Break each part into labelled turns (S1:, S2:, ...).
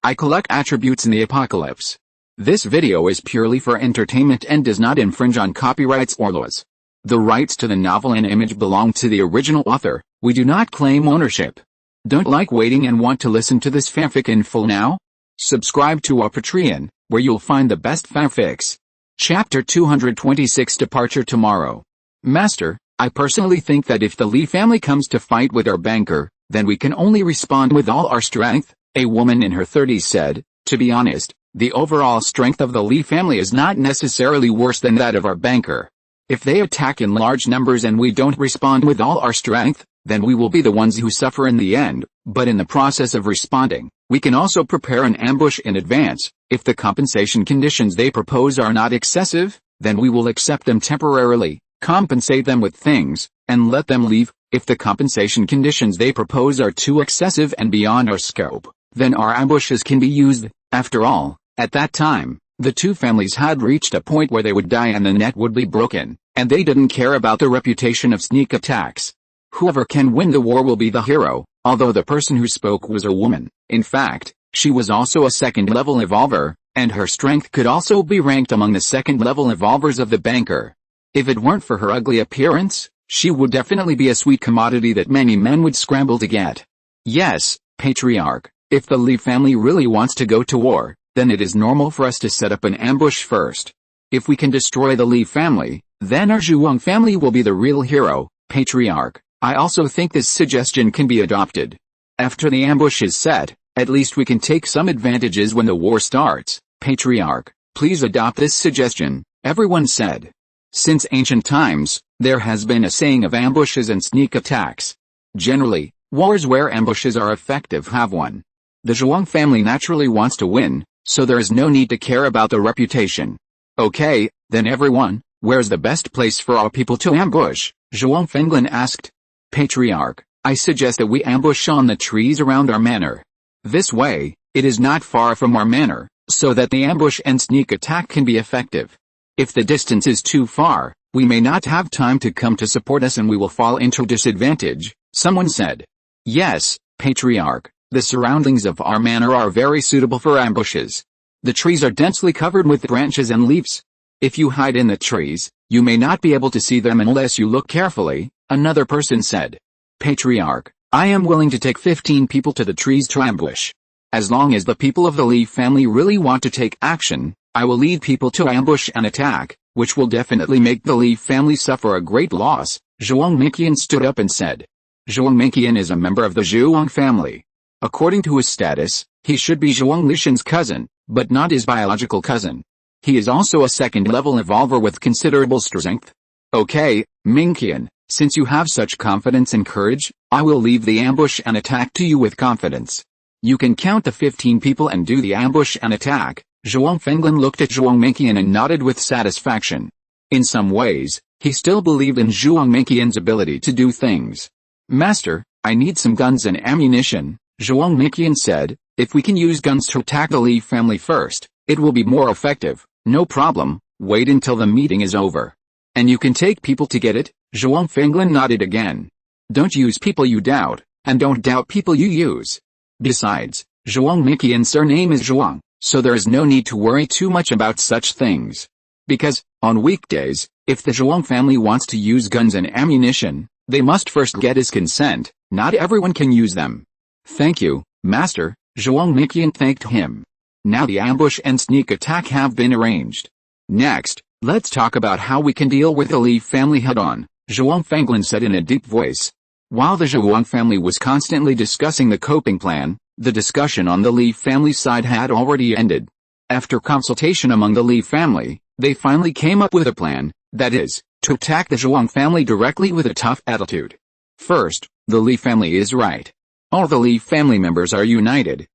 S1: I collect attributes in the apocalypse. This video is purely for entertainment and does not infringe on copyrights or laws. The rights to the novel and image belong to the original author. We do not claim ownership. Don't like waiting and want to listen to this fanfic in full now? Subscribe to our Patreon, where you'll find the best fanfics. Chapter 226 Departure Tomorrow. Master, I personally think that if the Lee family comes to fight with our banker, then we can only respond with all our strength, a woman in her 30s said. To be honest, the overall strength of the Lee family is not necessarily worse than that of our banker. If they attack in large numbers and we don't respond with all our strength, then we will be the ones who suffer in the end, but in the process of responding, we can also prepare an ambush in advance. If the compensation conditions they propose are not excessive, then we will accept them temporarily, compensate them with things, and let them leave. If the compensation conditions they propose are too excessive and beyond our scope, then our ambushes can be used. After all, at that time, the two families had reached a point where they would die and the net would be broken, and they didn't care about the reputation of sneak attacks. Whoever can win the war will be the hero, although the person who spoke was a woman. In fact, she was also a second-level evolver, and her strength could also be ranked among the second-level evolvers of the banker. If it weren't for her ugly appearance, she would definitely be a sweet commodity that many men would scramble to get. Yes, Patriarch, if the Lee family really wants to go to war, then it is normal for us to set up an ambush first. If we can destroy the Lee family, then our Zhuang family will be the real hero. Patriarch, I also think this suggestion can be adopted. After the ambush is set, at least we can take some advantages when the war starts. Patriarch, please adopt this suggestion, everyone said. Since ancient times, there has been a saying of ambushes and sneak attacks. Generally, wars where ambushes are effective have won. The Zhuang family naturally wants to win, so there is no need to care about the reputation. Okay, then everyone, where's the best place for our people to ambush? Zhuang Fenglin asked. Patriarch, I suggest that we ambush on the trees around our manor. This way, it is not far from our manor, so that the ambush and sneak attack can be effective. If the distance is too far, we may not have time to come to support us and we will fall into disadvantage, someone said. Yes, Patriarch, the surroundings of our manor are very suitable for ambushes. The trees are densely covered with branches and leaves. If you hide in the trees, you may not be able to see them unless you look carefully, another person said. Patriarch, I am willing to take 15 people to the trees to ambush. As long as the people of the Lee family really want to take action, I will lead people to ambush and attack, which will definitely make the Lee family suffer a great loss. Zhuang Mingqian stood up and said. Zhuang Mingqian is a member of the Zhuang family. According to his status, he should be Zhuang Lishan's cousin, but not his biological cousin. He is also a second-level evolver with considerable strength. Okay, Mingqian, since you have such confidence and courage, I will leave the ambush and attack to you with confidence. You can count the 15 people and do the ambush and attack. Zhuang Fenglin looked at Zhuang Mingqian and nodded with satisfaction. In some ways, he still believed in Zhuang Mingqian's ability to do things. Master, I need some guns and ammunition, Zhuang Mingqian said. If we can use guns to attack the Lee family first, it will be more effective. No problem, wait until the meeting is over. And you can take people to get it? Zhuang Fenglin nodded again. Don't use people you doubt, and don't doubt people you use. Besides, Zhuang Mingqian's surname is Zhuang, so there is no need to worry too much about such things. Because, on weekdays, if the Zhuang family wants to use guns and ammunition, they must first get his consent. Not everyone can use them. Thank you, Master, Zhuang Mingqian thanked him. Now the ambush and sneak attack have been arranged. Next, let's talk about how we can deal with the Lee family head-on, Zhuang Fenglin said in a deep voice. While the Zhuang family was constantly discussing the coping plan, the discussion on the Lee family side had already ended. After consultation among the Lee family, they finally came up with a plan, that is, to attack the Zhuang family directly with a tough attitude. First, the Lee family is right. All the Lee family members are united,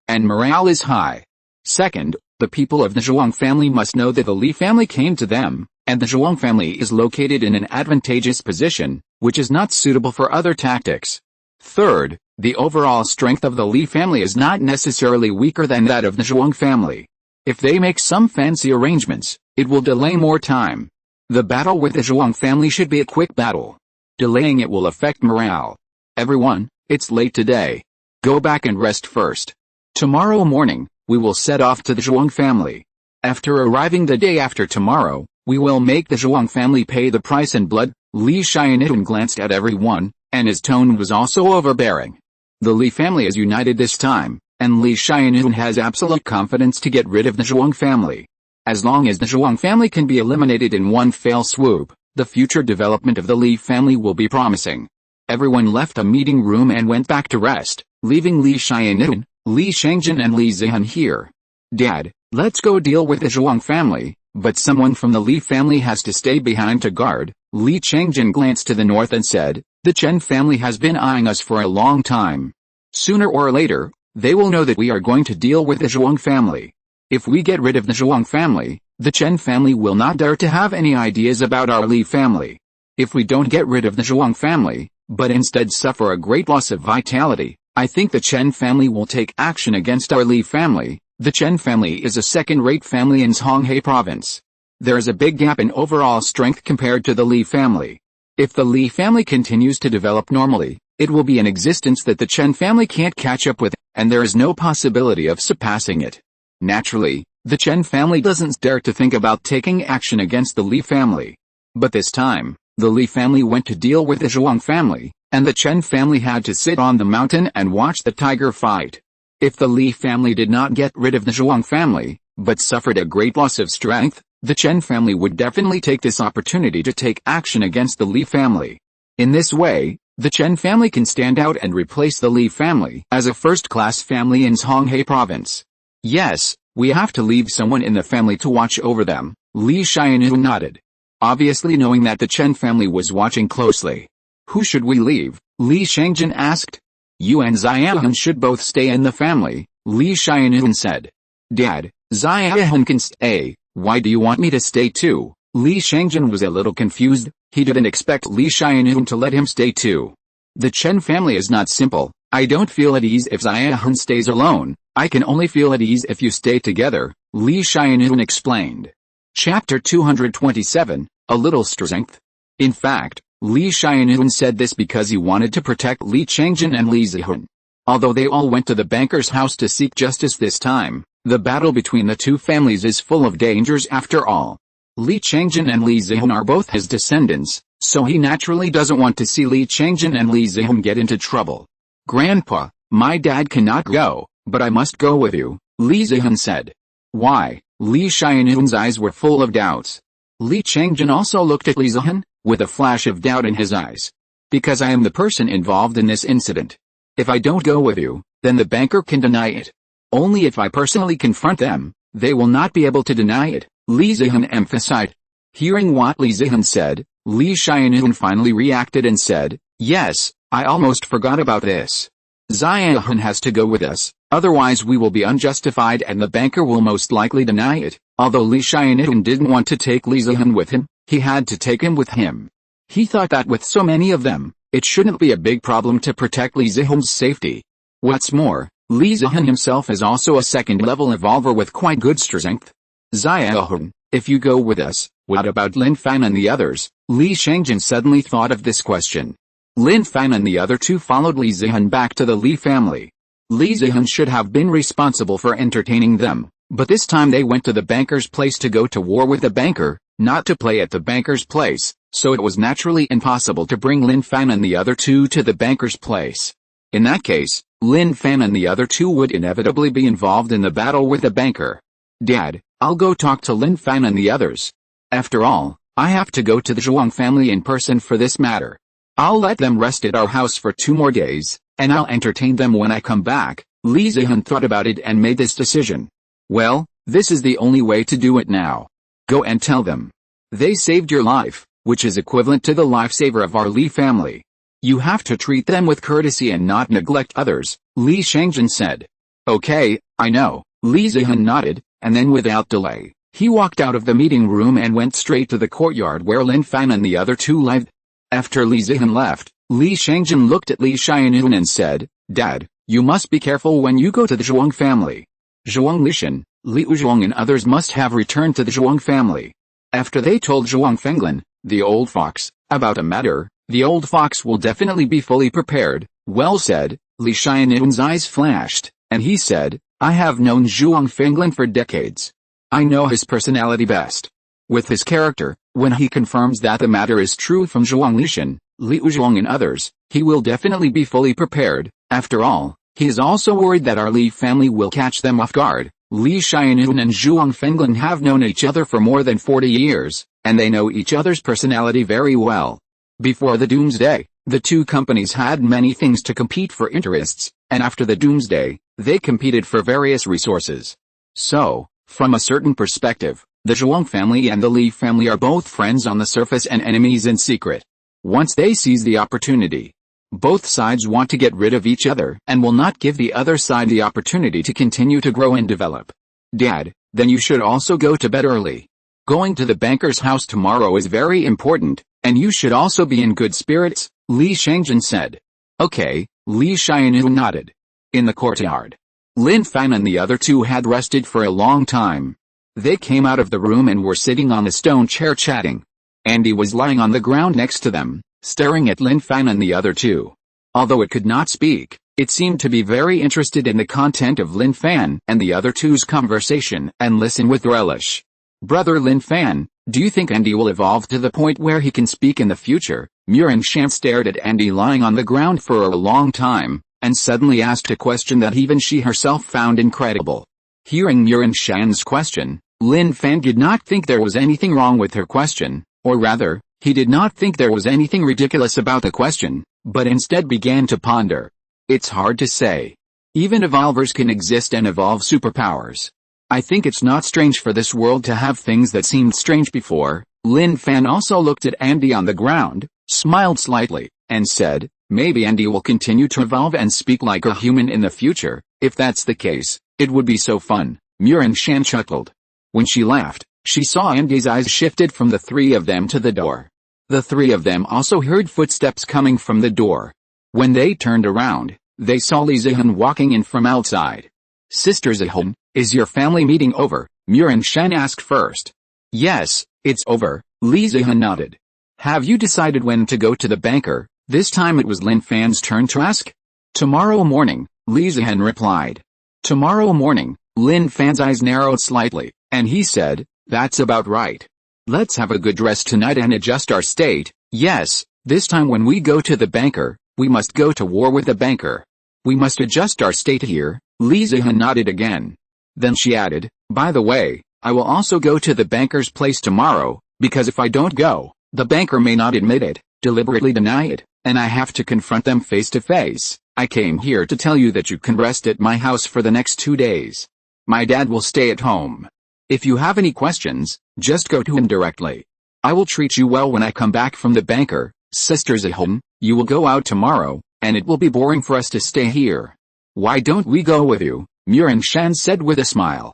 S1: and morale is high. Second, the people of the Zhuang family must know that the Lee family came to them, and the Zhuang family is located in an advantageous position, which is not suitable for other tactics. Third, the overall strength of the Lee family is not necessarily weaker than that of the Zhuang family. If they make some fancy arrangements, it will delay more time. The battle with the Zhuang family should be a quick battle. Delaying it will affect morale. Everyone, it's late today. Go back and rest first. Tomorrow morning, we will set off to the Zhuang family. After arriving the day after tomorrow, we will make the Zhuang family pay the price in blood." Li Xianyun glanced at everyone, and his tone was also overbearing. The Li family is united this time, and Li Xianyun has absolute confidence to get rid of the Zhuang family. As long as the Zhuang family can be eliminated in one fell swoop, the future development of the Li family will be promising. Everyone left the meeting room and went back to rest, leaving Li Xianyun, Li Shangjin and Li Zihan here. "Dad, let's go deal with the Zhuang family, but someone from the Li family has to stay behind to guard." Li Changjin glanced to the north and said, "The Chen family has been eyeing us for a long time. Sooner or later, they will know that we are going to deal with the Zhuang family. If we get rid of the Zhuang family, the Chen family will not dare to have any ideas about our Li family. If we don't get rid of the Zhuang family, but instead suffer a great loss of vitality, I think the Chen family will take action against our Li family." The Chen family is a second-rate family in Zhonghe province. There is a big gap in overall strength compared to the Li family. If the Li family continues to develop normally, it will be an existence that the Chen family can't catch up with, and there is no possibility of surpassing it. Naturally, the Chen family doesn't dare to think about taking action against the Li family. But this time, the Li family went to deal with the Zhuang family, and the Chen family had to sit on the mountain and watch the tiger fight. If the Li family did not get rid of the Zhuang family, but suffered a great loss of strength, the Chen family would definitely take this opportunity to take action against the Li family. In this way, the Chen family can stand out and replace the Li family as a first-class family in Zhonghe province. "Yes, we have to leave someone in the family to watch over them," Li Xianyu nodded, obviously knowing that the Chen family was watching closely. "Who should we leave?" Li Shangjin asked. "You and Xiaohun should both stay in the family," Li Xianyu said. "Dad, Xiaohun can stay. Why do you want me to stay too?" Li Shangjin was a little confused. He didn't expect Li Xianyu to let him stay too. "The Chen family is not simple. I don't feel at ease if Xiaohun stays alone. I can only feel at ease if you stay together," Li Xianyu explained. Chapter 227, A Little Strength. In fact, Li Xianyu said this because he wanted to protect Li Changjin and Li Zihun. Although they all went to the banker's house to seek justice this time, the battle between the two families is full of dangers after all. Li Changjin and Li Zihun are both his descendants, so he naturally doesn't want to see Li Changjin and Li Zihun get into trouble. "Grandpa, my dad cannot go, but I must go with you," Li Zihun said. "Why?" Li Xianyun's eyes were full of doubts. Li Changjin also looked at Li Zihun, with a flash of doubt in his eyes. "Because I am the person involved in this incident. If I don't go with you, then the banker can deny it. Only if I personally confront them, they will not be able to deny it," Li Zihun emphasized. Hearing what Li Zihun said, Li Xianyun finally reacted and said, "Yes, I almost forgot about this. Xiaohun has to go with us, otherwise we will be unjustified and the banker will most likely deny it." Although Li Xianyun didn't want to take Li Zihun with him, he had to take him with him. He thought that with so many of them, it shouldn't be a big problem to protect Li Zihun's safety. What's more, Li Zihun himself is also a second-level evolver with quite good strength. "Xiaohun, if you go with us, what about Lin Fan and the others?" Li Shangjin suddenly thought of this question. Lin Fan and the other two followed Li Zihun back to the Li family. Li Zihun should have been responsible for entertaining them, but this time they went to the banker's place to go to war with the banker, not to play at the banker's place, so it was naturally impossible to bring Lin Fan and the other two to the banker's place. In that case, Lin Fan and the other two would inevitably be involved in the battle with the banker. "Dad, I'll go talk to Lin Fan and the others. After all, I have to go to the Zhuang family in person for this matter. I'll let them rest at our house for 2 more days, and I'll entertain them when I come back." Li Zihun thought about it and made this decision. "Well, this is the only way to do it now. Go and tell them. They saved your life, which is equivalent to the lifesaver of our Li family. You have to treat them with courtesy and not neglect others," Li Shangjin said. "Okay, I know," Li Zihun nodded, and then without delay, he walked out of the meeting room and went straight to the courtyard where Lin Fan and the other two lived. After Li Zihun left, Li Shangjin looked at Li Xianyun and said, "Dad, you must be careful when you go to the Zhuang family. Zhuang Lishan, Li Uzhuang and others must have returned to the Zhuang family. After they told Zhuang Fenglin, the old fox, about a matter, the old fox will definitely be fully prepared." "Well said," Li Xianyun's eyes flashed, and he said, I have known Zhuang Fenglin for decades. I know his personality best. With his character, when he confirms that the matter is true from Zhuang Lishan, Liu Zhuang and others, he will definitely be fully prepared. After all, he is also worried that our Li family will catch them off guard. Li Xianyun and Zhuang Fenglin have known each other for more than 40 years, and they know each other's personality very well. Before the Doomsday, the two companies had many things to compete for interests, and after the Doomsday, they competed for various resources. So, from a certain perspective, the Zhuang family and the Li family are both friends on the surface and enemies in secret. Once they seize the opportunity, both sides want to get rid of each other and will not give the other side the opportunity to continue to grow and develop. Dad, then you should also go to bed early. Going to the banker's house tomorrow is very important, and you should also be in good spirits, Li Shangjin said. Okay, Li Xianyun nodded. In the courtyard, Lin Fan and the other two had rested for a long time. They came out of the room and were sitting on a stone chair chatting. Andy was lying on the ground next to them, staring at Lin Fan and the other two. Although it could not speak, it seemed to be very interested in the content of Lin Fan and the other two's conversation and listened with relish. Brother Lin Fan, do you think Andy will evolve to the point where he can speak in the future? Murin Shan stared at Andy lying on the ground for a long time, and suddenly asked a question that even she herself found incredible. Hearing Murin Shan's question, Lin Fan did not think there was anything wrong with her question, or rather, he did not think there was anything ridiculous about the question, but instead began to ponder. It's hard to say. Even evolvers can exist and evolve superpowers. I think it's not strange for this world to have things that seemed strange before. Lin Fan also looked at Andy on the ground, smiled slightly, and said, maybe Andy will continue to evolve and speak like a human in the future. If that's the case, it would be so fun. Murin Shan chuckled. When she laughed, she saw Andy's eyes shifted from the three of them to the door. The three of them also heard footsteps coming from the door. When they turned around, they saw Li Zihan walking in from outside. Sister Zihan, is your family meeting over? Murin Shan asked first. Yes, it's over, Li Zihan nodded. Have you decided when to go to the banker? This time it was Lin Fan's turn to ask. Tomorrow morning, Li Zihan replied. Tomorrow morning, Lin Fan's eyes narrowed slightly, and he said, that's about right. Let's have a good rest tonight and adjust our state. Yes, this time when we go to the banker, we must go to war with the banker. We must adjust our state here. Li Zihan nodded again. Then she added, by the way, I will also go to the banker's place tomorrow, because if I don't go, the banker may not admit it, deliberately deny it, and I have to confront them face to face. I came here to tell you that you can rest at my house for the next 2 days. My dad will stay at home. If you have any questions, just go to him directly. I will treat you well when I come back from the banker. Sister Zihan, you will go out tomorrow, and it will be boring for us to stay here. Why don't we go with you? Murin Shan said with a smile.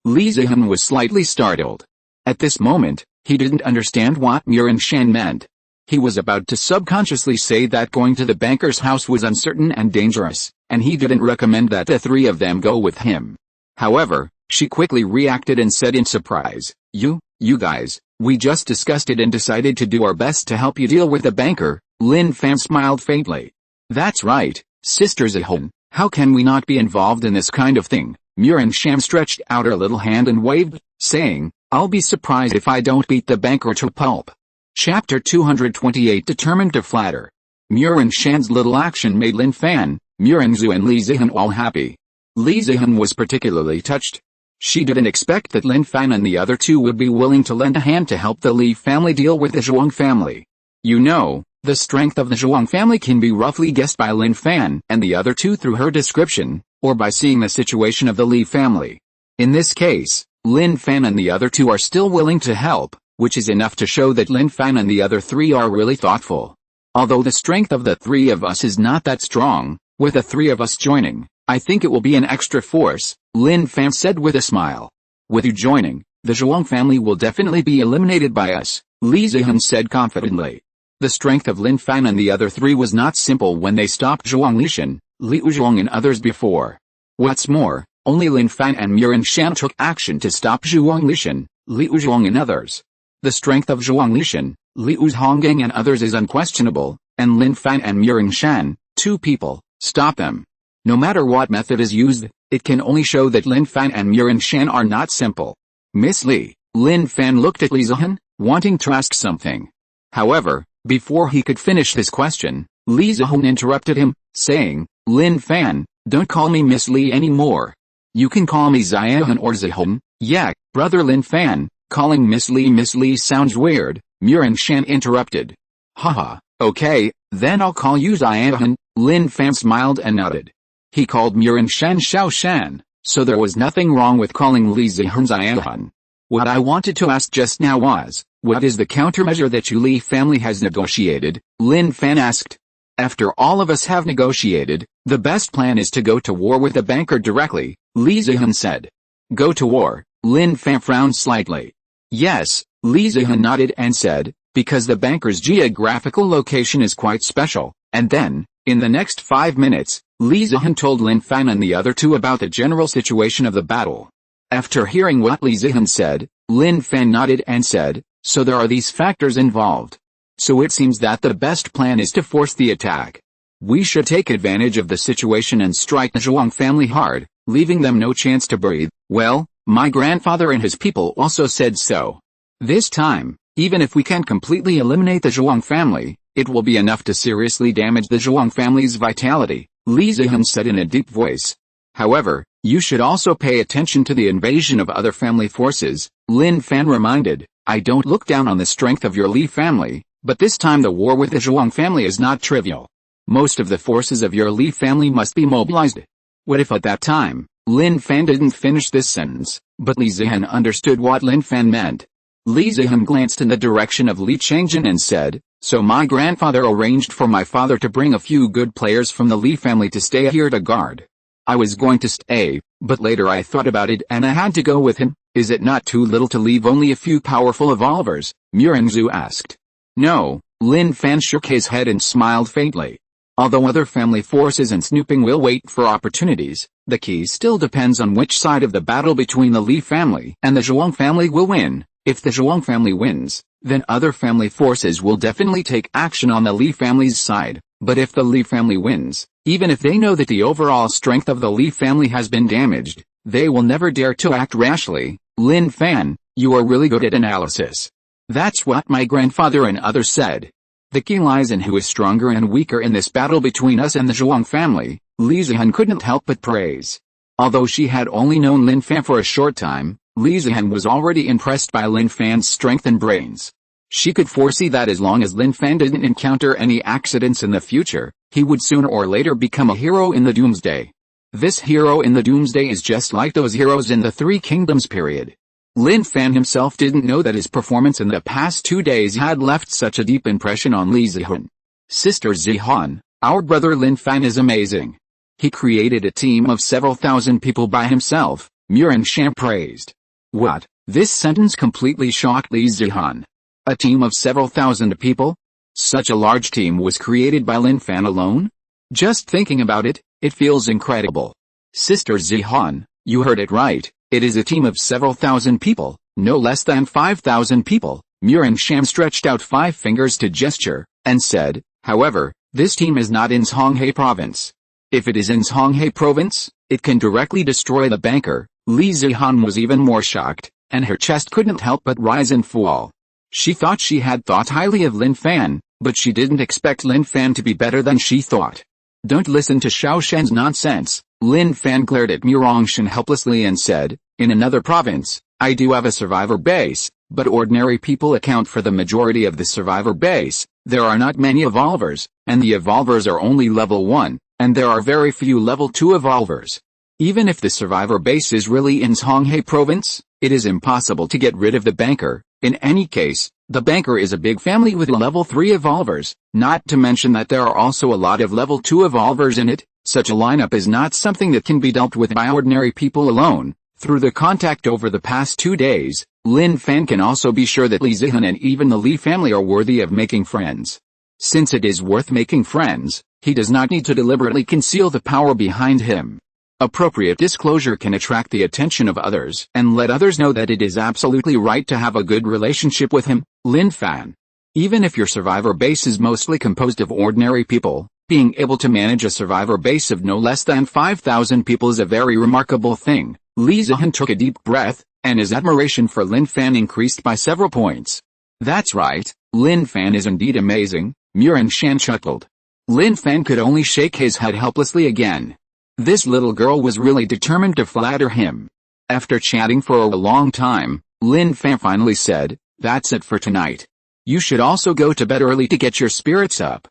S1: Li Zihan was slightly startled. At this moment, he didn't understand what Murin Shan meant. He was about to subconsciously say that going to the banker's house was uncertain and dangerous, and he didn't recommend that the three of them go with him. However, she quickly reacted and said in surprise, You guys, we just discussed it and decided to do our best to help you deal with the banker. Lin Fan smiled faintly. That's right, Sister Zihan, how can we not be involved in this kind of thing? Murin Shan stretched out her little hand and waved, saying, I'll be surprised if I don't beat the banker to pulp. Chapter 228 Determined to flatter. Murin Shan's little action made Lin Fan, Murin Zhu and Li Zihan all happy. Li Zihan was particularly touched. She didn't expect that Lin Fan and the other two would be willing to lend a hand to help the Li family deal with the Zhuang family. You know, the strength of the Zhuang family can be roughly guessed by Lin Fan and the other two through her description, or by seeing the situation of the Li family. In this case, Lin Fan and the other two are still willing to help, which is enough to show that Lin Fan and the other three are really thoughtful. Although the strength of the three of us is not that strong, with the three of us joining, I think it will be an extra force, Lin Fan said with a smile. With you joining, the Zhuang family will definitely be eliminated by us, Li Zihan said confidently. The strength of Lin Fan and the other three was not simple when they stopped Zhuang Lishan, Liu Zhuang and others before. What's more, only Lin Fan and Murin Shan took action to stop Zhuang Lishan, Liu Zhuang and others. The strength of Zhuang Lishan, Liu Zhonggang and others is unquestionable, and Lin Fan and Murin Shan, two people, stop them. No matter what method is used, it can only show that Lin Fan and Murin Shan are not simple. Miss Li, Lin Fan looked at Li Zihan, wanting to ask something. However, before he could finish his question, Li Zihan interrupted him, saying, Lin Fan, don't call me Miss Li anymore. You can call me Zihan or Zihan. Yeah, brother Lin Fan, calling Miss Li sounds weird, Murin Shan interrupted. Haha, okay, then I'll call you Zihan. Lin Fan smiled and nodded. He called Murin Shan Xiao Shan, so there was nothing wrong with calling Li Zihan Zihan. What I wanted to ask just now was, what is the countermeasure that you Li family has negotiated? Lin Fan asked. After all of us have negotiated, the best plan is to go to war with the banker directly, Li Zihan said. Go to war? Lin Fan frowned slightly. Yes, Li Zihan nodded and said, because the banker's geographical location is quite special, and then, in the next 5 minutes, Li Zihan told Lin Fan and the other two about the general situation of the battle. After hearing what Li Zihan said, Lin Fan nodded and said, so there are these factors involved. So it seems that the best plan is to force the attack. We should take advantage of the situation and strike the Zhuang family hard, leaving them no chance to breathe. Well, my grandfather and his people also said so. This time, even if we can completely eliminate the Zhuang family, it will be enough to seriously damage the Zhuang family's vitality, Li Zihan said in a deep voice. However, you should also pay attention to the invasion of other family forces, Lin Fan reminded. I don't look down on the strength of your Li family, but this time the war with the Zhuang family is not trivial. Most of the forces of your Li family must be mobilized. What if at that time, Lin Fan didn't finish this sentence, but Li Zihan understood what Lin Fan meant. Li Zihan glanced in the direction of Li Changjin and said, so my grandfather arranged for my father to bring a few good players from the Li family to stay here to guard. I was going to stay, but later I thought about it and I had to go with him. Is it not too little to leave only a few powerful evolvers? Murin Zhu asked. No, Lin Fan shook his head and smiled faintly. Although other family forces and snooping will wait for opportunities, the key still depends on which side of the battle between the Li family and the Zhuang family will win. If the Zhuang family wins, then other family forces will definitely take action on the Li family's side. But if the Li family wins, even if they know that the overall strength of the Li family has been damaged, they will never dare to act rashly. Lin Fan, you are really good at analysis. That's what my grandfather and others said. The key lies in who is stronger and weaker in this battle between us and the Zhuang family, Li Zihan couldn't help but praise. Although she had only known Lin Fan for a short time, Li Zihan was already impressed by Lin Fan's strength and brains. She could foresee that as long as Lin Fan didn't encounter any accidents in the future, he would sooner or later become a hero in the Doomsday. This hero in the Doomsday is just like those heroes in the Three Kingdoms period. Lin Fan himself didn't know that his performance in the past 2 days had left such a deep impression on Li Zihan. Sister Zihan, our brother Lin Fan is amazing. He created a team of several thousand people by himself, Murin Shan praised. What? This sentence completely shocked Li Zihan. A team of several thousand people? Such a large team was created by Lin Fan alone? Just thinking about it, it feels incredible. Sister Zihan, you heard it right, it is a team of several thousand people, no less than 5,000 people. Murin Shan stretched out 5 fingers to gesture, and said, however, this team is not in Zhonghe province. If it is in Zhonghe province, it can directly destroy the banker. Li Zihan was even more shocked, and her chest couldn't help but rise and fall. She thought she had thought highly of Lin Fan, but she didn't expect Lin Fan to be better than she thought. Don't listen to Xiao Shen's nonsense. Lin Fan glared at Murin Shan helplessly and said, in another province, I do have a survivor base, but ordinary people account for the majority of the survivor base. There are not many evolvers, and the evolvers are only level 1, and there are very few level 2 evolvers. Even if the survivor base is really in Zhonghe province, it is impossible to get rid of the banker. In any case, the banker is a big family with level 3 evolvers, not to mention that there are also a lot of level 2 evolvers in it. Such a lineup is not something that can be dealt with by ordinary people alone. Through the contact over the past 2 days, Lin Fan can also be sure that Li Zihan and even the Li family are worthy of making friends. Since it is worth making friends, he does not need to deliberately conceal the power behind him. Appropriate disclosure can attract the attention of others and let others know that it is absolutely right to have a good relationship with him. Lin Fan. Even if your survivor base is mostly composed of ordinary people, Being able to manage a survivor base of no less than 5,000 people is a very remarkable thing. Li Zihan took a deep breath, and his admiration for Lin Fan increased by several points. That's right, Lin Fan is indeed amazing, Muran Shan chuckled. Lin Fan could only shake his head helplessly again. This little girl was really determined to flatter him. After chatting for a long time, Lin Fan finally said, "That's it for tonight. You should also go to bed early to get your spirits up.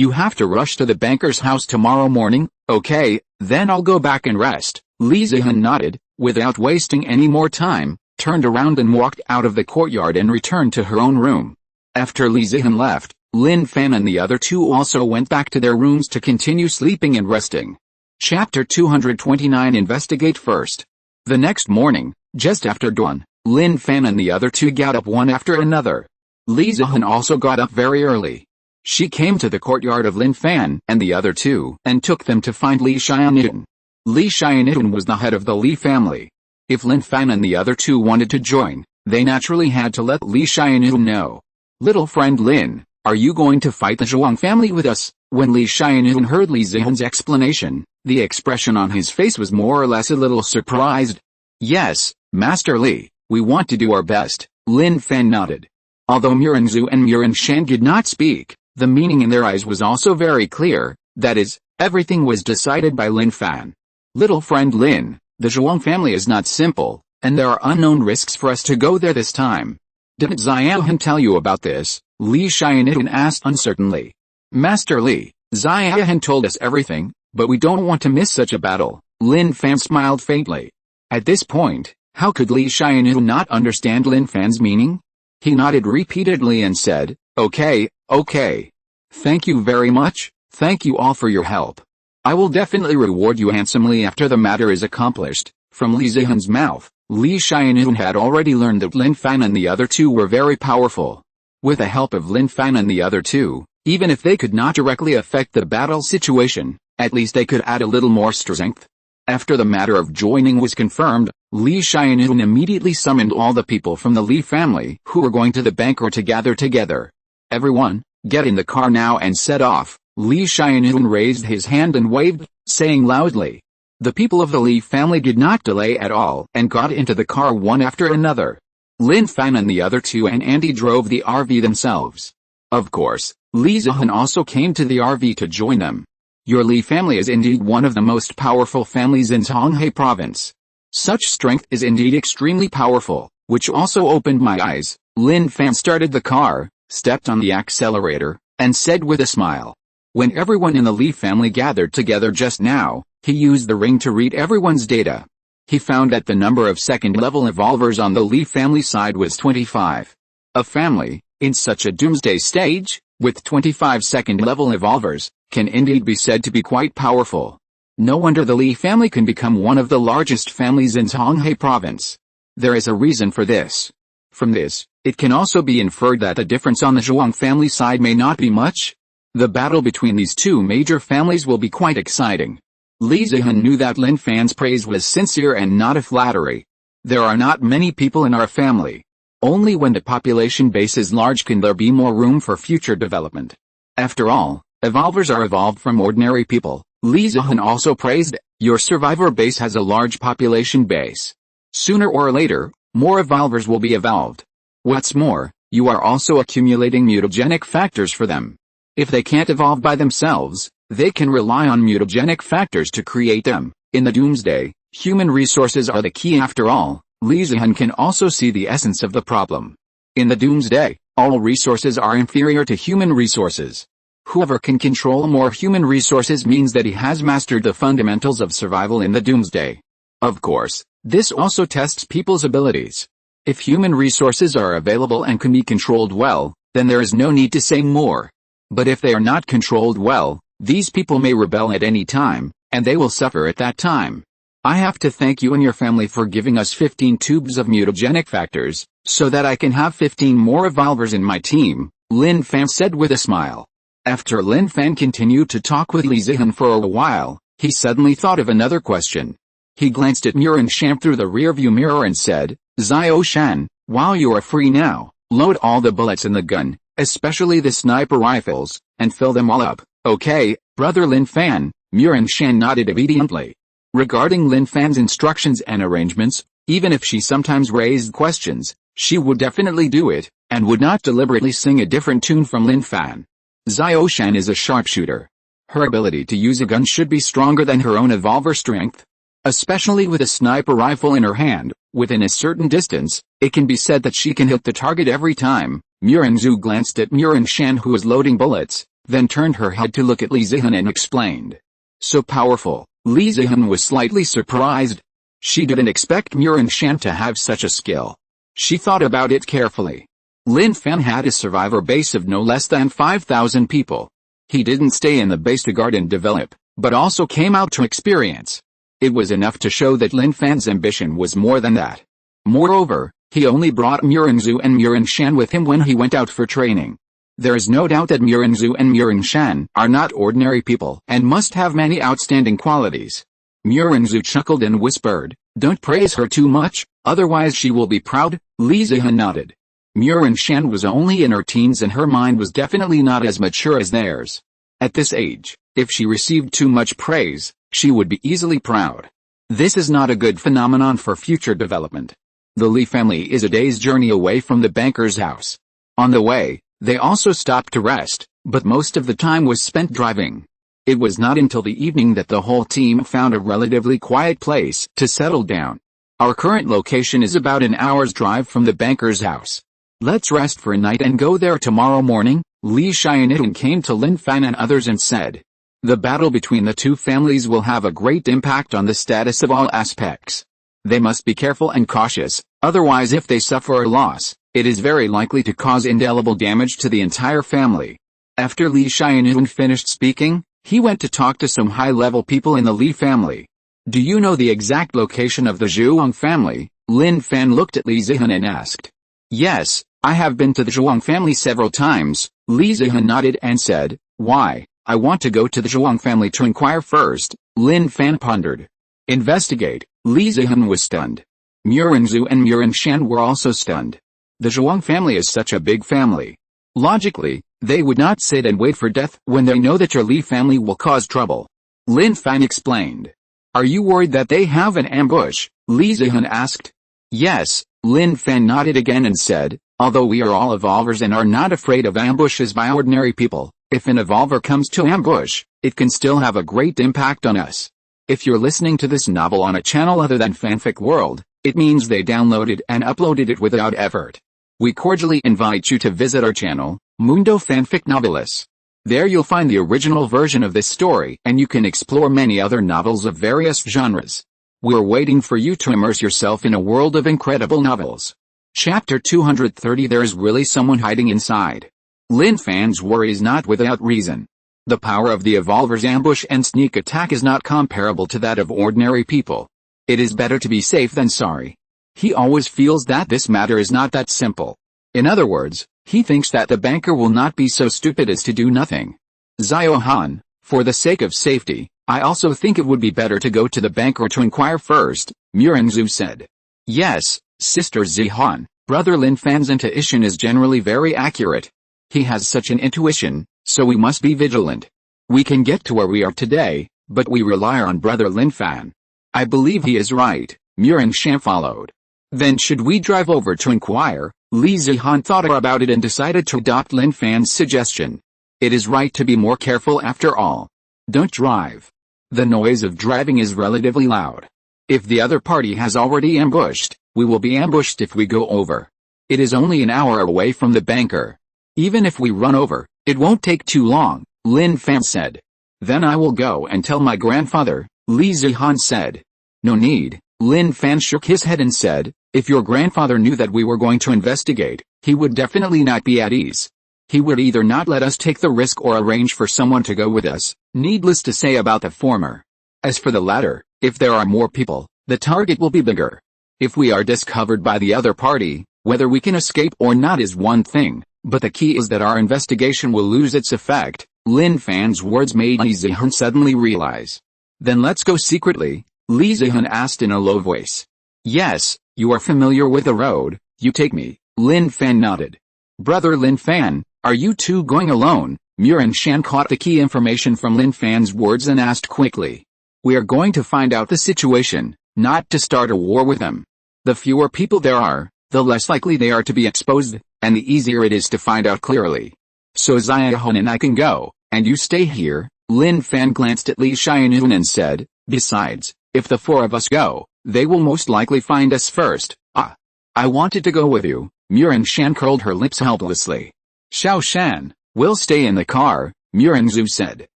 S1: You have to rush to the banker's house tomorrow morning." "Okay, then I'll go back and rest." Li Zihan nodded, without wasting any more time, turned around and walked out of the courtyard and returned to her own room. After Li Zihan left, Lin Fan and the other two also went back to their rooms to continue sleeping and resting. Chapter 229 Investigate First. The next morning, just after dawn, Lin Fan and the other two got up one after another. Li Zihan also got up very early. She came to the courtyard of Lin Fan and the other two and took them to find Li Xianyun. Li Xianyun was the head of the Li family. If Lin Fan and the other two wanted to join, they naturally had to let Li Xianyun know. "Little friend Lin, are you going to fight the Zhuang family with us?" When Li Xianyun heard Li Zihan's explanation, the expression on his face was more or less a little surprised. "Yes, Master Li, we want to do our best," Lin Fan nodded. Although Muran Zhu and Muran Shan did not speak, the meaning in their eyes was also very clear, that is, everything was decided by Lin Fan. "Little friend Lin, the Zhuang family is not simple, and there are unknown risks for us to go there this time. Didn't Xiaohan tell you about this?" Li Xianyun asked uncertainly. "Master Li, Xiaohan told us everything, but we don't want to miss such a battle." Lin Fan smiled faintly. At this point, how could Li Xianyun not understand Lin Fan's meaning? He nodded repeatedly and said, Okay. Thank you very much, thank you all for your help. I will definitely reward you handsomely after the matter is accomplished." From Li Zihan's mouth, Li Xianyun had already learned that Lin Fan and the other two were very powerful. With the help of Lin Fan and the other two, even if they could not directly affect the battle situation, at least they could add a little more strength. After the matter of joining was confirmed, Li Xianyun immediately summoned all the people from the Li family who were going to the banker to gather together. "Everyone, get in the car now and set off." Li Xianyun raised his hand and waved, saying loudly. The people of the Li family did not delay at all and got into the car one after another. Lin Fan and the other two and Andy drove the RV themselves. Of course, Li Zihan also came to the RV to join them. Your Li family is indeed one of the most powerful families in Zhonghai province. Such strength is indeed extremely powerful, which also opened my eyes. Lin Fan started the car, stepped on the accelerator, and said with a smile. When everyone in the Li family gathered together just now, he used the ring to read everyone's data. He found that the number of second-level evolvers on the Li family side was 25. A family, in such a doomsday stage, with 25 second-level evolvers, can indeed be said to be quite powerful. No wonder the Li family can become one of the largest families in Zhonghai province. There is a reason for this. From this, it can also be inferred that the difference on the Zhuang family side may not be much. The battle between these two major families will be quite exciting. Li Zihan knew that Lin Fan's praise was sincere and not a flattery. There are not many people in our family. Only when the population base is large can there be more room for future development. After all, evolvers are evolved from ordinary people. Li Zihan also praised, your survivor base has a large population base. Sooner or later, more evolvers will be evolved. What's more, you are also accumulating mutagenic factors for them. If they can't evolve by themselves, they can rely on mutagenic factors to create them. In the doomsday, human resources are the key after all. Li Zihan can also see the essence of the problem. In the doomsday, all resources are inferior to human resources. Whoever can control more human resources means that he has mastered the fundamentals of survival in the doomsday. Of course, this also tests people's abilities. If human resources are available and can be controlled well, then there is no need to say more. But if they are not controlled well, these people may rebel at any time, and they will suffer at that time. I have to thank you and your family for giving us 15 tubes of mutagenic factors, so that I can have 15 more evolvers in my team, Lin Fan said with a smile. After Lin Fan continued to talk with Li Zihan for a while, he suddenly thought of another question. He glanced at Muran Shan through the rearview mirror and said, Zio Shan, while you are free now, load all the bullets in the gun, especially the sniper rifles, and fill them all up. Okay, Brother Lin Fan, Murong Shan nodded obediently. Regarding Lin Fan's instructions and arrangements, even if she sometimes raised questions, she would definitely do it, and would not deliberately sing a different tune from Lin Fan. Xiao Shan is a sharpshooter. Her ability to use a gun should be stronger than her own evolver strength. Especially with a sniper rifle in her hand, within a certain distance, it can be said that she can hit the target every time. Murong Zhu glanced at Murong Shan, who was loading bullets, then turned her head to look at Li Zihan and explained. So powerful. Li Zihan was slightly surprised. She didn't expect Murong Shan to have such a skill. She thought about it carefully. Lin Fan had a survivor base of no less than 5,000 people. He didn't stay in the base to guard and develop, but also came out to experience. It was enough to show that Lin Fan's ambition was more than that. Moreover, he only brought Murong Zhu and Murong Shan with him when he went out for training. There is no doubt that Murong Zhu and Murong Shan are not ordinary people and must have many outstanding qualities. Murong Zhu chuckled and whispered, "Don't praise her too much, otherwise she will be proud." Li Zihan nodded. Murong Shan was only in her teens and her mind was definitely not as mature as theirs. At this age, if she received too much praise, she would be easily proud. This is not a good phenomenon for future development. The Li family is a day's journey away from the banker's house. On the way, they also stopped to rest, but most of the time was spent driving. It was not until the evening that the whole team found a relatively quiet place to settle down. Our current location is about an hour's drive from the banker's house. Let's rest for a night and go there tomorrow morning. Li Xiannian came to Lin Fan and others and said. The battle between the two families will have a great impact on the status of all aspects. They must be careful and cautious, otherwise if they suffer a loss, it is very likely to cause indelible damage to the entire family. After Li Xiannian finished speaking, he went to talk to some high-level people in the Li family. Do you know the exact location of the Zhuang family? Lin Fan looked at Li Zihan and asked. Yes, I have been to the Zhuang family several times. Li Zihan nodded and said, Why? I want to go to the Zhuang family to inquire first. Lin Fan pondered. Investigate. Li Zihan was stunned. Murong Zhu and Murong Shan were also stunned. The Zhuang family is such a big family. Logically, they would not sit and wait for death when they know that your Li family will cause trouble. Lin Fan explained. Are you worried that they have an ambush? Li Zihan asked. Yes, Lin Fan nodded again and said, although we are all evolvers and are not afraid of ambushes by ordinary people, if an evolver comes to ambush, it can still have a great impact on us. If you're listening to this novel on a channel other than Fanfic World, it means they downloaded and uploaded it without effort. We cordially invite you to visit our channel, Mundo Fanfic Novelis. There you'll find the original version of this story and you can explore many other novels of various genres. We're waiting for you to immerse yourself in a world of incredible novels. Chapter 230 There is really someone hiding inside. Lin Fan's worry is not without reason. The power of the evolver's ambush and sneak attack is not comparable to that of ordinary people. It is better to be safe than sorry. He always feels that this matter is not that simple. In other words, he thinks that the banker will not be so stupid as to do nothing. Xiao Han, for the sake of safety, I also think it would be better to go to the banker to inquire first, Murong Zhu said. Yes, Sister Zihan, Brother Lin Fan's intuition is generally very accurate. He has such an intuition, so we must be vigilant. We can get to where we are today, but we rely on Brother Lin Fan. I believe he is right, Murong Shan followed. Then should we drive over to inquire? Li Zihan thought about it and decided to adopt Lin Fan's suggestion. It is right to be more careful after all. Don't drive. The noise of driving is relatively loud. If the other party has already ambushed, we will be ambushed if we go over. It is only an hour away from the banker. Even if we run over, it won't take too long, Lin Fan said. Then I will go and tell my grandfather, Li Zihan said. No need. Lin Fan shook his head and said, if your grandfather knew that we were going to investigate, he would definitely not be at ease. He would either not let us take the risk or arrange for someone to go with us, needless to say about the former. As for the latter, if there are more people, the target will be bigger. If we are discovered by the other party, whether we can escape or not is one thing, but the key is that our investigation will lose its effect. Lin Fan's words made Li Zihan suddenly realize. Then let's go secretly, Li Zihan asked in a low voice. Yes, you are familiar with the road, you take me. Lin Fan nodded. Brother Lin Fan, are you two going alone? Murin Shan caught the key information from Lin Fan's words and asked quickly. We are going to find out the situation, not to start a war with them. The fewer people there are, the less likely they are to be exposed, and the easier it is to find out clearly. So Xiahun and I can go, and you stay here. Lin Fan glanced at Li Xianun and said, besides, if the four of us go, they will most likely find us first. I wanted to go with you. Murin Shan curled her lips helplessly. Xiao Shan, we'll stay in the car, Murin Zhu said.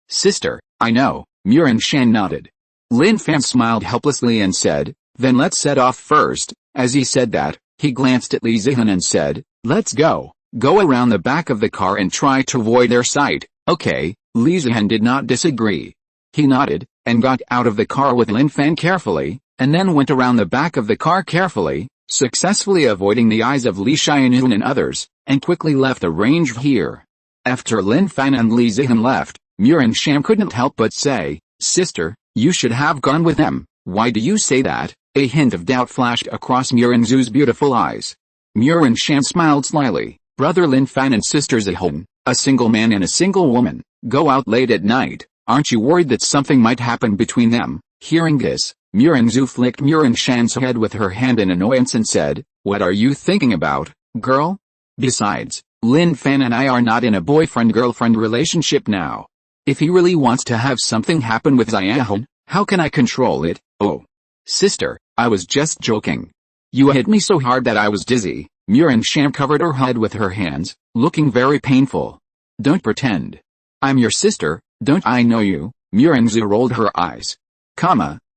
S1: Sister, I know, Murin Shan nodded. Lin Fan smiled helplessly and said, then let's set off first. As he said that, he glanced at Li Zihan and said, let's go. Go around the back of the car and try to avoid their sight. Okay, Li Zihan did not disagree. He nodded, and got out of the car with Lin Fan carefully, and then went around the back of the car carefully, successfully avoiding the eyes of Li Xianun and others, and quickly left the range here. After Lin Fan and Li Zihan left, Murin Shan couldn't help but say, Sister, you should have gone with them. Why do you say that? A hint of doubt flashed across Murin Zhu's beautiful eyes. Murin Shan smiled slyly. Brother Lin Fan and Sister Zihan, a single man and a single woman, go out late at night. Aren't you worried that something might happen between them? Hearing this, Murin Zhu flicked Murin Shan's head with her hand in annoyance and said, what are you thinking about, girl? Besides, Lin Fan and I are not in a boyfriend-girlfriend relationship now. If he really wants to have something happen with Xiahun, how can I control it? Oh. Sister, I was just joking. You hit me so hard that I was dizzy. Murin Shan covered her head with her hands, looking very painful. Don't pretend. I'm your sister, don't I know you? Murin Zhu rolled her eyes.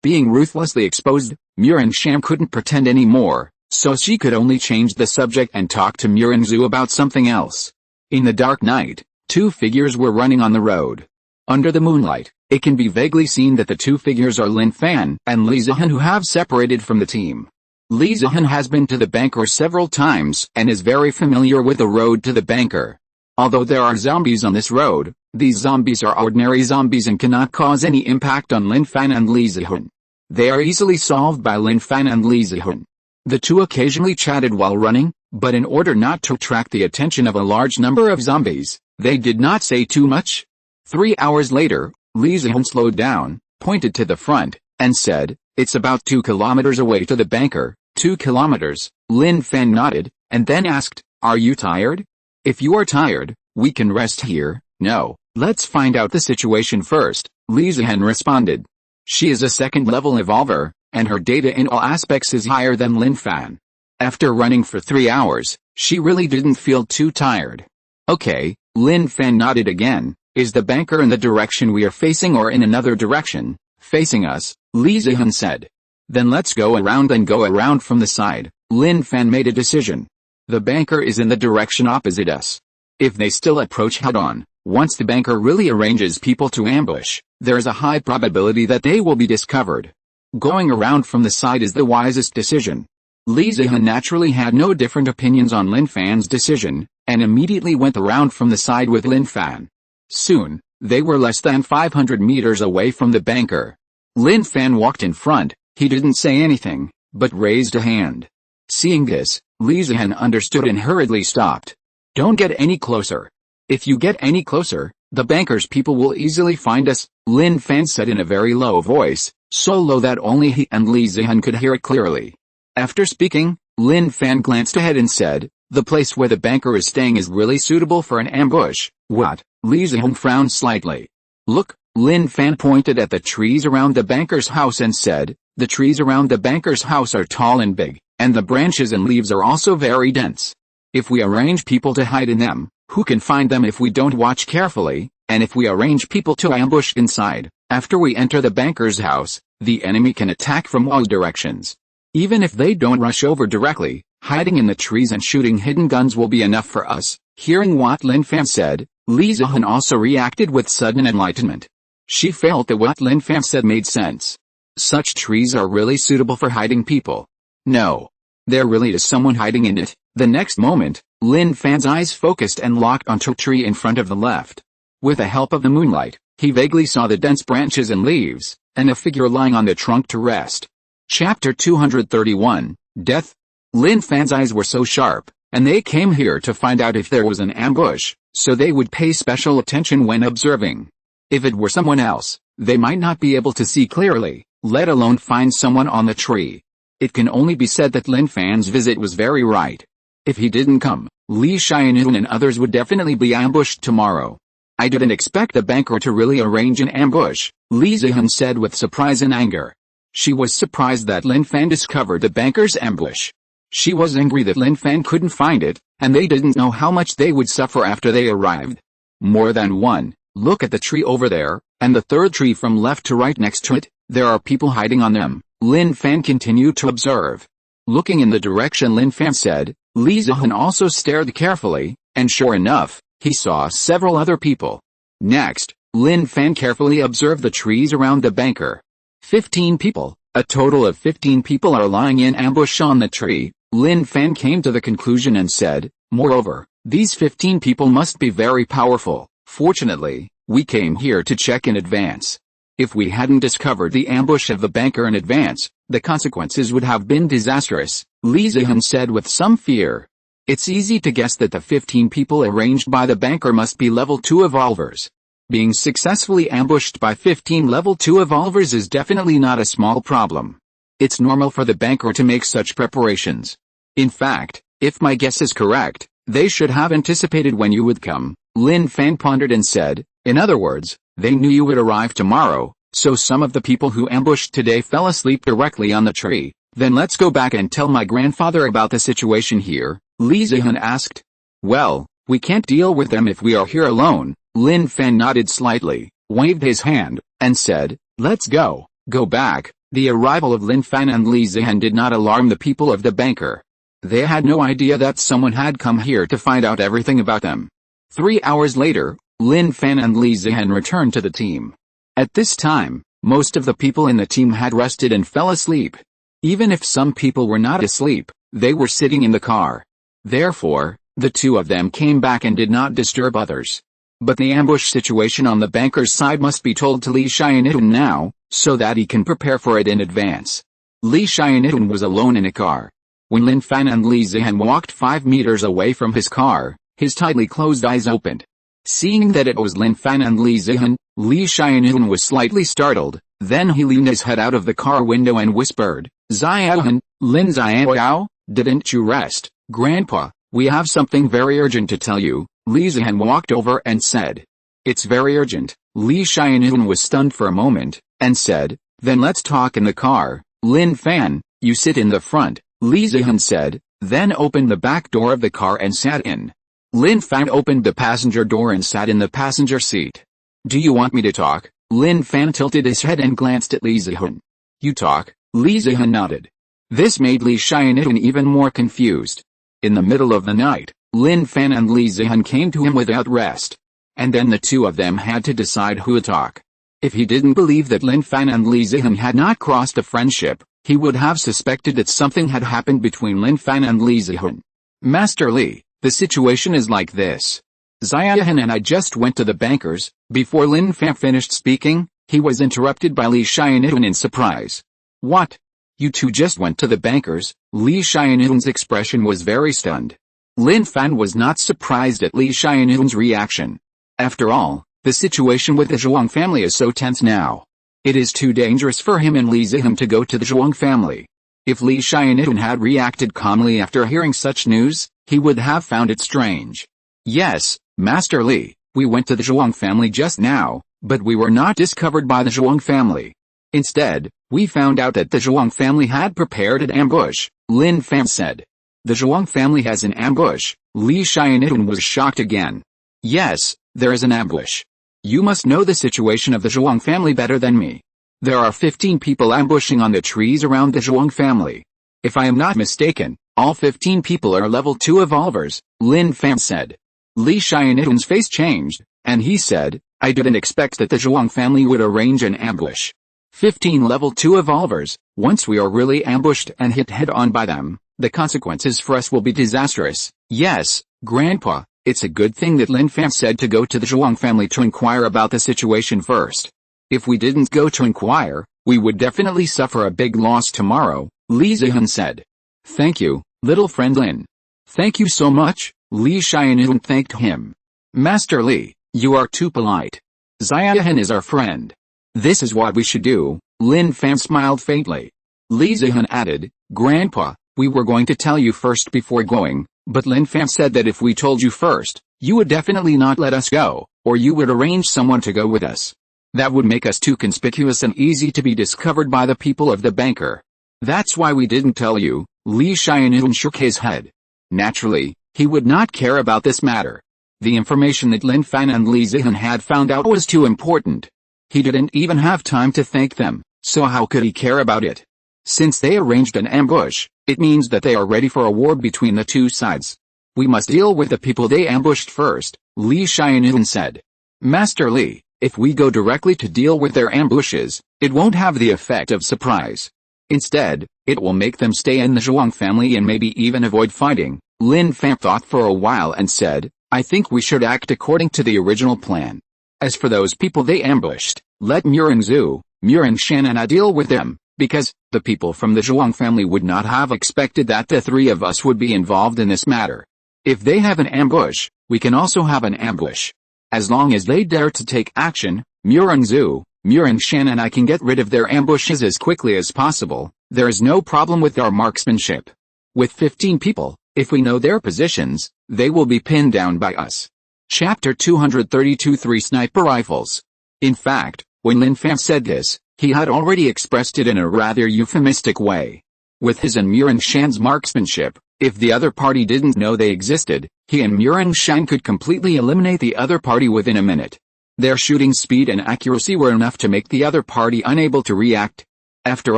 S1: Being ruthlessly exposed, Murin Shan couldn't pretend anymore, so she could only change the subject and talk to Murin Zhu about something else. In the dark night, two figures were running on the road. Under the moonlight, it can be vaguely seen that the two figures are Lin Fan and Li Zihan, who have separated from the team. Li Zihan has been to the banker several times and is very familiar with the road to the banker. Although there are zombies on this road, these zombies are ordinary zombies and cannot cause any impact on Lin Fan and Li Zihan. They are easily solved by Lin Fan and Li Zihan. The two occasionally chatted while running, but in order not to attract the attention of a large number of zombies, they did not say too much. 3 hours later, Li Zihan slowed down, pointed to the front, and said, it's about 2 kilometers away to the banker. 2 kilometers, Lin Fan nodded, and then asked, are you tired? If you are tired, we can rest here. No, let's find out the situation first, Li Zihan responded. She is a second-level evolver, and her data in all aspects is higher than Lin Fan. After running for 3 hours, she really didn't feel too tired. Okay, Lin Fan nodded again. Is the banker in the direction we are facing or in another direction? Facing us, Li Zihan said. Then let's go around and go around from the side. Lin Fan made a decision. The banker is in the direction opposite us. If they still approach head-on, once the banker really arranges people to ambush, there is a high probability that they will be discovered. Going around from the side is the wisest decision. Li Zihan naturally had no different opinions on Lin Fan's decision, and immediately went around from the side with Lin Fan. Soon, they were less than 500 meters away from the banker. Lin Fan walked in front. He didn't say anything, but raised a hand. Seeing this, Li Zihan understood and hurriedly stopped. Don't get any closer. If you get any closer, the banker's people will easily find us, Lin Fan said in a very low voice, so low that only he and Li Zihan could hear it clearly. After speaking, Lin Fan glanced ahead and said, the place where the banker is staying is really suitable for an ambush. What? Li Zihan frowned slightly. Look, Lin Fan pointed at the trees around the banker's house and said, the trees around the banker's house are tall and big, and the branches and leaves are also very dense. If we arrange people to hide in them, who can find them if we don't watch carefully? And if we arrange people to ambush inside, after we enter the banker's house, the enemy can attack from all directions. Even if they don't rush over directly, hiding in the trees and shooting hidden guns will be enough for us. Hearing what Lin Fan said, Li Zihan also reacted with sudden enlightenment. She felt that what Lin Fan said made sense. Such trees are really suitable for hiding people. No. There really is someone hiding in it. The next moment, Lin Fan's eyes focused and locked onto a tree in front of the left. With the help of the moonlight, he vaguely saw the dense branches and leaves, and a figure lying on the trunk to rest. Chapter 231, Death. Lin Fan's eyes were so sharp, and they came here to find out if there was an ambush, so they would pay special attention when observing. If it were someone else, they might not be able to see clearly, let alone find someone on the tree. It can only be said that Lin Fan's visit was very right. If he didn't come, Li Xianun and others would definitely be ambushed tomorrow. I didn't expect the banker to really arrange an ambush, Li Zihan said with surprise and anger. She was surprised that Lin Fan discovered the banker's ambush. She was angry that Lin Fan couldn't find it, and they didn't know how much they would suffer after they arrived. More than one. Look at the tree over there, and the third tree from left to right next to it, there are people hiding on them, Lin Fan continued to observe. Looking in the direction Lin Fan said, Li Zihan also stared carefully, and sure enough, he saw several other people. Next, Lin Fan carefully observed the trees around the banker. 15 people, a total of 15 people are lying in ambush on the tree, Lin Fan came to the conclusion and said, moreover, these 15 people must be very powerful. Fortunately, we came here to check in advance. If we hadn't discovered the ambush of the banker in advance, the consequences would have been disastrous, Li Zihan said with some fear. It's easy to guess that the 15 people arranged by the banker must be level 2 evolvers. Being successfully ambushed by 15 level 2 evolvers is definitely not a small problem. It's normal for the banker to make such preparations. In fact, if my guess is correct, they should have anticipated when you would come, Lin Fan pondered and said. In other words, they knew you would arrive tomorrow, so some of the people who ambushed today fell asleep directly on the tree. Then let's go back and tell my grandfather about the situation here, Li Zihan asked. Well, we can't deal with them if we are here alone, Lin Fan nodded slightly, waved his hand, and said, let's go back. The arrival of Lin Fan and Li Zihan did not alarm the people of the banker. They had no idea that someone had come here to find out everything about them. 3 hours later, Lin Fan and Li Zihan returned to the team. At this time, most of the people in the team had rested and fell asleep. Even if some people were not asleep, they were sitting in the car. Therefore, the two of them came back and did not disturb others. But the ambush situation on the banker's side must be told to Li Xianun now, so that he can prepare for it in advance. Li Xianun was alone in a car. When Lin Fan and Li Zihan walked 5 meters away from his car, his tightly closed eyes opened. Seeing that it was Lin Fan and Li Zihan, Li Xianun was slightly startled, then he leaned his head out of the car window and whispered, Ziaohan, Lin Ziao, didn't you rest, Grandpa, we have something very urgent to tell you, Li Zihan walked over and said. It's very urgent, Li Xianun was stunned for a moment, and said, then let's talk in the car, Lin Fan, you sit in the front, Li Zihan said, then opened the back door of the car and sat in. Lin Fan opened the passenger door and sat in the passenger seat. Do you want me to talk? Lin Fan tilted his head and glanced at Li Zihan. You talk, Li Zihan nodded. This made Li Xianun even more confused. In the middle of the night, Lin Fan and Li Zihan came to him without rest. And then the two of them had to decide who would talk. If he didn't believe that Lin Fan and Li Zihan had not crossed a friendship, he would have suspected that something had happened between Lin Fan and Li Zihan. Master Li, the situation is like this. Ziaohan and I just went to the bankers. Before Lin Fan finished speaking, he was interrupted by Li Xianun in surprise. What? You two just went to the bankers? Li Xianun's expression was very stunned. Lin Fan was not surprised at Li Xianun's reaction. After all, the situation with the Zhuang family is so tense now. It is too dangerous for him and Li Zihan to go to the Zhuang family. If Li Xianun had reacted calmly after hearing such news, he would have found it strange. Yes, Master Li, we went to the Zhuang family just now, but we were not discovered by the Zhuang family. Instead, we found out that the Zhuang family had prepared an ambush, Lin Fan said. The Zhuang family has an ambush, Li Xianun was shocked again. Yes, there is an ambush. You must know the situation of the Zhuang family better than me. There are 15 people ambushing on the trees around the Zhuang family. If I am not mistaken, all 15 people are level 2 evolvers, Lin Fan said. Li Xianun's face changed, and he said, I didn't expect that the Zhuang family would arrange an ambush. 15 level 2 evolvers, once we are really ambushed and hit head-on by them, the consequences for us will be disastrous. Yes, Grandpa, it's a good thing that Lin Fan said to go to the Zhuang family to inquire about the situation first. If we didn't go to inquire, we would definitely suffer a big loss tomorrow, Li Zihan said. Thank you, little friend Lin. Thank you so much, Li Xianun thanked him. Master Li, you are too polite. Zihan is our friend. This is what we should do. Lin Fan smiled faintly. Li Zihan added, Grandpa, we were going to tell you first before going, but Lin Fan said that if we told you first, you would definitely not let us go, or you would arrange someone to go with us. That would make us too conspicuous and easy to be discovered by the people of the banker. That's why we didn't tell you. Li Xianun shook his head. Naturally, he would not care about this matter. The information that Lin Fan and Li Zihan had found out was too important. He didn't even have time to thank them, so how could he care about it? Since they arranged an ambush, it means that they are ready for a war between the two sides. We must deal with the people they ambushed first, Li Xianun said. Master Li, if we go directly to deal with their ambushes, it won't have the effect of surprise. Instead, it will make them stay in the Zhuang family and maybe even avoid fighting. Lin Fan thought for a while and said, I think we should act according to the original plan. As for those people they ambushed, let Murengzu, Murengshan and I deal with them, because the people from the Zhuang family would not have expected that the three of us would be involved in this matter. If they have an ambush, we can also have an ambush. As long as they dare to take action, Murengzu, Murengshan and I can get rid of their ambushes as quickly as possible. There is no problem with our marksmanship. With 15 people, if we know their positions, they will be pinned down by us. Chapter 232 3 Sniper Rifles. In fact, when Lin Fan said this, he had already expressed it in a rather euphemistic way. With his and Murengshan's marksmanship, if the other party didn't know they existed, he and Murengshan could completely eliminate the other party within a minute. Their shooting speed and accuracy were enough to make the other party unable to react. After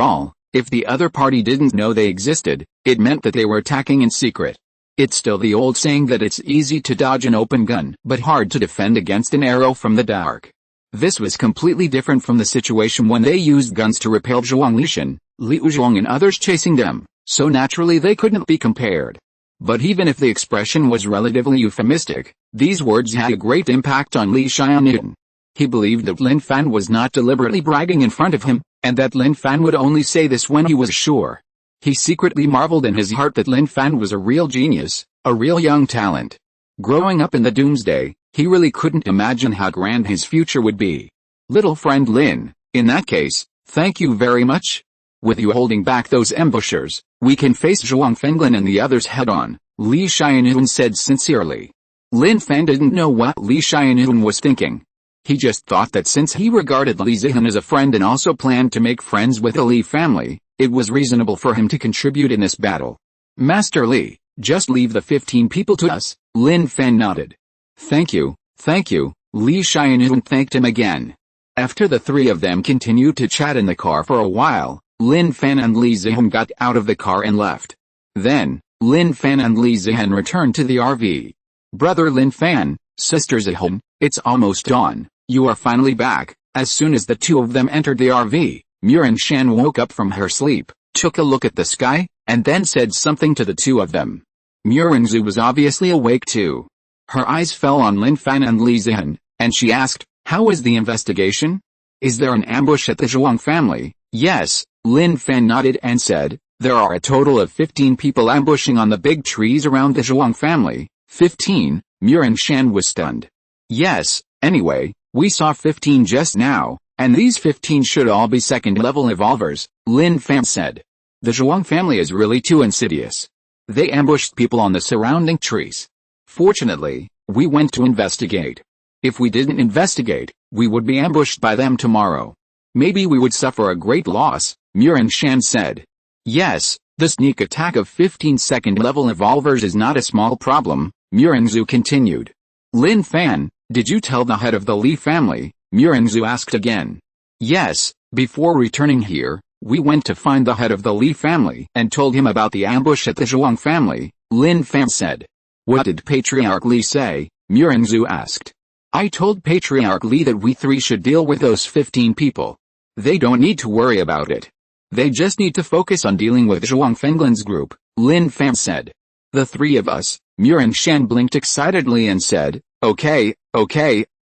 S1: all, if the other party didn't know they existed, it meant that they were attacking in secret. It's still the old saying that it's easy to dodge an open gun, but hard to defend against an arrow from the dark. This was completely different from the situation when they used guns to repel Zhuang Lishan, Liu Zhuang and others chasing them, so naturally they couldn't be compared. But even if the expression was relatively euphemistic, these words had a great impact on Li Xianun. He believed that Lin Fan was not deliberately bragging in front of him, and that Lin Fan would only say this when he was sure. He secretly marveled in his heart that Lin Fan was a real genius, a real young talent. Growing up in the doomsday, he really couldn't imagine how grand his future would be. Little friend Lin, in that case, thank you very much. With you holding back those ambushers, we can face Zhuang Fenglin and the others head-on, Li Xianun said sincerely. Lin Fan didn't know what Li Xianun was thinking. He just thought that since he regarded Li Zihan as a friend and also planned to make friends with the Li family, it was reasonable for him to contribute in this battle. Master Li, just leave the 15 people to us, Lin Fan nodded. Thank you, Li Xianun thanked him again. After the three of them continued to chat in the car for a while, Lin Fan and Li Zihan got out of the car and left. Then, Lin Fan and Li Zihan returned to the RV. Brother Lin Fan, sister Zihan, it's almost dawn, you are finally back. As soon as the two of them entered the RV, Murengshan woke up from her sleep, took a look at the sky, and then said something to the two of them. Murengzu was obviously awake too. Her eyes fell on Lin Fan and Li Zihan, and she asked, how is the investigation? Is there an ambush at the Zhuang family? Yes, Lin Fan nodded and said, there are a total of 15 people ambushing on the big trees around the Zhuang family. 15, Murengshan was stunned. Yes, anyway, we saw 15 just now, and these 15 should all be second-level evolvers, Lin Fan said. The Zhuang family is really too insidious. They ambushed people on the surrounding trees. Fortunately, we went to investigate. If we didn't investigate, we would be ambushed by them tomorrow. Maybe we would suffer a great loss, Murengshan said. Yes, the sneak attack of 15 second-level evolvers is not a small problem, Murengzu continued. Lin Fan, did you tell the head of the Li family? Murengzu asked again. Yes, before returning here, we went to find the head of the Li family and told him about the ambush at the Zhuang family, Lin Fan said. What did Patriarch Li say? Murengzu asked. I told Patriarch Li that we three should deal with those 15 people. They don't need to worry about it. They just need to focus on dealing with Zhuang Fenglin's group, Lin Fan said. The three of us, Murengshan blinked excitedly and said, okay,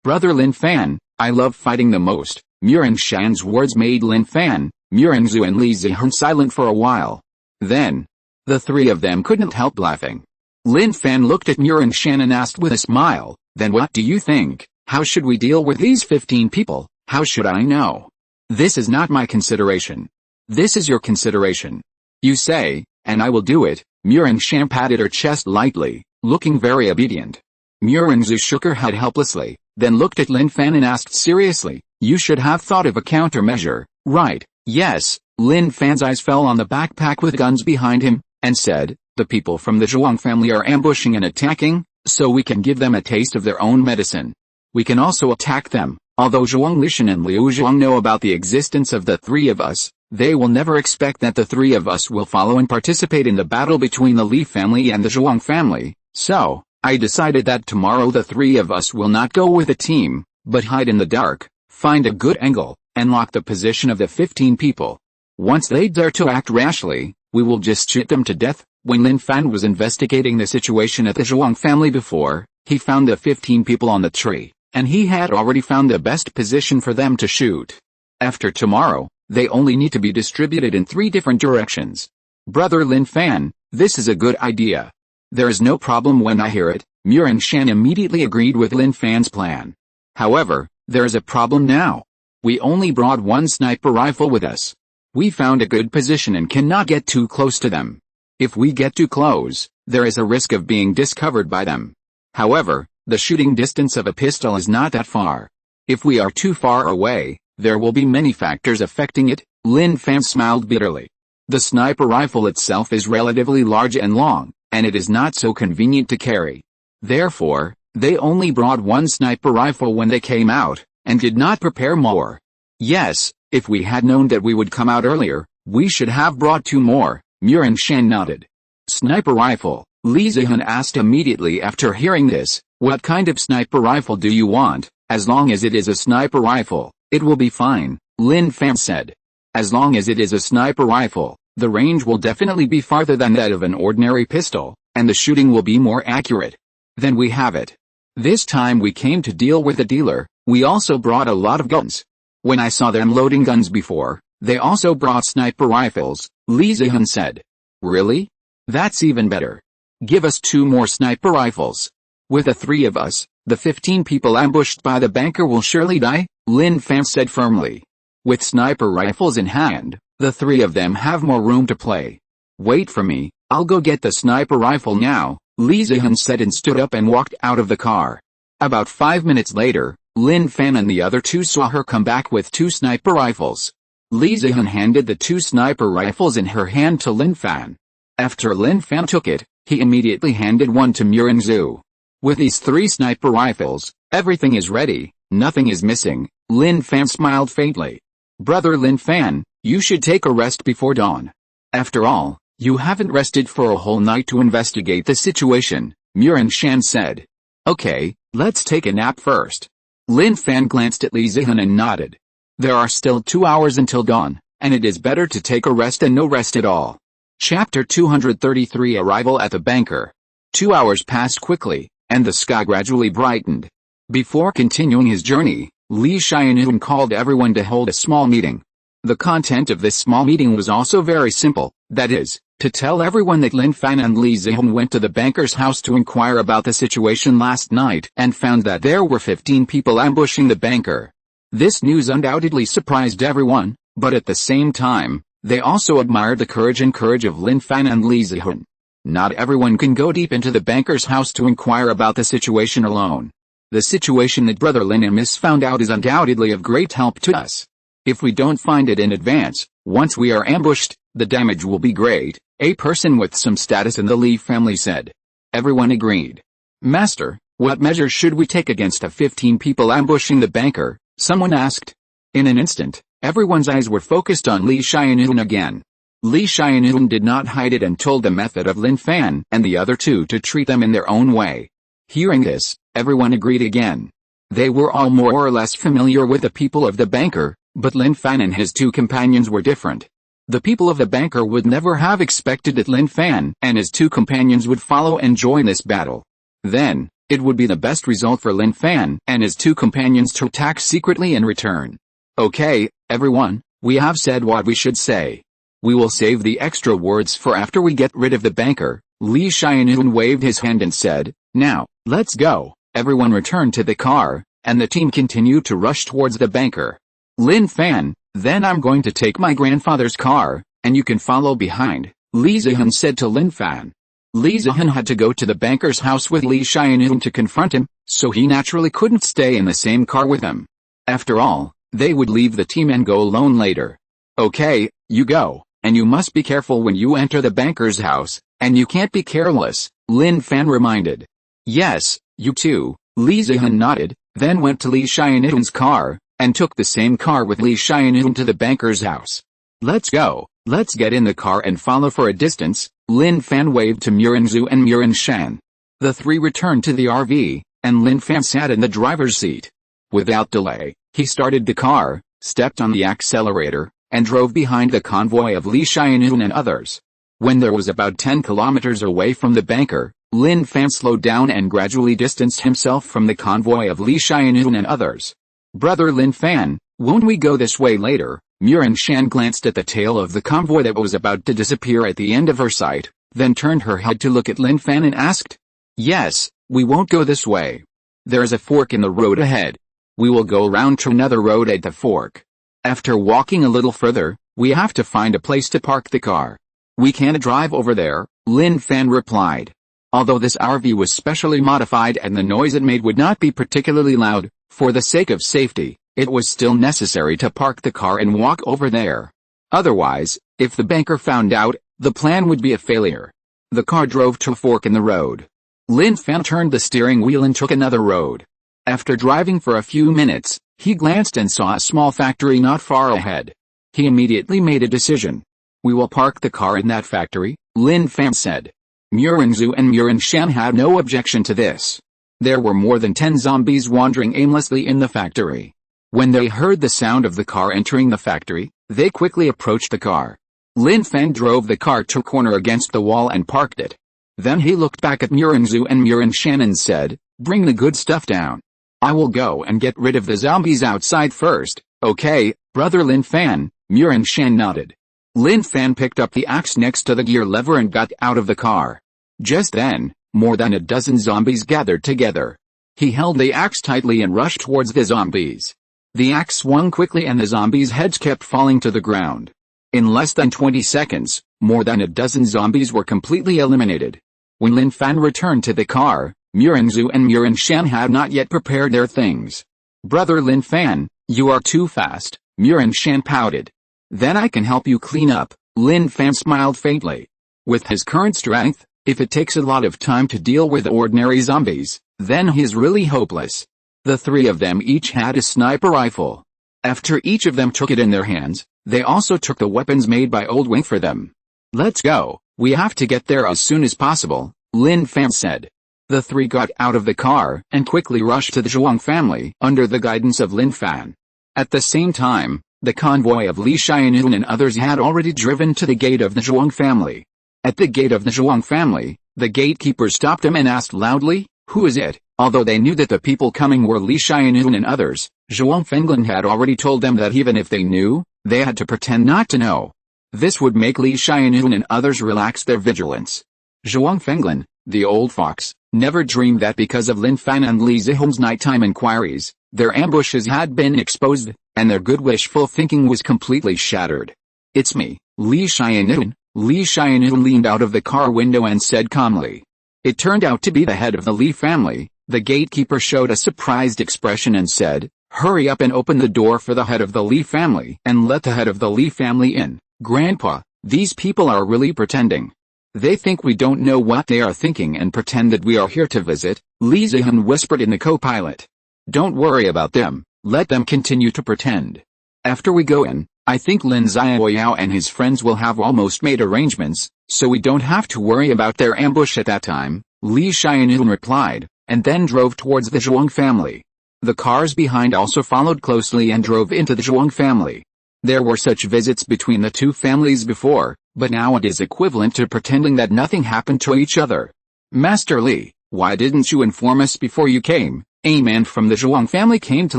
S1: brother Lin Fan, I love fighting the most. Murengshan's words made Lin Fan, Murengzu and Li Zihan silent for a while. Then, the three of them couldn't help laughing. Lin Fan looked at Murengshan and asked with a smile, Then what do you think? How should we deal with these 15 people? How should I know? This is not my consideration. This is your consideration. You say, and I will do it. Murenshan patted her chest lightly, looking very obedient. Murenzu shook her head helplessly, then looked at Lin Fan and asked seriously, you should have thought of a countermeasure, right? Yes. Lin Fan's eyes fell on the backpack with guns behind him, and said, the people from the Zhuang family are ambushing and attacking, so we can give them a taste of their own medicine. We can also attack them. Although Zhuang Lishan and Liu Zhuang know about the existence of the three of us, they will never expect that the three of us will follow and participate in the battle between the Li family and the Zhuang family, so, I decided that tomorrow the three of us will not go with a team, but hide in the dark, find a good angle, and lock the position of the 15 people. Once they dare to act rashly, we will just shoot them to death. When Lin Fan was investigating the situation at the Zhuang family before, he found the 15 people on the tree, and he had already found the best position for them to shoot. After tomorrow, they only need to be distributed in 3 different directions. Brother Lin Fan, this is a good idea. There is no problem when I hear it. Murenshan immediately agreed with Lin Fan's plan. However, there is a problem now. We only brought 1 sniper rifle with us. We found a good position and cannot get too close to them. If we get too close, there is a risk of being discovered by them. However, the shooting distance of a pistol is not that far. If we are too far away, there will be many factors affecting it. Lin Fan smiled bitterly. The sniper rifle itself is relatively large and long, and it is not so convenient to carry. Therefore, they only brought 1 sniper rifle when they came out, and did not prepare more. Yes, if we had known that we would come out earlier, we should have brought 2 more, Murenshan nodded. Sniper rifle, Li Zihan asked immediately after hearing this, what kind of sniper rifle do you want? As long as it is a sniper rifle, it will be fine, Lin Fan said. As long as it is a sniper rifle, the range will definitely be farther than that of an ordinary pistol, and the shooting will be more accurate. Then we have it. This time we came to deal with a dealer. We also brought a lot of guns. When I saw them loading guns before, they also brought sniper rifles, Li Zihan said. Really? That's even better. Give us 2 more sniper rifles. With the 3 of us, the 15 people ambushed by the banker will surely die, Lin Fan said firmly. With sniper rifles in hand, the 3 of them have more room to play. Wait for me, I'll go get the sniper rifle now, Li Zihan said and stood up and walked out of the car. About 5 minutes later, Lin Fan and the other 2 saw her come back with 2 sniper rifles. Li Zihan handed the 2 sniper rifles in her hand to Lin Fan. After Lin Fan took it, he immediately handed one to Murenzu. With these 3 sniper rifles, everything is ready, nothing is missing, Lin Fan smiled faintly. Brother Lin Fan, you should take a rest before dawn. After all, you haven't rested for a whole night to investigate the situation, Murenshan said. Okay, let's take a nap first. Lin Fan glanced at Li Zihan and nodded. There are still 2 hours until dawn, and it is better to take a rest than no rest at all. Chapter 233 Arrival at the Banker. 2 hours passed quickly, and the sky gradually brightened. Before continuing his journey, Li Xianun called everyone to hold a small meeting. The content of this small meeting was also very simple, that is, to tell everyone that Lin Fan and Li Zihan went to the banker's house to inquire about the situation last night and found that there were 15 people ambushing the banker. This news undoubtedly surprised everyone, but at the same time, they also admired the courage of Lin Fan and Li Zihan. Not everyone can go deep into the banker's house to inquire about the situation alone. The situation that Brother Lin and Miss found out is undoubtedly of great help to us. If we don't find it in advance, once we are ambushed, the damage will be great, a person with some status in the Li family said. Everyone agreed. Master, what measures should we take against 15 people ambushing the banker? Someone asked. In an instant, everyone's eyes were focused on Li Xianun again. Li Xianun did not hide it and told the method of Lin Fan and the other 2 to treat them in their own way. Hearing this, everyone agreed again. They were all more or less familiar with the people of the banker, but Lin Fan and his 2 companions were different. The people of the banker would never have expected that Lin Fan and his 2 companions would follow and join this battle. Then, it would be the best result for Lin Fan and his 2 companions to attack secretly in return. Okay, everyone, we have said what we should say. We will save the extra words for after we get rid of the banker. Li Xianun waved his hand and said, now, let's go. Everyone returned to the car, and the team continued to rush towards the banker. Lin Fan, then I'm going to take my grandfather's car, and you can follow behind, Li Zihan said to Lin Fan. Li Zihan had to go to the banker's house with Li Xianun to confront him, so he naturally couldn't stay in the same car with him. After all, they would leave the team and go alone later. Okay, you go, and you must be careful when you enter the banker's house, and you can't be careless, Lin Fan reminded. Yes, you too, Li Zihan nodded, then went to Li Xianun's car, and took the same car with Li Xianun to the banker's house. Let's go, let's get in the car and follow for a distance, Lin Fan waved to Muranzhu and Muranshan. The three returned to the RV, and Lin Fan sat in the driver's seat. Without delay, he started the car, stepped on the accelerator, and drove behind the convoy of Li Xianun and others. When there was about 10 kilometers away from the banker, Lin Fan slowed down and gradually distanced himself from the convoy of Li Xianun and others. Brother Lin Fan, won't we go this way later? Muranshan glanced at the tail of the convoy that was about to disappear at the end of her sight, then turned her head to look at Lin Fan and asked. Yes, we won't go this way. There's a fork in the road ahead. We will go around to another road at the fork. After walking a little further, we have to find a place to park the car. We can't drive over there, Lin Fan replied. Although this RV was specially modified and the noise it made would not be particularly loud, for the sake of safety, it was still necessary to park the car and walk over there. Otherwise, if the banker found out, the plan would be a failure. The car drove to a fork in the road. Lin Fan turned the steering wheel and took another road. After driving for a few minutes, he glanced and saw a small factory not far ahead. He immediately made a decision. We will park the car in that factory, Lin Fan said. Muranzhu and Muranshan had no objection to this. There were more than 10 zombies wandering aimlessly in the factory. When they heard the sound of the car entering the factory, they quickly approached the car. Lin Fan drove the car to a corner against the wall and parked it. Then he looked back at Muranzhu and Muranshan and said, bring the good stuff down. I will go and get rid of the zombies outside first, okay, brother Lin Fan, Muranshan nodded. Lin Fan picked up the axe next to the gear lever and got out of the car. Just then, more than a dozen zombies gathered together. He held the axe tightly and rushed towards the zombies. The axe swung quickly and the zombies' heads kept falling to the ground. In less than 20 seconds, more than a dozen zombies were completely eliminated. When Lin Fan returned to the car, Muranzhu and Muranshan had not yet prepared their things. Brother Lin Fan, you are too fast, Muranshan pouted. Then I can help you clean up, Lin Fan smiled faintly. With his current strength, if it takes a lot of time to deal with ordinary zombies, then he's really hopeless. The three of them each had a sniper rifle. After each of them took it in their hands, they also took the weapons made by Old Wing for them. Let's go, we have to get there as soon as possible, Lin Fan said. The three got out of the car and quickly rushed to the Zhuang family under the guidance of Lin Fan. At the same time, the convoy of Li Xianun and others had already driven to the gate of the Zhuang family. At the gate of the Zhuang family, the gatekeeper stopped them and asked loudly, who is it? Although they knew that the people coming were Li Xianun and others, Zhuang Fenglan had already told them that even if they knew, they had to pretend not to know. This would make Li Xianun and others relax their vigilance. Zhuang Fenglan, the old fox, never dreamed that because of Lin Fan and Li Zihong's nighttime inquiries, their ambushes had been exposed, and their good wishful thinking was completely shattered. It's me, Li Xianun. Li Xianun leaned out of the car window and said calmly. It turned out to be the head of the Li family. The gatekeeper showed a surprised expression and said, hurry up and open the door for the head of the Li family and let the head of the Li family in. Grandpa, these people are really pretending. They think we don't know what they are thinking and pretend that we are here to visit, Li Zihan whispered in the co-pilot. Don't worry about them, let them continue to pretend. After we go in, I think Lin Xiaoyao and his friends will have almost made arrangements, so we don't have to worry about their ambush at that time, Li Xianun replied, and then drove towards the Zhuang family. The cars behind also followed closely and drove into the Zhuang family. There were such visits between the two families before, but now it is equivalent to pretending that nothing happened to each other. Master Li, why didn't you inform us before you came? A man from the Zhuang family came to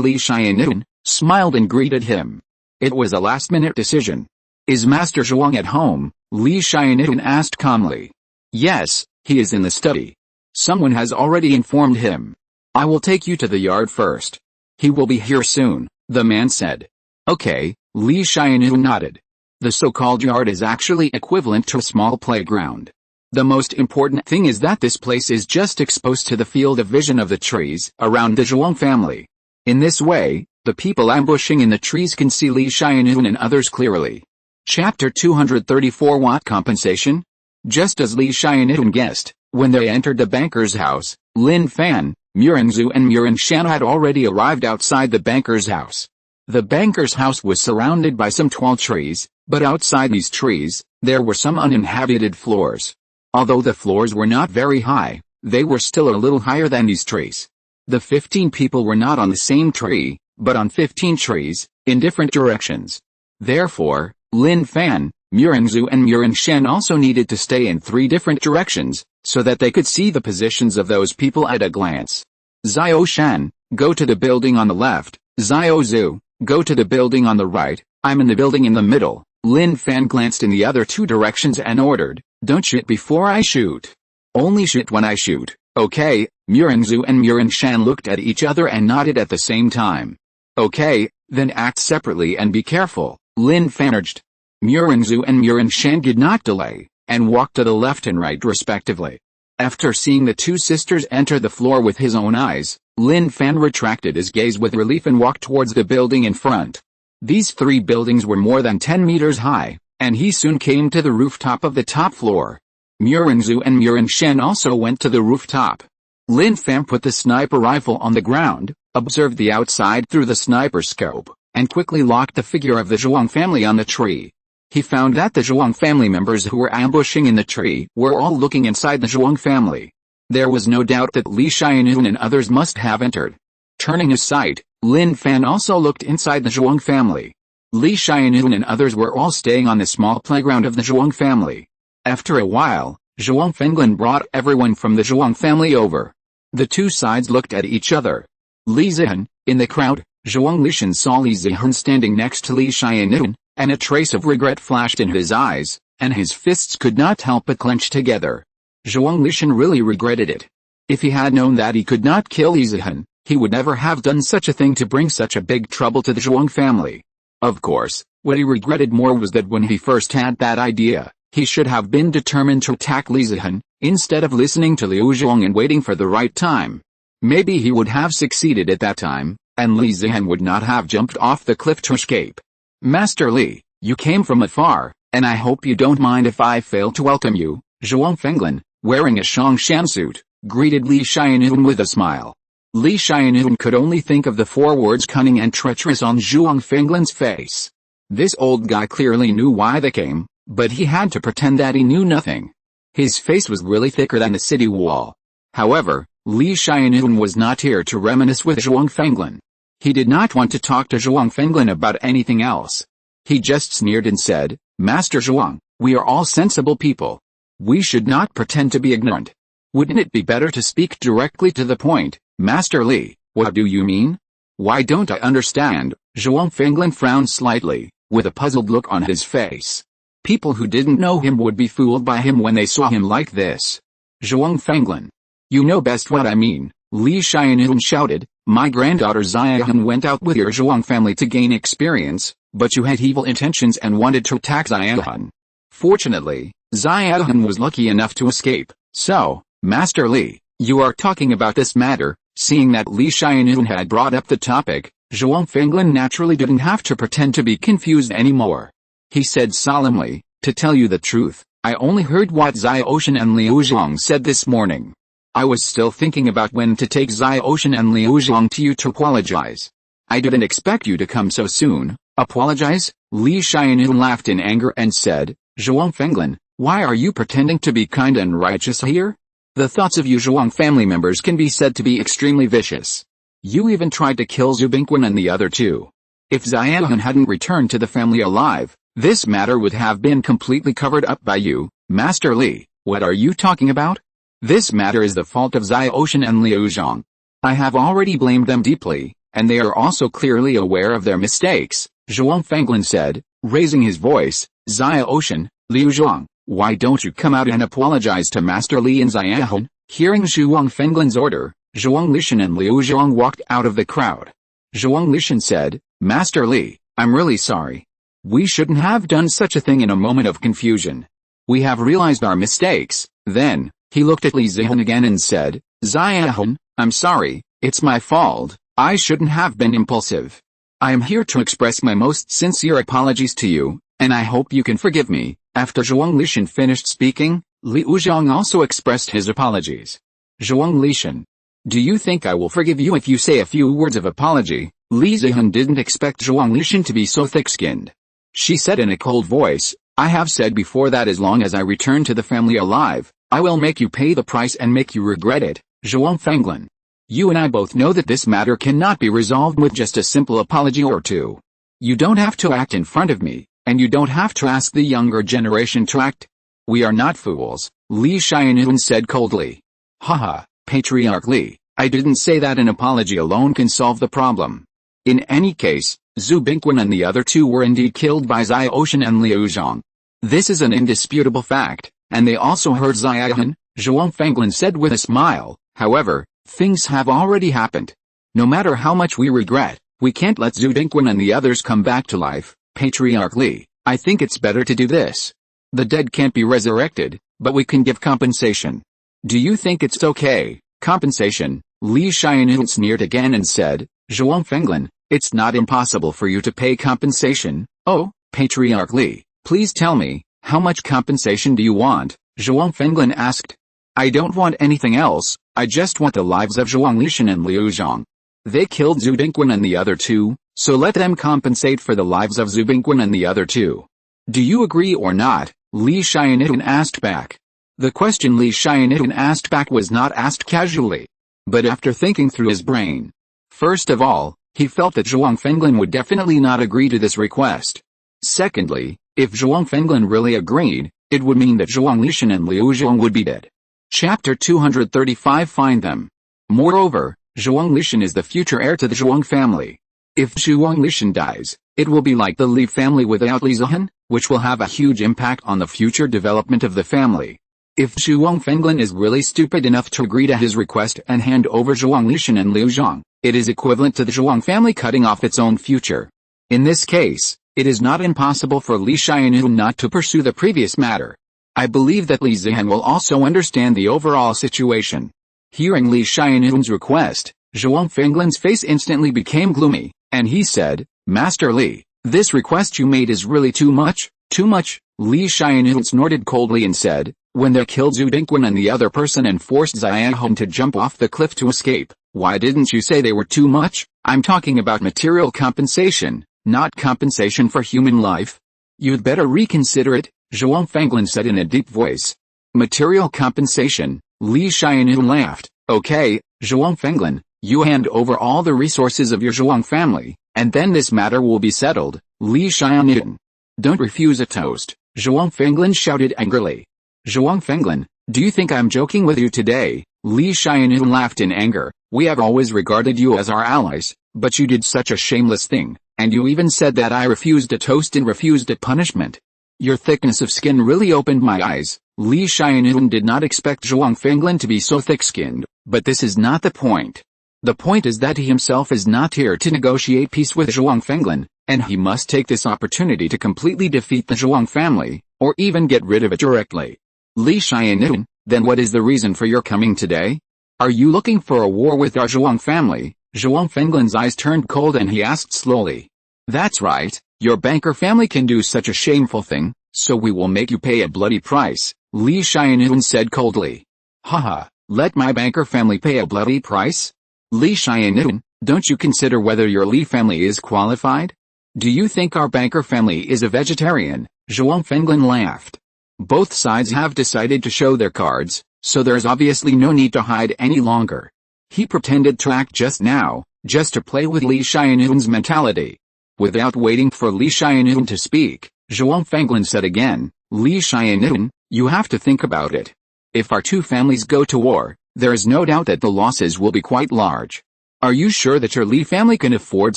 S1: Li Xianun, smiled and greeted him. It was a last-minute decision. Is Master Zhuang at home? Li Xianun asked calmly. Yes, he is in the study. Someone has already informed him. I will take you to the yard first. He will be here soon, the man said. Okay, Li Xianyu nodded. The so-called yard is actually equivalent to a small playground. The most important thing is that this place is just exposed to the field of vision of the trees around the Zhuang family. In this way, the people ambushing in the trees can see Li Xianyu and others clearly. Chapter 234 What compensation? Just as Li Xianyu guessed, when they entered the banker's house, Lin Fan, Murenzhu and Murenshan had already arrived outside the banker's house. The banker's house was surrounded by some tall trees, but outside these trees, there were some uninhabited floors. Although the floors were not very high, they were still a little higher than these trees. The 15 people were not on the same tree, but on 15 trees, in different directions. Therefore, Lin Fan, Murenzhu and Murenshan also needed to stay in 3 different directions, so that they could see the positions of those people at a glance. Xiao Shan, go to the building on the left. Xiao Zhu, go to the building on the right. I'm in the building in the middle. Lin Fan glanced in the other 2 directions and ordered, don't shoot before I shoot. Only shoot when I shoot, okay? Murenzhu and Murenshan looked at each other and nodded at the same time. Okay, then act separately and be careful, Lin Fan urged. Murenzhu and Murenshan did not delay, and walked to the left and right respectively. After seeing the 2 sisters enter the floor with his own eyes, Lin Fan retracted his gaze with relief and walked towards the building in front. These 3 buildings were more than 10 meters high, and he soon came to the rooftop of the top floor. Murenzhu and Murenshan also went to the rooftop. Lin Fan put the sniper rifle on the ground, observed the outside through the sniper scope, and quickly locked the figure of the Zhuang family on the tree. He found that the Zhuang family members who were ambushing in the tree were all looking inside the Zhuang family. There was no doubt that Li Xianyu and others must have entered. Turning his sight, Lin Fan also looked inside the Zhuang family. Li Xianyu and others were all staying on the small playground of the Zhuang family. After a while, Zhuang Fenglan brought everyone from the Zhuang family over. The 2 sides looked at each other. Li Zihan, in the crowd, Zhuang Lishan saw Li Zihan standing next to Li Xianyu, and a trace of regret flashed in his eyes, and his fists could not help but clench together. Zhuang Lishan really regretted it. If he had known that he could not kill Li Zihan, he would never have done such a thing to bring such a big trouble to the Zhuang family. Of course, what he regretted more was that when he first had that idea, he should have been determined to attack Li Zihan, instead of listening to Liu Zhong and waiting for the right time. Maybe he would have succeeded at that time, and Li Zihan would not have jumped off the cliff to escape. Master Li, you came from afar, and I hope you don't mind if I fail to welcome you. Zhuang Fenglan, wearing a Shongshan suit, greeted Li Xianyu with a smile. Li Xianyu could only think of the 4 words cunning and treacherous on Zhuang Fenglan's face. This old guy clearly knew why they came, but he had to pretend that he knew nothing. His face was really thicker than the city wall. However, Li Xianyu was not here to reminisce with Zhuang Fenglan. He did not want to talk to Zhuang Fenglan about anything else. He just sneered and said, Master Zhuang, we are all sensible people. We should not pretend to be ignorant. Wouldn't it be better to speak directly to the point? Master Li, what do you mean? Why don't I understand? Zhuang Fenglan frowned slightly, with a puzzled look on his face. People who didn't know him would be fooled by him when they saw him like this. Zhuang Fenglan. You know best what I mean, Li Xianyu shouted. My granddaughter Xiaohan went out with your Zhuang family to gain experience, but you had evil intentions and wanted to attack Xiaohan. Fortunately, Xiaohan was lucky enough to escape. So, Master Li, you are talking about this matter. Seeing that Li Xianyu had brought up the topic, Zhuang Fenglan naturally didn't have to pretend to be confused anymore. He said solemnly, to tell you the truth, I only heard what Xiaoshan and Liu Zhong said this morning. I was still thinking about when to take Xiaoshan and Liu Zhong to you to apologize. I didn't expect you to come so soon. Apologize? Li Xianyu laughed in anger and said, Zhuang Fenglan, why are you pretending to be kind and righteous here? The thoughts of you Zhuang family members can be said to be extremely vicious. You even tried to kill Zhu Bingquan and the other 2. If Xiaohan hadn't returned to the family alive, this matter would have been completely covered up by you. Master Li, what are you talking about? This matter is the fault of Xiaoshan and Liu Zhong. I have already blamed them deeply, and they are also clearly aware of their mistakes, Zhuang Fenglan said, raising his voice. Xiaoshan, Liu Zhong, why don't you come out and apologize to Master Li and Xiaohan? Hearing Zhuang Fenglan's order, Zhuang Lishan and Liu Zhang walked out of the crowd. Zhuang Lishan said, Master Li, I'm really sorry. We shouldn't have done such a thing in a moment of confusion. We have realized our mistakes. Then, he looked at Li Zihan again and said, Zihan, I'm sorry, it's my fault, I shouldn't have been impulsive. I am here to express my most sincere apologies to you, and I hope you can forgive me. After Zhuang Lishan finished speaking, Liu Zhang also expressed his apologies. Zhuang Lishan, do you think I will forgive you if you say a few words of apology? Li Zihan didn't expect Zhuang Lishan to be so thick-skinned. She said in a cold voice, I have said before that as long as I return to the family alive, I will make you pay the price and make you regret it. Zhuang Fenglin, you and I both know that this matter cannot be resolved with just a simple apology or two. You don't have to act in front of me, and you don't have to ask the younger generation to act. We are not fools, Li Xianun said coldly. Haha, Patriarch Li, I didn't say that an apology alone can solve the problem. In any case, Zhu Bingwen and the other two were indeed killed by Zai Ocean and Liu Zhang. This is an indisputable fact, and they also hurt Zihan, Zhuang Fenglin said with a smile. However, things have already happened. No matter how much we regret, we can't let Zhu Bingwen and the others come back to life. Patriarch Li, I think it's better to do this. The dead can't be resurrected, but we can give compensation. Do you think it's okay? Compensation? Li Xianun sneered again and said, Zhuang Fenglin, it's not impossible for you to pay compensation. Oh, Patriarch Li, please tell me, how much compensation do you want? Zhuang Fenglin asked. I don't want anything else, I just want the lives of Zhuang Lishan and Liu Zhang. They killed Zhu Bingwen and the other two, so let them compensate for the lives of Zhu Bingwen and the other two. Do you agree or not? Li Xianun asked back. The question Li Xianun asked back was not asked casually, but after thinking through his brain. First of all, he felt that Zhuang Fenglin would definitely not agree to this request. Secondly, if Zhuang Fenglin really agreed, it would mean that Zhuang Lishan and Liu Zhang would be dead. Chapter 235 Find them. Moreover, Zhuang Lishan is the future heir to the Zhuang family. If Zhuang Lishan dies, it will be like the Li family without Li Zihan, which will have a huge impact on the future development of the family. If Zhuang Fenglin is really stupid enough to agree to his request and hand over Zhuang Lishan and Liu Zhang, it is equivalent to the Zhuang family cutting off its own future. In this case, it is not impossible for Li Xianun not to pursue the previous matter. I believe that Li Zihan will also understand the overall situation. Hearing Li Xianun's request, Zhuang Fenglin's face instantly became gloomy, and he said, Master Li, this request you made is really too much, too much. Li Xianun snorted coldly and said, when they killed Zhu Bingwen and the other person and forced Ziahong to jump off the cliff to escape, why didn't you say they were too much? I'm talking about material compensation, not compensation for human life. You'd better reconsider it, Zhuang Fenglin said in a deep voice. Material compensation? Li Xianun laughed. Okay, Zhuang Fenglin, you hand over all the resources of your Zhuang family, and then this matter will be settled. Li Xianun, don't refuse a toast, Zhuang Fenglin shouted angrily. Zhuang Fenglin, do you think I'm joking with you today? Li Xianun laughed in anger. We have always regarded you as our allies, but you did such a shameless thing, and you even said that I refused a toast and refused a punishment. Your thickness of skin really opened my eyes. Li Xianun did not expect Zhuang Fenglin to be so thick-skinned, but this is not the point. The point is that he himself is not here to negotiate peace with Zhuang Fenglin, and he must take this opportunity to completely defeat the Zhuang family, or even get rid of it directly. Li Xianun, then what is the reason for your coming today? Are you looking for a war with our Zhuang family? Zhuang Fenglin's eyes turned cold and he asked slowly. That's right, your banker family can do such a shameful thing, so we will make you pay a bloody price, Li Xianun said coldly. Haha, let my banker family pay a bloody price? Li Xianun, don't you consider whether your Li family is qualified? Do you think our banker family is a vegetarian? Zhuang Fenglin laughed. Both sides have decided to show their cards, so there's obviously no need to hide any longer. He pretended to act just now, just to play with Li Xianun's mentality. Without waiting for Li Xianun to speak, Zhuang Fenglin said again, Li Xianun, you have to think about it. If our two families go to war, there is no doubt that the losses will be quite large. Are you sure that your Li family can afford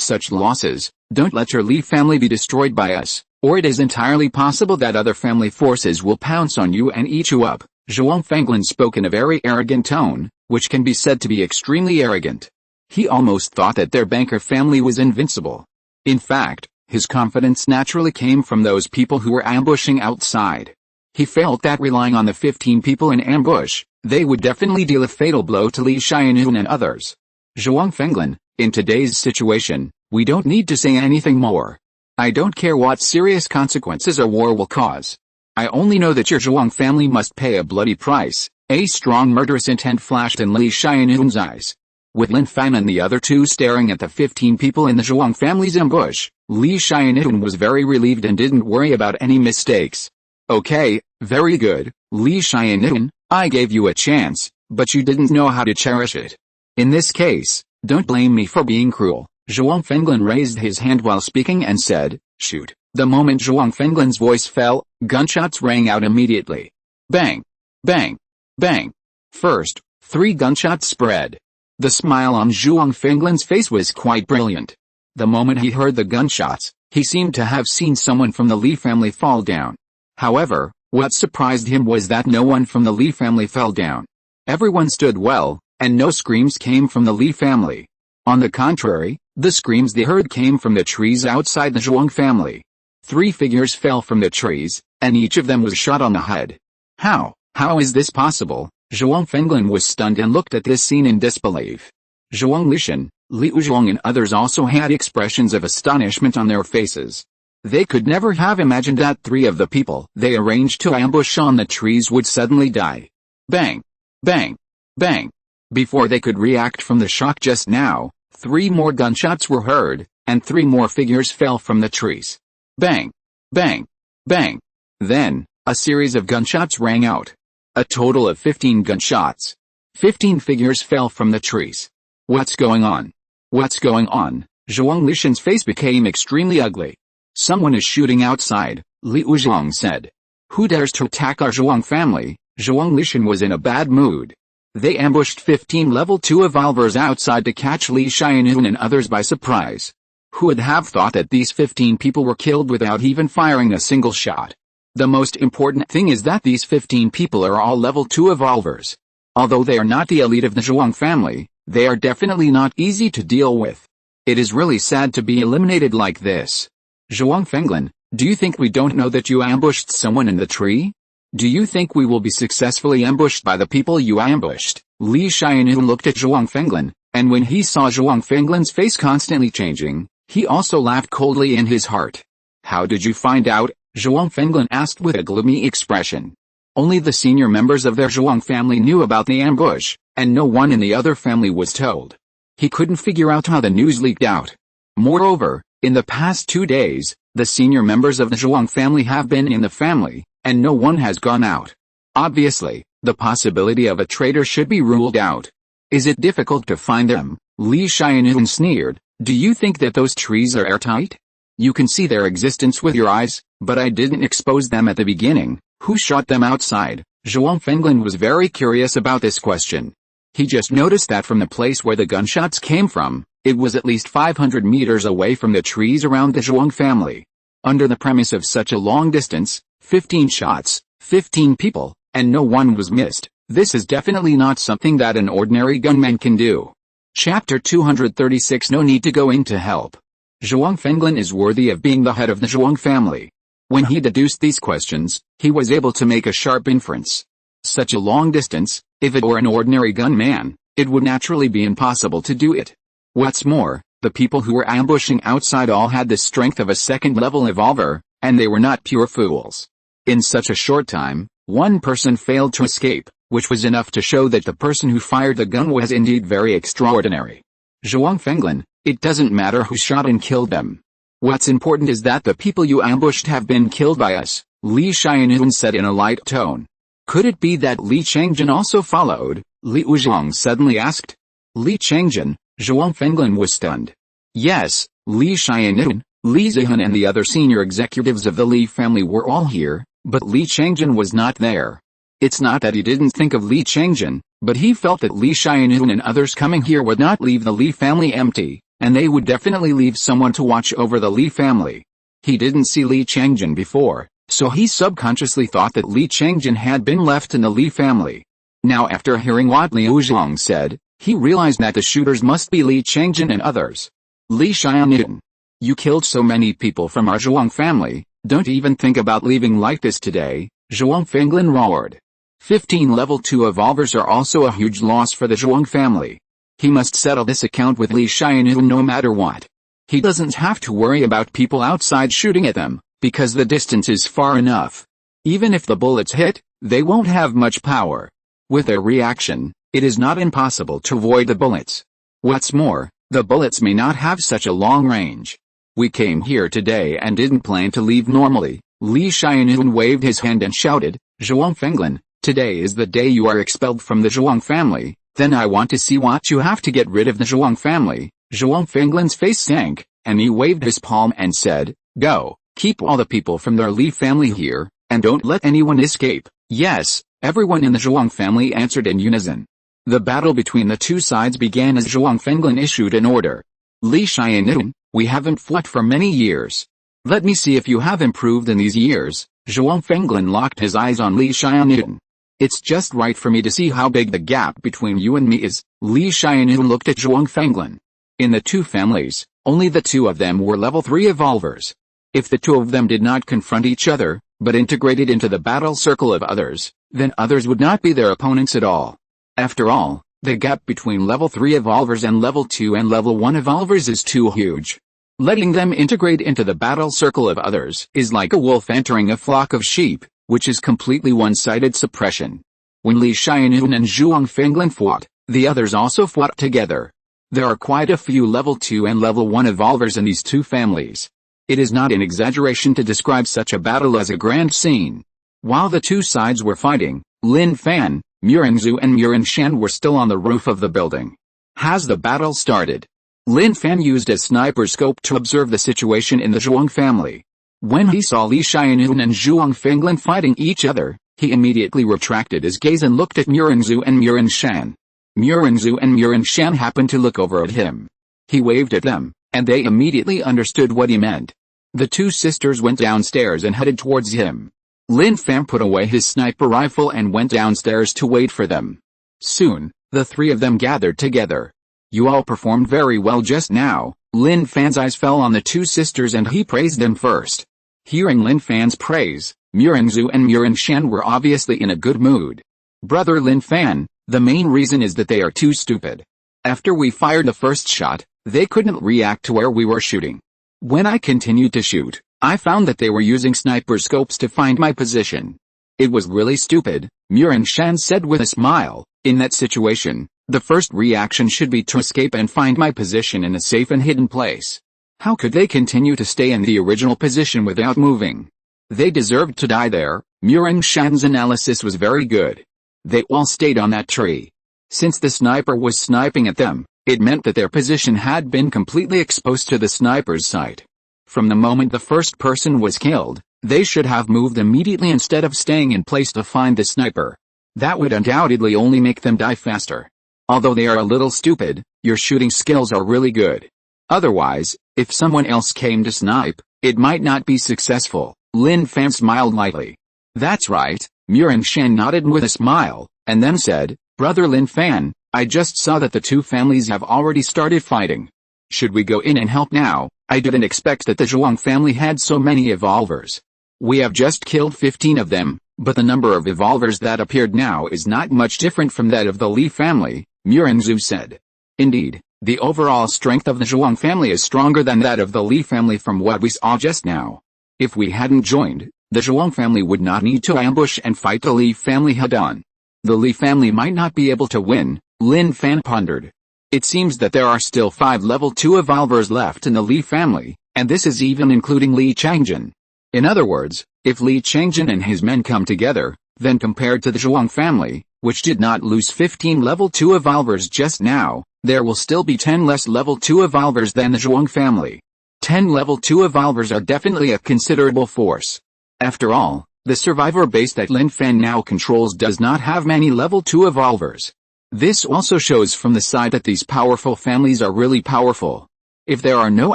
S1: such losses? Don't let your Li family be destroyed by us, or it is entirely possible that other family forces will pounce on you and eat you up. Zhuang Fenglin spoke in a very arrogant tone, which can be said to be extremely arrogant. He almost thought that their banker family was invincible. In fact, his confidence naturally came from those people who were ambushing outside. He felt that relying on the 15 people in ambush, they would definitely deal a fatal blow to Li Xianun and others. Zhuang Fenglin, in today's situation, we don't need to say anything more. I don't care what serious consequences a war will cause. I only know that your Zhuang family must pay a bloody price. A strong murderous intent flashed in Li Xianun's eyes. With Lin Fan and the other two staring at the 15 people in the Zhuang family's ambush, Li Xianun was very relieved and didn't worry about any mistakes. Okay, very good, Li Xianun, I gave you a chance, but you didn't know how to cherish it. In this case, don't blame me for being cruel. Zhuang Fenglin raised his hand while speaking and said, shoot. The moment Zhuang Fenglin's voice fell, gunshots rang out immediately. Bang! Bang! Bang! First, 3 gunshots spread. The smile on Zhuang Fenglin's face was quite brilliant. The moment he heard the gunshots, he seemed to have seen someone from the Li family fall down. However, what surprised him was that no one from the Li family fell down. Everyone stood well, and no screams came from the Li family. On the contrary, the screams they heard came from the trees outside the Zhuang family. 3 figures fell from the trees, and each of them was shot on the head. How is this possible? Zhuang Fenglin was stunned and looked at this scene in disbelief. Zhuang Lishan, Liu Zhuang and others also had expressions of astonishment on their faces. They could never have imagined that 3 of the people they arranged to ambush on the trees would suddenly die. Bang! Bang! Bang! Before they could react from the shock just now, 3 more gunshots were heard, and 3 more figures fell from the trees. Bang! Bang! Bang! Then, a series of gunshots rang out. A total of 15 gunshots. 15 figures fell from the trees. What's going on? What's going on? Zhuang Lishan's face became extremely ugly. Someone is shooting outside, Liu Zhuang said. Who dares to attack our Zhuang family? Zhuang Lishan was in a bad mood. They ambushed 15 level 2 evolvers outside to catch Li Xianun and others by surprise. Who would have thought that these 15 people were killed without even firing a single shot? The most important thing is that these 15 people are all level 2 evolvers. Although they are not the elite of the Zhuang family, they are definitely not easy to deal with. It is really sad to be eliminated like this. Zhuang Fenglin, do you think we don't know that you ambushed someone in the tree? Do you think we will be successfully ambushed by the people you ambushed? Li Xianun looked at Zhuang Fenglin, and when he saw Zhuang Fenglin's face constantly changing, he also laughed coldly in his heart. How did you find out? Zhuang Fenglin asked with a gloomy expression. Only the senior members of their Zhuang family knew about the ambush, and no one in the other family was told. He couldn't figure out how the news leaked out. Moreover, in the past 2 days, the senior members of the Zhuang family have been in the family, and no one has gone out. Obviously, the possibility of a traitor should be ruled out. Is it difficult to find them? Li Xianun sneered. Do you think that those trees are airtight? You can see their existence with your eyes, but I didn't expose them at the beginning. Who shot them outside? Zhuang Fenglin was very curious about this question. He just noticed that from the place where the gunshots came from, it was at least 500 meters away from the trees around the Zhuang family. Under the premise of such a long distance, 15 shots, 15 people, and no one was missed, this is definitely not something that an ordinary gunman can do. Chapter 236 No need to go in to help. Zhuang Fenglin is worthy of being the head of the Zhuang family. When he deduced these questions, he was able to make a sharp inference. Such a long distance, if it were an ordinary gunman, it would naturally be impossible to do it. What's more, the people who were ambushing outside all had the strength of a second-level evolver, and they were not pure fools. In such a short time, one person failed to escape, which was enough to show that the person who fired the gun was indeed very extraordinary. Zhuang Fenglin, it doesn't matter who shot and killed them. What's important is that the people you ambushed have been killed by us, Li Xianun said in a light tone. Could it be that Li Changjin also followed? Liu Zhuang suddenly asked. Li Changjin, Zhuang Fenglin was stunned. Yes, Li Xianun, Li Zihan and the other senior executives of the Li family were all here, but Li Changjin was not there. It's not that he didn't think of Li Changjin, but he felt that Li Xianun and others coming here would not leave the Li family empty, and they would definitely leave someone to watch over the Li family. He didn't see Li Changjin before, so he subconsciously thought that Li Changjin had been left in the Li family. Now after hearing what Liu Zhang said, he realized that the shooters must be Li Changjin and others. Li Xianyun. You killed so many people from our Zhuang family, don't even think about leaving like this today, Zhuang Fenglin roared. 15 level 2 evolvers are also a huge loss for the Zhuang family. He must settle this account with Li Xianyun no matter what. He doesn't have to worry about people outside shooting at them, because the distance is far enough. Even if the bullets hit, they won't have much power. With their reaction, it is not impossible to avoid the bullets. What's more, the bullets may not have such a long range. We came here today and didn't plan to leave normally. Li Xianyun waved his hand and shouted, Zhuang Fenglin, today is the day you are expelled from the Zhuang family, then I want to see what you have to get rid of the Zhuang family. Zhuang Fenglin's face sank, and he waved his palm and said, Go, keep all the people from their Li family here, and don't let anyone escape. Yes, everyone in the Zhuang family answered in unison. The battle between the two sides began as Zhuang Fenglin issued an order. Li Xianyun, we haven't fought for many years. Let me see if you have improved in these years. Zhuang Fenglin locked his eyes on Li Xianyun. It's just right for me to see how big the gap between you and me is. Li Xianyun looked at Zhuang Fenglin. In the two families, only the two of them were level 3 evolvers. If the two of them did not confront each other, but integrated into the battle circle of others, then others would not be their opponents at all. After all, the gap between level 3 evolvers and level 2 and level 1 evolvers is too huge. Letting them integrate into the battle circle of others is like a wolf entering a flock of sheep, which is completely one-sided suppression. When Li Xianyun and Zhuang Fenglin fought, the others also fought together. There are quite a few level 2 and level 1 evolvers in these two families. It is not an exaggeration to describe such a battle as a grand scene. While the two sides were fighting, Lin Fan, Murenzhu and Murenshan were still on the roof of the building. Has the battle started? Lin Fan used a sniper scope to observe the situation in the Zhuang family. When he saw Li Xianyun and Zhuang Fenglin fighting each other, he immediately retracted his gaze and looked at Murenzhu and Murenshan. Murenzhu and Murenshan happened to look over at him. He waved at them, and they immediately understood what he meant. The two sisters went downstairs and headed towards him. Lin Fan put away his sniper rifle and went downstairs to wait for them. Soon, the three of them gathered together. You all performed very well just now. Lin Fan's eyes fell on the two sisters and he praised them first. Hearing Lin Fan's praise, Murenzhu and Murenshan were obviously in a good mood. Brother Lin Fan, the main reason is that they are too stupid. After we fired the first shot, they couldn't react to where we were shooting. When I continued to shoot, I found that they were using sniper scopes to find my position. It was really stupid, Murenshan said with a smile. In that situation, the first reaction should be to escape and find my position in a safe and hidden place. How could they continue to stay in the original position without moving? They deserved to die there. Murenshan's analysis was very good. They all stayed on that tree. Since the sniper was sniping at them, it meant that their position had been completely exposed to the sniper's sight. From the moment the first person was killed, they should have moved immediately instead of staying in place to find the sniper. That would undoubtedly only make them die faster. Although they are a little stupid, your shooting skills are really good. Otherwise, if someone else came to snipe, it might not be successful. Lin Fan smiled lightly. That's right, Murenshan nodded with a smile, and then said, Brother Lin Fan, I just saw that the two families have already started fighting. Should we go in and help now? I didn't expect that the Zhuang family had so many evolvers. We have just killed 15 of them, but the number of evolvers that appeared now is not much different from that of the Li family, Murenzhu said. Indeed, the overall strength of the Zhuang family is stronger than that of the Li family from what we saw just now. If we hadn't joined, the Zhuang family would not need to ambush and fight the Li family head-on. The Li family might not be able to win, Lin Fan pondered. It seems that there are still 5 level 2 evolvers left in the Li family, and this is even including Li Changjin. In other words, if Li Changjin and his men come together, then compared to the Zhuang family, which did not lose 15 level 2 evolvers just now, there will still be 10 less level 2 evolvers than the Zhuang family. 10 level 2 evolvers are definitely a considerable force. After all, the survivor base that Lin Fan now controls does not have many level 2 evolvers. This also shows from the side that these powerful families are really powerful. If there are no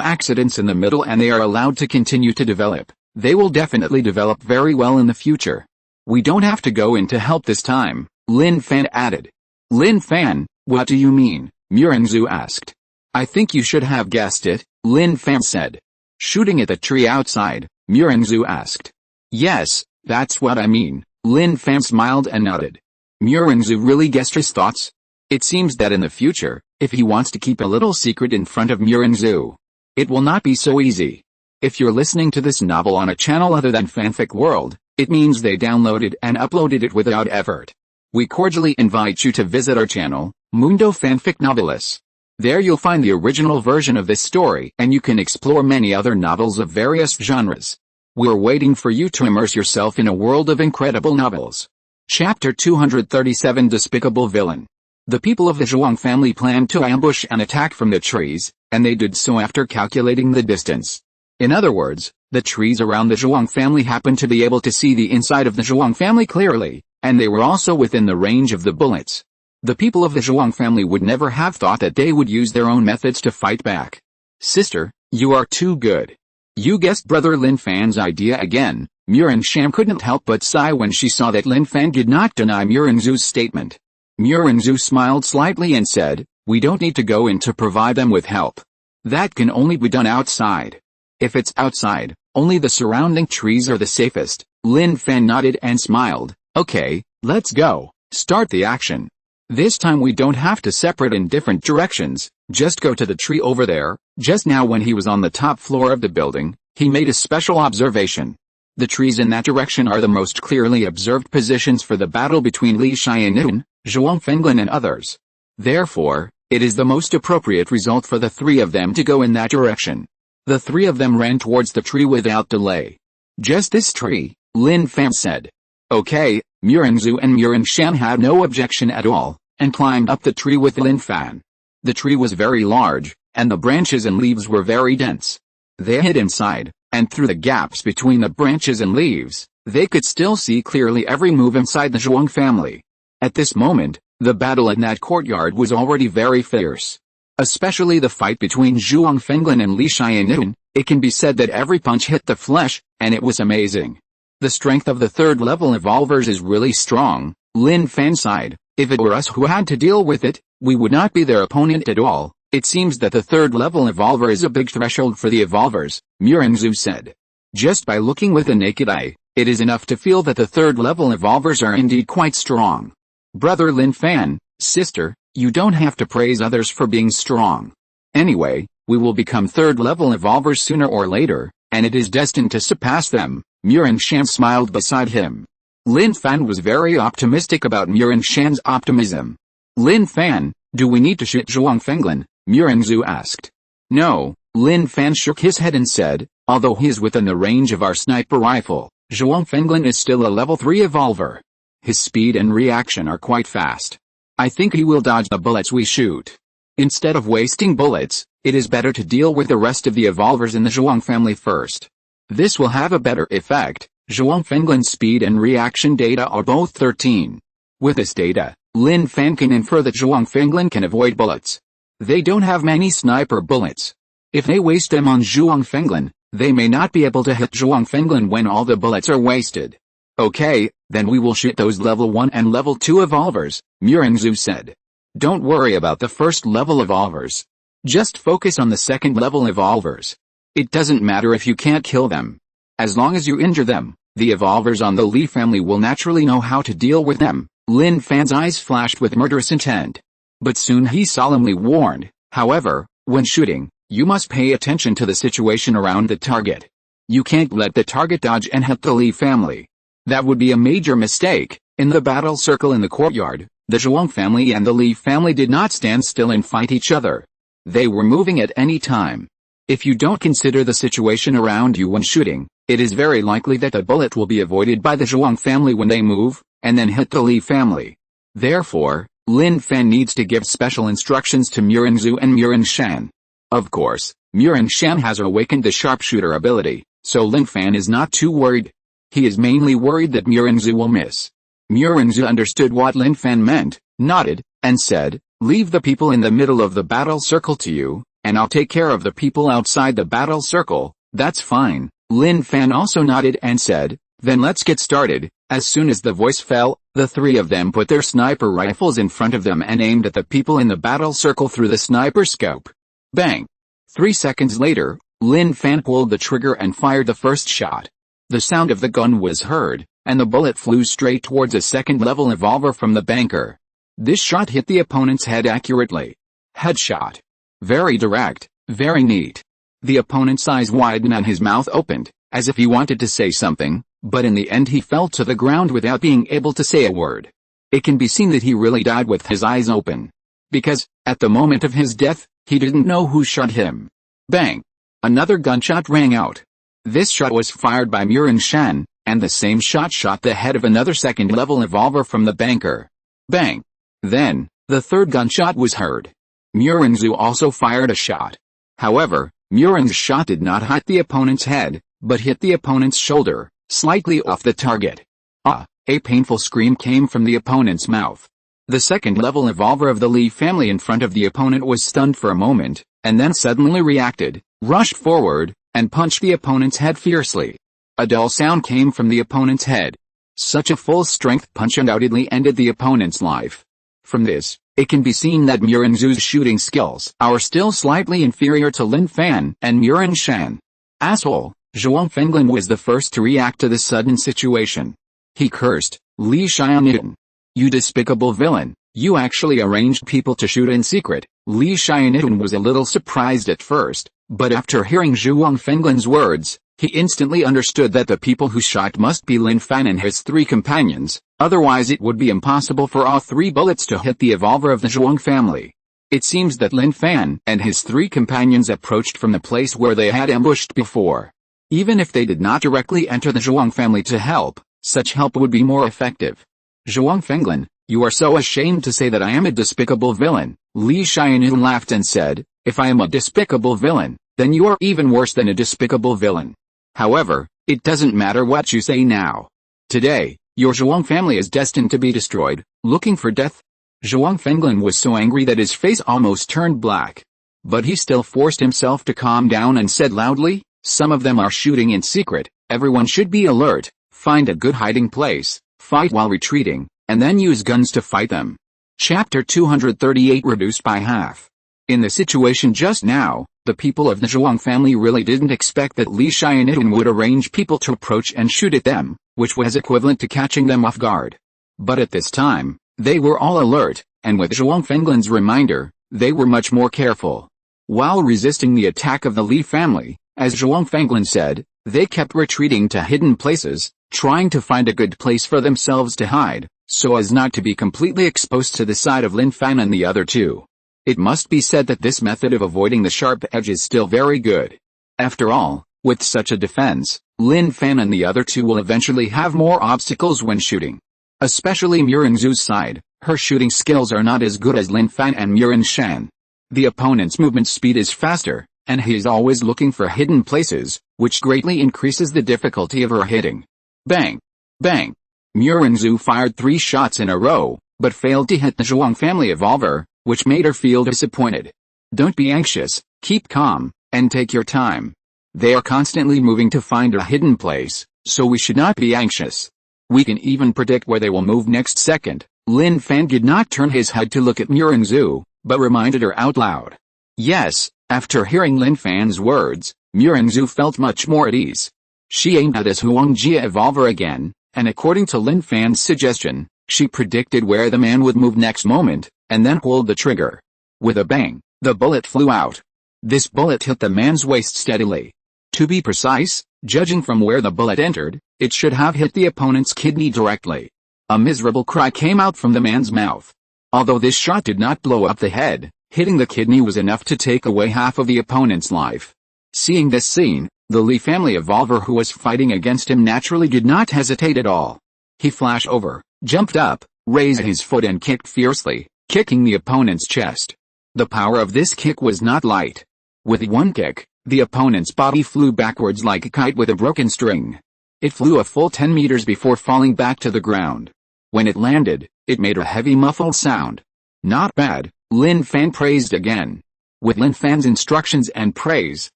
S1: accidents in the middle and they are allowed to continue to develop, they will definitely develop very well in the future. We don't have to go in to help this time. Lin Fan added. Lin Fan, what do you mean? Murenzhu asked. I think you should have guessed it, Lin Fan said. Shooting at the tree outside, Murenzhu asked. Yes, that's what I mean, Lin Fan smiled and nodded. Murenzhu really guessed his thoughts. It seems that in the future, if he wants to keep a little secret in front of Murenzhu, it will not be so easy. If you're listening to this novel on a channel other than Fanfic World, it means they downloaded and uploaded it without effort. We cordially invite you to visit our channel, Mundo Fanfic Novelis. There you'll find the original version of this story and you can explore many other novels of various genres. We're waiting for you to immerse yourself in a world of incredible novels. Chapter 237 Despicable Villain. The people of the Zhuang family planned to ambush and attack from the trees, and they did so after calculating the distance. In other words, the trees around the Zhuang family happened to be able to see the inside of the Zhuang family clearly, and they were also within the range of the bullets. The people of the Zhuang family would never have thought that they would use their own methods to fight back. Sister, you are too good. You guessed brother Lin Fan's idea again. Murenzhu couldn't help but sigh when she saw that Lin Fan did not deny Murenzhu's statement. Murenzhu smiled slightly and said, we don't need to go in to provide them with help. That can only be done outside. If it's outside, only the surrounding trees are the safest. Lin Fan nodded and smiled. Okay, let's go. Start the action. This time we don't have to separate in different directions, just go to the tree over there. Just now when he was on the top floor of the building, he made a special observation. The trees in that direction are the most clearly observed positions for the battle between Li Xianun, Zhuang Fenglin and others. Therefore, it is the most appropriate result for the three of them to go in that direction. The three of them ran towards the tree without delay. Just this tree, Lin Fan said. Okay, Murenzhu and Murenzhu had no objection at all, and climbed up the tree with Lin Fan. The tree was very large, and the branches and leaves were very dense. They hid inside, and through the gaps between the branches and leaves, they could still see clearly every move inside the Zhuang family. At this moment, the battle in that courtyard was already very fierce. Especially the fight between Zhuang Fenglin and Li Xianun, it can be said that every punch hit the flesh, and it was amazing. The strength of the third level evolvers is really strong, Lin Fan sighed. If it were us who had to deal with it, we would not be their opponent at all. It seems that the third level evolver is a big threshold for the evolvers, Murenzhu said. Just by looking with the naked eye, it is enough to feel that the third level evolvers are indeed quite strong. Brother Lin Fan, sister, you don't have to praise others for being strong. Anyway, we will become third level evolvers sooner or later, and it is destined to surpass them. Murenzhu smiled beside him. Lin Fan was very optimistic about Murenzhu's optimism. Lin Fan, do we need to shoot Zhuang Fenglin? Murenzhu asked. No, Lin Fan shook his head and said, although he is within the range of our sniper rifle, Zhuang Fenglin is still a level 3 evolver. His speed and reaction are quite fast. I think he will dodge the bullets we shoot. Instead of wasting bullets, it is better to deal with the rest of the evolvers in the Zhuang family first. This will have a better effect. Zhuang Fenglin's speed and reaction data are both 13. With this data, Lin Fan can infer that Zhuang Fenglin can avoid bullets. They don't have many sniper bullets. If they waste them on Zhuang Fenglin, they may not be able to hit Zhuang Fenglin when all the bullets are wasted. Okay, then we will shoot those level 1 and level 2 evolvers, Murenzhu said. Don't worry about the first level evolvers. Just focus on the second level evolvers. It doesn't matter if you can't kill them. As long as you injure them, the evolvers on the Li family will naturally know how to deal with them. Lin Fan's eyes flashed with murderous intent. But soon he solemnly warned, however, when shooting, you must pay attention to the situation around the target. You can't let the target dodge and hit the Li family. That would be a major mistake. In the battle circle in the courtyard, the Zhuang family and the Li family did not stand still and fight each other. They were moving at any time. If you don't consider the situation around you when shooting, it is very likely that the bullet will be avoided by the Zhuang family when they move, and then hit the Li family. Therefore, Lin Fan needs to give special instructions to Murenzhu and Murenzhu. Of course, Murenzhu has awakened the sharpshooter ability, so Lin Fan is not too worried. He is mainly worried that Murenzhu will miss. Murenzhu understood what Lin Fan meant, nodded, and said, leave the people in the middle of the battle circle to you, and I'll take care of the people outside the battle circle. That's fine. Lin Fan also nodded and said, then let's get started. As soon as the voice fell, The three of them put their sniper rifles in front of them and aimed at the people in the battle circle through the sniper scope. Bang! 3 seconds later, Lin Fan pulled the trigger and fired the first shot. The sound of the gun was heard, and the bullet flew straight towards a second-level revolver from the banker. This shot hit the opponent's head accurately. Headshot. Very direct, very neat. The opponent's eyes widened and his mouth opened, as if he wanted to say something, but in the end he fell to the ground without being able to say a word. It can be seen that he really died with his eyes open. Because, at the moment of his death, he didn't know who shot him. Bang! Another gunshot rang out. This shot was fired by Murin Shan, and the same shot shot the head of another second-level revolver from the banker. Bang! Then, the third gunshot was heard. Murinzu also fired a shot. However, Murin's shot did not hit the opponent's head, but hit the opponent's shoulder, slightly off the target. A painful scream came from the opponent's mouth. The second-level revolver of the Li family in front of the opponent was stunned for a moment, and then suddenly reacted, rushed forward, and punched the opponent's head fiercely. A dull sound came from the opponent's head. Such a full-strength punch undoubtedly ended the opponent's life. From this, it can be seen that Murinzu's shooting skills are still slightly inferior to Lin Fan and Murin Shan. Asshole, Zhuang Fenglin was the first to react to the sudden situation. He cursed, Li Xiannian. You despicable villain, you actually arranged people to shoot in secret. Li Xiannian was a little surprised at first, but after hearing Zhuang Fenglin's words, he instantly understood that the people who shot must be Lin Fan and his three companions, otherwise it would be impossible for all three bullets to hit the revolver of the Zhuang family. It seems that Lin Fan and his three companions approached from the place where they had ambushed before. Even if they did not directly enter the Zhuang family to help, such help would be more effective. Zhuang Fenglin, you are so ashamed to say that I am a despicable villain. Li Xiannian laughed and said, if I am a despicable villain, then you are even worse than a despicable villain. However, it doesn't matter what you say now. Today, your Zhuang family is destined to be destroyed, looking for death. Zhuang Fenglin was so angry that his face almost turned black. But he still forced himself to calm down and said loudly, some of them are shooting in secret, everyone should be alert, find a good hiding place, fight while retreating, and then use guns to fight them. Chapter 238 reduced by half. In the situation just now, the people of the Zhuang family really didn't expect that Li Xiannian would arrange people to approach and shoot at them, which was equivalent to catching them off guard. But at this time, they were all alert, and with Zhuang Fenglin's reminder, they were much more careful. While resisting the attack of the Li family, as Zhuang Fenglin said, they kept retreating to hidden places, trying to find a good place for themselves to hide, so as not to be completely exposed to the side of Lin Fan and the other two. It must be said that this method of avoiding the sharp edge is still very good. After all, with such a defense, Lin Fan and the other two will eventually have more obstacles when shooting. Especially Murinzu's side, her shooting skills are not as good as Lin Fan and Murin Shan. The opponent's movement speed is faster, and he is always looking for hidden places, which greatly increases the difficulty of her hitting. Bang! Bang! Murinzu fired 3 shots in a row, but failed to hit the Zhuang family revolver, which made her feel disappointed. Don't be anxious, keep calm, and take your time. They are constantly moving to find a hidden place, so we should not be anxious. We can even predict where they will move next second. Lin Fan did not turn his head to look at Murinzu, but reminded her out loud. Yes, after hearing Lin Fan's words, Murinzu felt much more at ease. She aimed at his Huangjia revolver again, and according to Lin Fan's suggestion, she predicted where the man would move next moment, and then pulled the trigger. With a bang, the bullet flew out. This bullet hit the man's waist steadily. To be precise, judging from where the bullet entered, it should have hit the opponent's kidney directly. A miserable cry came out from the man's mouth. Although this shot did not blow up the head, hitting the kidney was enough to take away half of the opponent's life. Seeing this scene, the Li family revolver who was fighting against him naturally did not hesitate at all. He flashed over, jumped up, raised his foot and kicked fiercely, kicking the opponent's chest. The power of this kick was not light. With one kick, the opponent's body flew backwards like a kite with a broken string. It flew a full 10 meters before falling back to the ground. When it landed, it made a heavy muffled sound. Not bad, Lin Fan praised again. With Lin Fan's instructions and praise,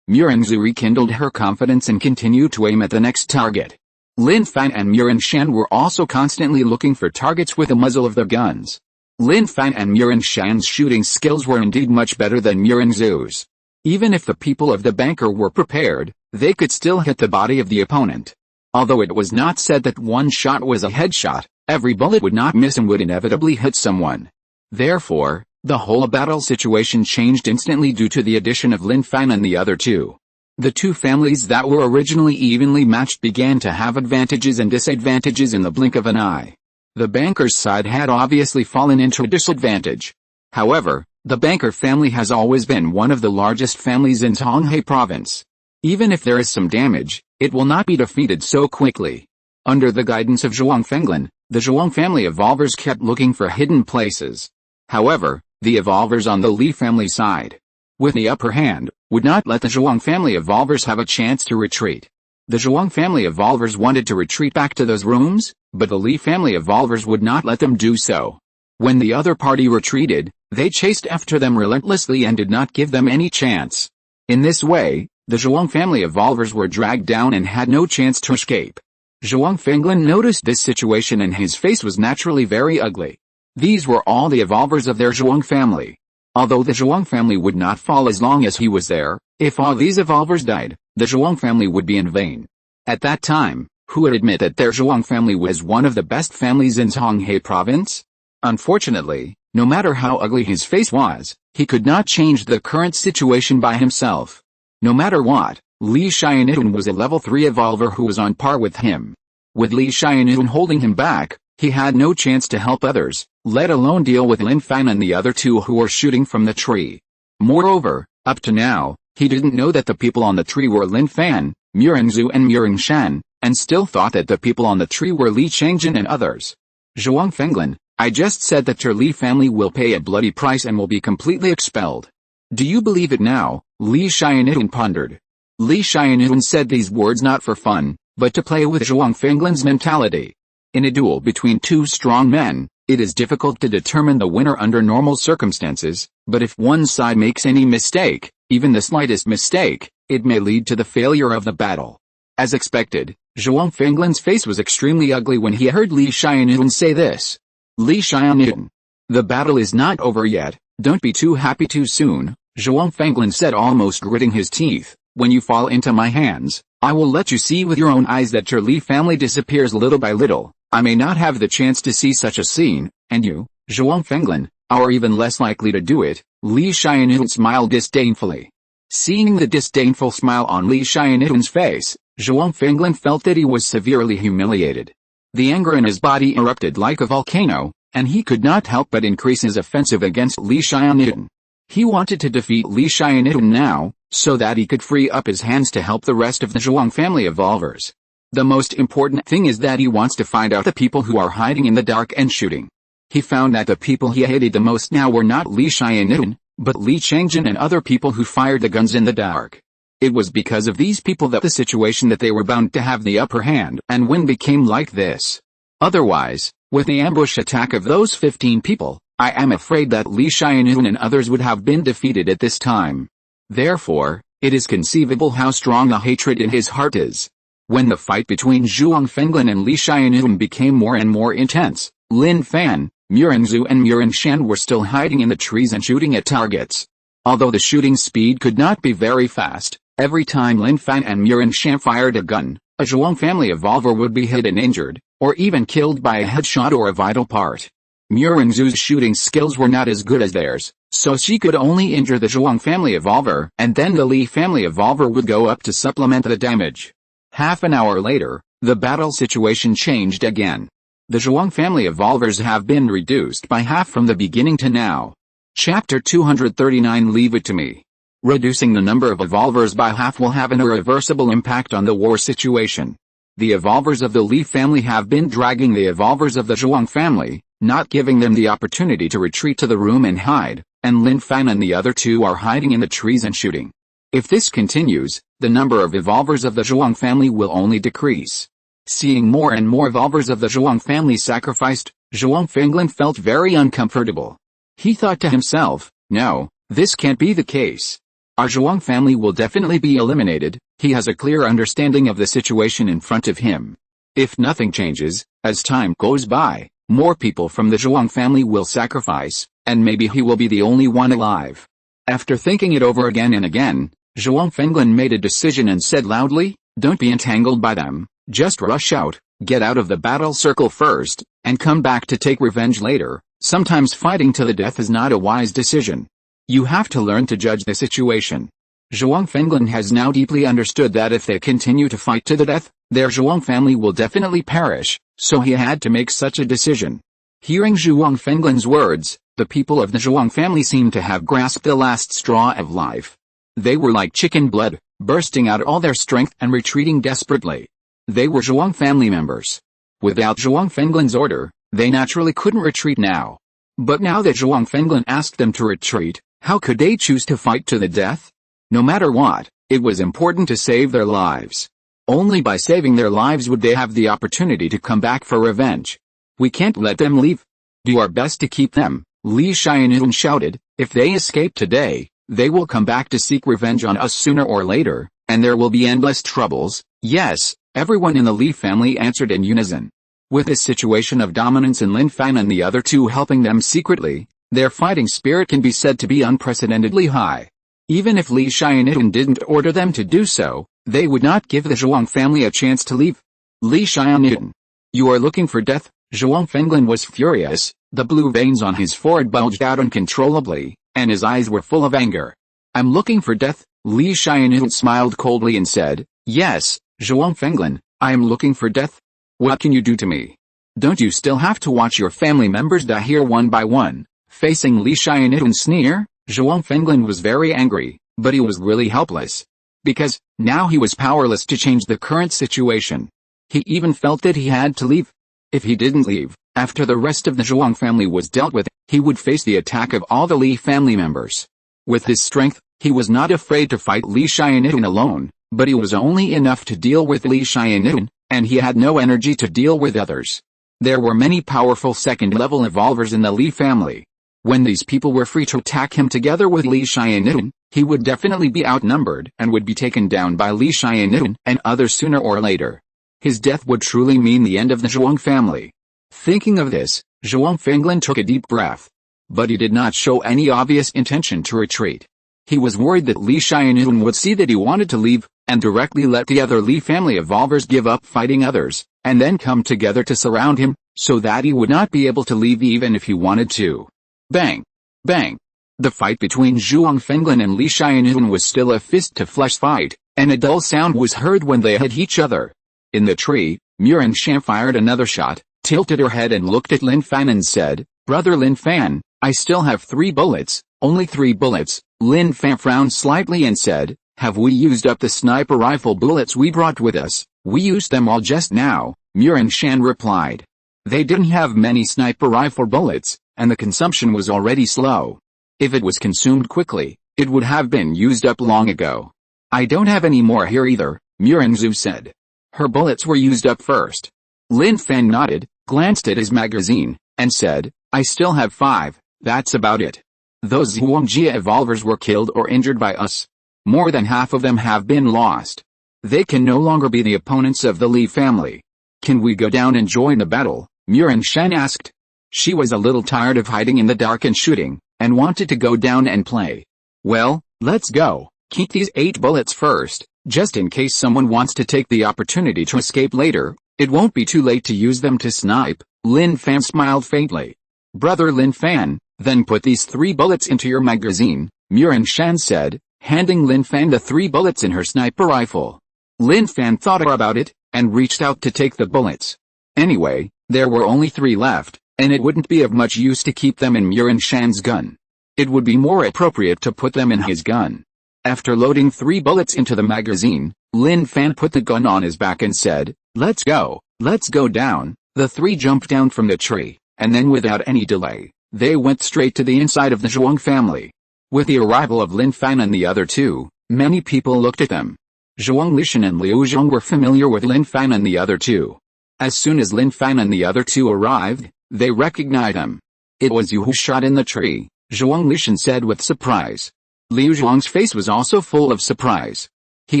S1: Murinzu rekindled her confidence and continued to aim at the next target. Lin Fan and Shan were also constantly looking for targets with the muzzle of their guns. Lin Fan and Shan's shooting skills were indeed much better than Zhu's. Even if the people of the bunker were prepared, they could still hit the body of the opponent. Although it was not said that one shot was a headshot, every bullet would not miss and would inevitably hit someone. Therefore, the whole battle situation changed instantly due to the addition of Lin Fan and the other two. The two families that were originally evenly matched began to have advantages and disadvantages in the blink of an eye. The banker's side had obviously fallen into a disadvantage. However, the banker family has always been one of the largest families in Tonghai province. Even if there is some damage, it will not be defeated so quickly. Under the guidance of Zhuang Fenglin, the Zhuang family evolvers kept looking for hidden places. However, the evolvers on the Li family side, with the upper hand, would not let the Zhuang family evolvers have a chance to retreat. The Zhuang family evolvers wanted to retreat back to those rooms, but the Li family evolvers would not let them do so. When the other party retreated, they chased after them relentlessly and did not give them any chance. In this way, the Zhuang family evolvers were dragged down and had no chance to escape. Zhuang Fenglin noticed this situation and his face was naturally very ugly. These were all the evolvers of their Zhuang family. Although the Zhuang family would not fall as long as he was there, if all these evolvers died, the Zhuang family would be in vain. At that time, who would admit that their Zhuang family was one of the best families in Tonghai province? Unfortunately, no matter how ugly his face was, he could not change the current situation by himself. No matter what, Li Xianun was a level 3 evolver who was on par with him. With Li Xianun holding him back, he had no chance to help others, let alone deal with Lin Fan and the other two who were shooting from the tree. Moreover, up to now, he didn't know that the people on the tree were Lin Fan, Zhu and Shan, and still thought that the people on the tree were Li Changjin and others. Zhuang Fenglin, I just said that your Li family will pay a bloody price and will be completely expelled. Do you believe it now? Li Xianun pondered. Li Xianun said these words not for fun, but to play with Zhuang Fenglin's mentality. In a duel between two strong men, it is difficult to determine the winner under normal circumstances, but if one side makes any mistake, even the slightest mistake, it may lead to the failure of the battle. As expected, Zhuang Fenglin's face was extremely ugly when he heard Li Xianun say this. Li Xianun, the battle is not over yet, don't be too happy too soon, Zhuang Fenglin said, almost gritting his teeth. When you fall into my hands, I will let you see with your own eyes that your Li family disappears little by little. I may not have the chance to see such a scene, and you, Zhuang Fenglin, are even less likely to do it. Li Xianun smiled disdainfully. Seeing the disdainful smile on Li Xianun's face, Zhuang Fenglin felt that he was severely humiliated. The anger in his body erupted like a volcano, and he could not help but increase his offensive against Li Xianun. He wanted to defeat Li Xianun now, so that he could free up his hands to help the rest of the Zhuang family evolvers. The most important thing is that he wants to find out the people who are hiding in the dark and shooting. He found that the people he hated the most now were not Li Xianun, but Li Changjin and other people who fired the guns in the dark. It was because of these people that the situation that they were bound to have the upper hand and win became like this. Otherwise, with the ambush attack of those 15 people, I am afraid that Li Xianun and others would have been defeated at this time. Therefore, it is conceivable how strong the hatred in his heart is. When the fight between Zhuang Fenglin and Li Xianun became more and more intense, Lin Fan, Zhu and Shan were still hiding in the trees and shooting at targets. Although the shooting speed could not be very fast, every time Lin Fan and Shan fired a gun, a Zhuang family evolver would be hit and injured, or even killed by a headshot or a vital part. Zhu's shooting skills were not as good as theirs, so she could only injure the Zhuang family evolver, and then the Li family evolver would go up to supplement the damage. Half an hour later, the battle situation changed again. The Zhuang family evolvers have been reduced by half from the beginning to now. Chapter 239. Leave it to me. Reducing the number of evolvers by half will have an irreversible impact on the war situation. The evolvers of the Li family have been dragging the evolvers of the Zhuang family, not giving them the opportunity to retreat to the room and hide, and Lin Fan and the other two are hiding in the trees and shooting. If this continues, the number of evolvers of the Zhuang family will only decrease. Seeing more and more evolvers of the Zhuang family sacrificed, Zhuang Fenglin felt very uncomfortable. He thought to himself, no, this can't be the case. Our Zhuang family will definitely be eliminated. He has a clear understanding of the situation in front of him. If nothing changes, as time goes by, more people from the Zhuang family will sacrifice, and maybe he will be the only one alive. After thinking it over again and again, Zhuang Fenglin made a decision and said loudly, "Don't be entangled by them, just rush out, get out of the battle circle first, and come back to take revenge later. Sometimes fighting to the death is not a wise decision. You have to learn to judge the situation." Zhuang Fenglin has now deeply understood that if they continue to fight to the death, their Zhuang family will definitely perish, so he had to make such a decision. Hearing Zhuang Fenglin's words, the people of the Zhuang family seemed to have grasped the last straw of life. They were like chicken blood, bursting out all their strength and retreating desperately. They were Zhuang family members. Without Zhuang Fenglin's order, they naturally couldn't retreat now. But now that Zhuang Fenglin asked them to retreat, how could they choose to fight to the death? No matter what, it was important to save their lives. Only by saving their lives would they have the opportunity to come back for revenge. "We can't let them leave. Do our best to keep them," Li Xianun shouted. "If they escape today, they will come back to seek revenge on us sooner or later, and there will be endless troubles." "Yes," everyone in the Li family answered in unison. With this situation of dominance and Lin Fan and the other two helping them secretly, their fighting spirit can be said to be unprecedentedly high. Even if Li Xianun didn't order them to do so, they would not give the Zhuang family a chance to leave. "Li Xianun, you are looking for death?" Zhuang Fenglin was furious, the blue veins on his forehead bulged out uncontrollably, and his eyes were full of anger. "I'm looking for death?" Li Xianun smiled coldly and said, "Yes, Zhuang Fenglin, I am looking for death. What can you do to me? Don't you still have to watch your family members die here one by one?" Facing Li Xianun's sneer, Zhuang Fenglin was very angry, but he was really helpless. Because, now he was powerless to change the current situation. He even felt that he had to leave. If he didn't leave, after the rest of the Zhuang family was dealt with, he would face the attack of all the Li family members. With his strength, he was not afraid to fight Li Xianun alone, but he was only enough to deal with Li Xianun, and he had no energy to deal with others. There were many powerful second-level evolvers in the Li family. When these people were free to attack him together with Li Xianun, he would definitely be outnumbered and would be taken down by Li Xianun and others sooner or later. His death would truly mean the end of the Zhuang family. Thinking of this, Zhuang Fenglin took a deep breath. But he did not show any obvious intention to retreat. He was worried that Li Xianun would see that he wanted to leave, and directly let the other Li family evolvers give up fighting others, and then come together to surround him, so that he would not be able to leave even if he wanted to. Bang! Bang! The fight between Zhuang Fenglin and Li Xianun was still a fist-to-flesh fight, and a dull sound was heard when they hit each other. In the tree, Muren Shan fired another shot, tilted her head and looked at Lin Fan and said, "Brother Lin Fan, I still have 3 bullets, only 3 bullets." Lin Fan frowned slightly and said, "Have we used up the sniper rifle bullets we brought with us?" "We used them all just now," Muren Shan replied. They didn't have many sniper rifle bullets, and the consumption was already slow. If it was consumed quickly, it would have been used up long ago. "I don't have any more here either," Muren Zhu said. "Her bullets were used up first." Lin Fan nodded, glanced at his magazine, and said, "I still have 5, that's about it. Those Zhuangjia evolvers were killed or injured by us. More than half of them have been lost. They can no longer be the opponents of the Li family. Can we go down and join the battle?" Muren Shan asked. She was a little tired of hiding in the dark and shooting, and wanted to go down and play. "Well, let's go. Keep these 8 bullets first, just in case someone wants to take the opportunity to escape later. It won't be too late to use them to snipe." Lin Fan smiled faintly. "Brother Lin Fan, then put these 3 bullets into your magazine," Muren Shan said, handing Lin Fan the 3 bullets in her sniper rifle. Lin Fan thought about it, and reached out to take the bullets. Anyway, there were only 3 left, and it wouldn't be of much use to keep them in Muren Shan's gun. It would be more appropriate to put them in his gun. After loading 3 bullets into the magazine, Lin Fan put the gun on his back and said, let's go down." The 3 jumped down from the tree, and then without any delay, they went straight to the inside of the Zhuang family. With the arrival of Lin Fan and the other 2, many people looked at them. Zhuang Lishan and Liu Zhong were familiar with Lin Fan and the other 2. As soon as Lin Fan and the other 2 arrived, they recognized him. "It was you who shot in the tree," Zhuang Lishan said with surprise. Liu Zhong's face was also full of surprise. He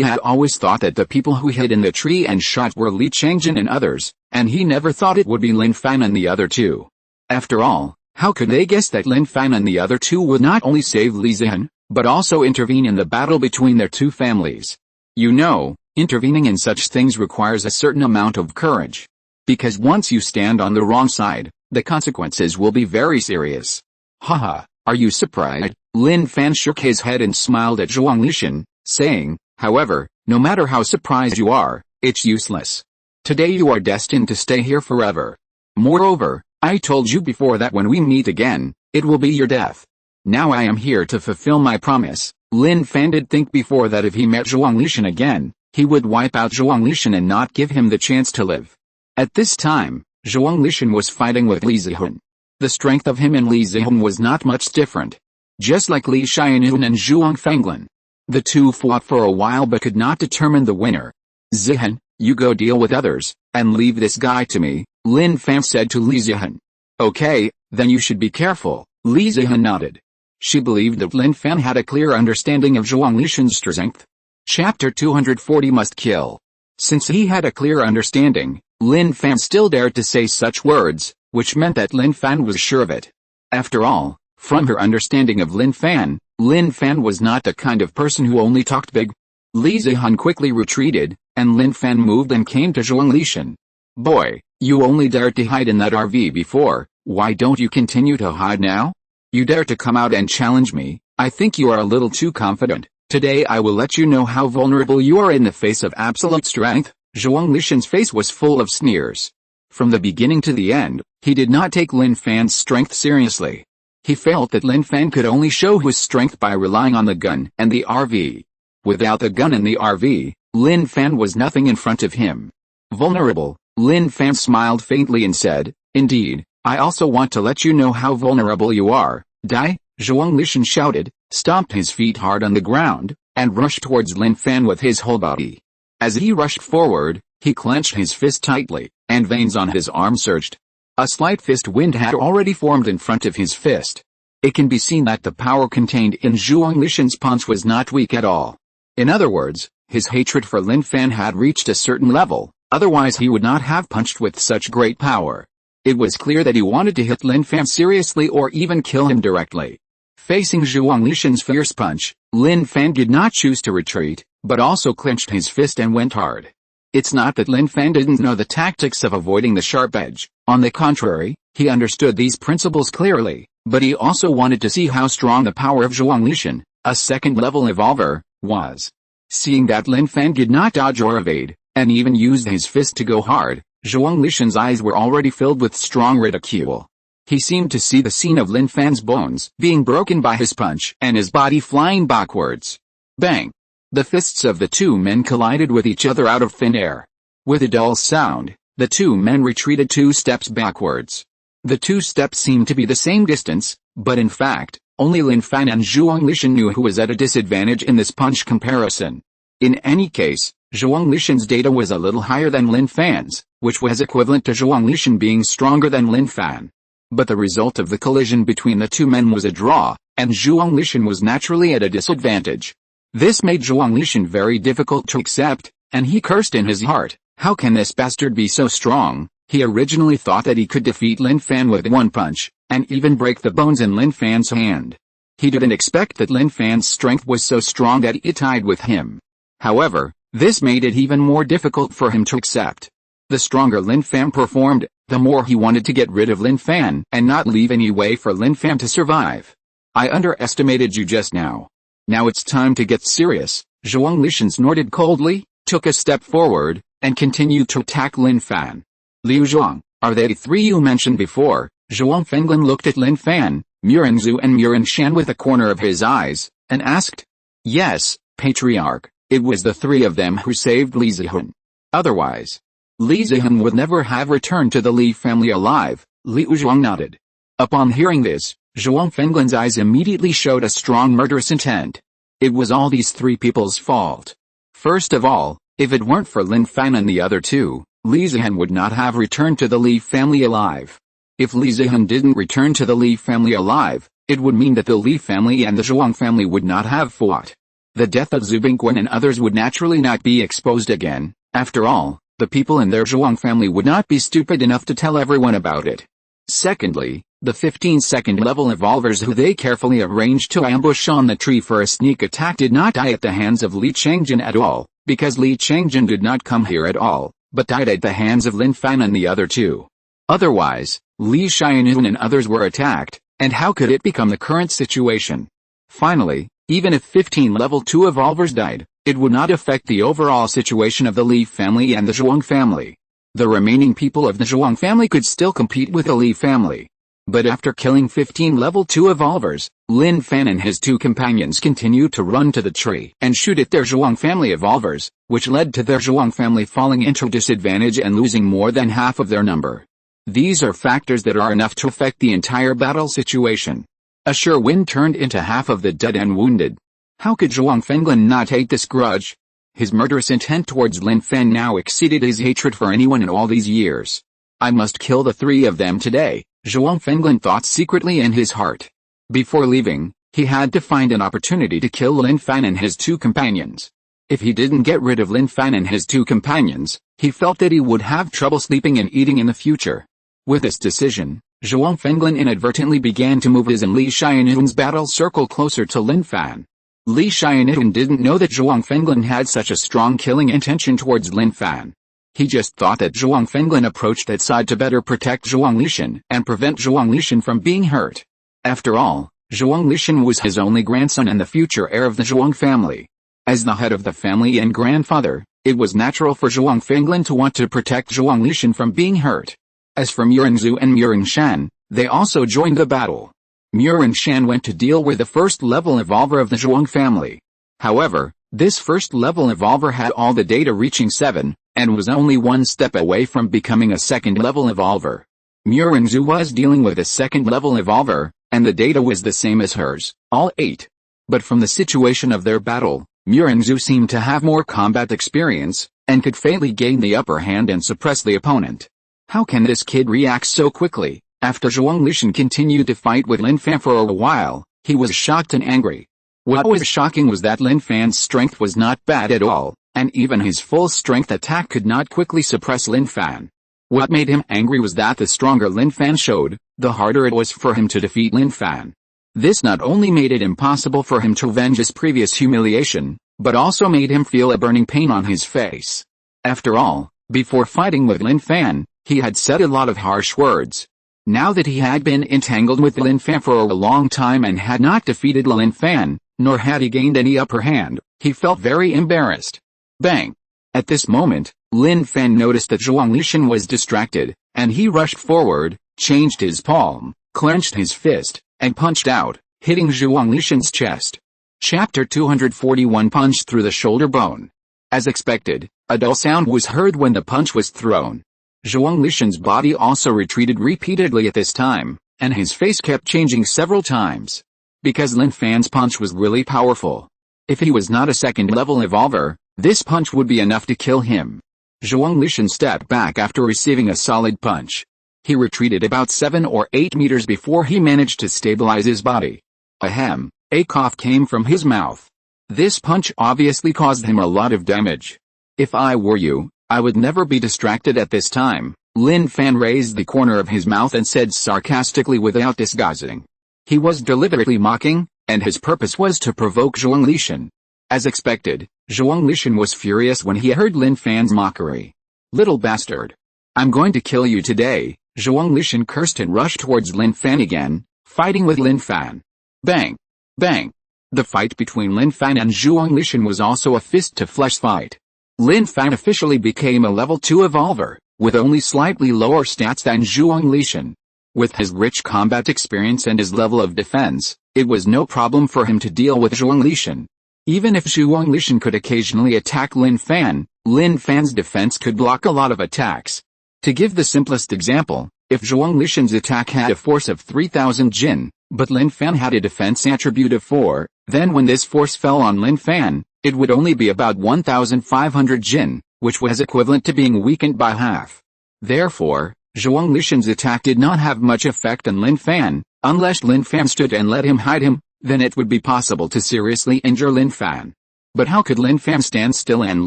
S1: had always thought that the people who hid in the tree and shot were Li Changjin and others, and he never thought it would be Lin Fan and the other two. After all, how could they guess that Lin Fan and the other two would not only save Li Zihan, but also intervene in the battle between their two families? You know, intervening in such things requires a certain amount of courage. Because once you stand on the wrong side, the consequences will be very serious. Haha, are you surprised? Lin Fan shook his head and smiled at Zhuang Lishan, saying, however, no matter how surprised you are, it's useless. Today you are destined to stay here forever. Moreover, I told you before that when we meet again, it will be your death. Now I am here to fulfill my promise. Lin Fan did think before that if he met Zhuang Lishan again, he would wipe out Zhuang Lishan and not give him the chance to live. At this time, Zhuang Lishan was fighting with Li Zihun. The strength of him and Li Zihun was not much different. Just like Li Xianyun and Zhuang Fenglin. The two fought for a while but could not determine the winner. Zihan, you go deal with others, and leave this guy to me, Lin Fan said to Li Zihan. Okay, then you should be careful, Li Zihan nodded. She believed that Lin Fan had a clear understanding of Zhuang Lishan's strength. Chapter 240 Must Kill. Since he had a clear understanding, Lin Fan still dared to say such words, which meant that Lin Fan was sure of it. After all, from her understanding of Lin Fan was not the kind of person who only talked big. Li Zihan quickly retreated, and Lin Fan moved and came to Zhuang Lishan. Boy, you only dared to hide in that RV before, why don't you continue to hide now? You dare to come out and challenge me, I think you are a little too confident. Today I will let you know how vulnerable you are in the face of absolute strength. Zhuang Lishan's face was full of sneers. From the beginning to the end, he did not take Lin Fan's strength seriously. He felt that Lin Fan could only show his strength by relying on the gun and the RV. Without the gun and the RV, Lin Fan was nothing in front of him. Vulnerable, Lin Fan smiled faintly and said, indeed, I also want to let you know how vulnerable you are. Die, Zhuang Lishan shouted, stomped his feet hard on the ground, and rushed towards Lin Fan with his whole body. As he rushed forward, he clenched his fist tightly, and veins on his arm surged. A slight fist wind had already formed in front of his fist. It can be seen that the power contained in Zhuang Lishan's punch was not weak at all. In other words, his hatred for Lin Fan had reached a certain level, otherwise he would not have punched with such great power. It was clear that he wanted to hit Lin Fan seriously or even kill him directly. Facing Zhuang Lishan's fierce punch, Lin Fan did not choose to retreat, but also clenched his fist and went hard. It's not that Lin Fan didn't know the tactics of avoiding the sharp edge. On the contrary, he understood these principles clearly, but he also wanted to see how strong the power of Zhuang Lishan, a second-level evolver, was. Seeing that Lin Fan did not dodge or evade, and even used his fist to go hard, Zhuang Lishan's eyes were already filled with strong ridicule. He seemed to see the scene of Lin Fan's bones being broken by his punch and his body flying backwards. Bang! The fists of the two men collided with each other out of thin air. With a dull sound, the two men retreated 2 steps backwards. The 2 steps seemed to be the same distance, but in fact, only Lin Fan and Zhuang Lishan knew who was at a disadvantage in this punch comparison. In any case, Zhuang Lishan's data was a little higher than Lin Fan's, which was equivalent to Zhuang Lishan being stronger than Lin Fan. But the result of the collision between the two men was a draw, and Zhuang Lishan was naturally at a disadvantage. This made Zhuang Lishan very difficult to accept, and he cursed in his heart, how can this bastard be so strong? He originally thought that he could defeat Lin Fan with one punch, and even break the bones in Lin Fan's hand. He didn't expect that Lin Fan's strength was so strong that it tied with him. However, this made it even more difficult for him to accept. The stronger Lin Fan performed, the more he wanted to get rid of Lin Fan and not leave any way for Lin Fan to survive. I underestimated you just now. Now it's time to get serious. Zhuang Lishan snorted coldly, took a step forward, and continued to attack Lin Fan. Liu Zhuang, are they 3 you mentioned before? Zhuang Fenglin looked at Lin Fan, Muranzhu and Muran Shan with a corner of his eyes, and asked. Yes, Patriarch, it was the 3 of them who saved Li Zihun. Otherwise, Li Zihun would never have returned to the Li family alive. Liu Zhuang nodded. Upon hearing this, Zhuang Fenglin's eyes immediately showed a strong murderous intent. It was all these 3 people's fault. First of all, if it weren't for Lin Fan and the other 2, Li Zihan would not have returned to the Li family alive. If Li Zihan didn't return to the Li family alive, it would mean that the Li family and the Zhuang family would not have fought. The death of Zhu Bingwen and others would naturally not be exposed again. After all, the people in their Zhuang family would not be stupid enough to tell everyone about it. Secondly, the 15-second level evolvers who they carefully arranged to ambush on the tree for a sneak attack did not die at the hands of Li Changjin at all, because Li Changjin did not come here at all, but died at the hands of Lin Fan and the other two. Otherwise, Li Xianun and others were attacked, and how could it become the current situation? Finally, even if 15 level 2 evolvers died, it would not affect the overall situation of the Li family and the Zhuang family. The remaining people of the Zhuang family could still compete with the Li family. But after killing 15 level 2 evolvers, Lin Fan and his two companions continued to run to the tree and shoot at their Zhuang family evolvers, which led to their Zhuang family falling into disadvantage and losing more than half of their number. These are factors that are enough to affect the entire battle situation. A sure win turned into half of the dead and wounded. How could Zhuang Fenglan not hate this grudge? His murderous intent towards Lin Fan now exceeded his hatred for anyone in all these years. I must kill the three of them today, Zhuang Fenglan thought secretly in his heart. Before leaving, he had to find an opportunity to kill Lin Fan and his two companions. If he didn't get rid of Lin Fan and his two companions, he felt that he would have trouble sleeping and eating in the future. With this decision, Zhuang Fenglan inadvertently began to move his and Li Xianun's battle circle closer to Lin Fan. Li Xianun didn't know that Zhuang Fenglan had such a strong killing intention towards Lin Fan. He just thought that Zhuang Fenglan approached that side to better protect Zhuang Lishan and prevent Zhuang Lishan from being hurt. After all, Zhuang Lishan was his only grandson and the future heir of the Zhuang family. As the head of the family and grandfather, it was natural for Zhuang Fenglan to want to protect Zhuang Lishan from being hurt. As for Murenzhu and Murengshan, they also joined the battle. Murengshan went to deal with the first-level evolver of the Zhuang family. However, this first-level evolver had all the data reaching 7, and was only one step away from becoming a second-level evolver. Murenzhu was dealing with a second-level evolver, and the data was the same as hers, all 8. But from the situation of their battle, Murenzhu seemed to have more combat experience, and could faintly gain the upper hand and suppress the opponent. How can this kid react so quickly? After Zhuang Lishan continued to fight with Lin Fan for a while, he was shocked and angry. What was shocking was that Lin Fan's strength was not bad at all, and even his full-strength attack could not quickly suppress Lin Fan. What made him angry was that the stronger Lin Fan showed, the harder it was for him to defeat Lin Fan. This not only made it impossible for him to avenge his previous humiliation, but also made him feel a burning pain on his face. After all, before fighting with Lin Fan, he had said a lot of harsh words. Now that he had been entangled with Lin Fan for a long time and had not defeated Lin Fan, nor had he gained any upper hand, he felt very embarrassed. Bang! At this moment, Lin Fan noticed that Zhuang Lishan was distracted, and he rushed forward, changed his palm, clenched his fist, and punched out, hitting Zhuang Lishan's chest. Chapter 241 Punch through the shoulder bone. As expected, a dull sound was heard when the punch was thrown. Zhuang Lishan's body also retreated repeatedly at this time, and his face kept changing several times. Because Lin Fan's punch was really powerful. If he was not a second-level evolver, this punch would be enough to kill him. Zhuang Lishan stepped back after receiving a solid punch. He retreated about 7 or 8 meters before he managed to stabilize his body. Ahem, a cough came from his mouth. This punch obviously caused him a lot of damage. If I were you, I would never be distracted at this time. Lin Fan raised the corner of his mouth and said sarcastically without disguising. He was deliberately mocking, and his purpose was to provoke Zhuang Lishan. As expected, Zhuang Lishan was furious when he heard Lin Fan's mockery. Little bastard. I'm going to kill you today, Zhuang Lishan cursed and rushed towards Lin Fan again, fighting with Lin Fan. Bang! Bang! The fight between Lin Fan and Zhuang Lishan was also a fist-to-flesh fight. Lin Fan officially became a level 2 evolver, with only slightly lower stats than Zhuang Lishan. With his rich combat experience and his level of defense, it was no problem for him to deal with Zhuang Lishan. Even if Zhuang Lishan could occasionally attack Lin Fan's defense could block a lot of attacks. To give the simplest example, if Zhuang Lishan's attack had a force of 3000 Jin, but Lin Fan had a defense attribute of 4, then when this force fell on Lin Fan, it would only be about 1500 Jin, which was equivalent to being weakened by half. Therefore, Zhuang Lishan's attack did not have much effect on Lin Fan, unless Lin Fan stood and let him hide him, then it would be possible to seriously injure Lin Fan. But how could Lin Fan stand still and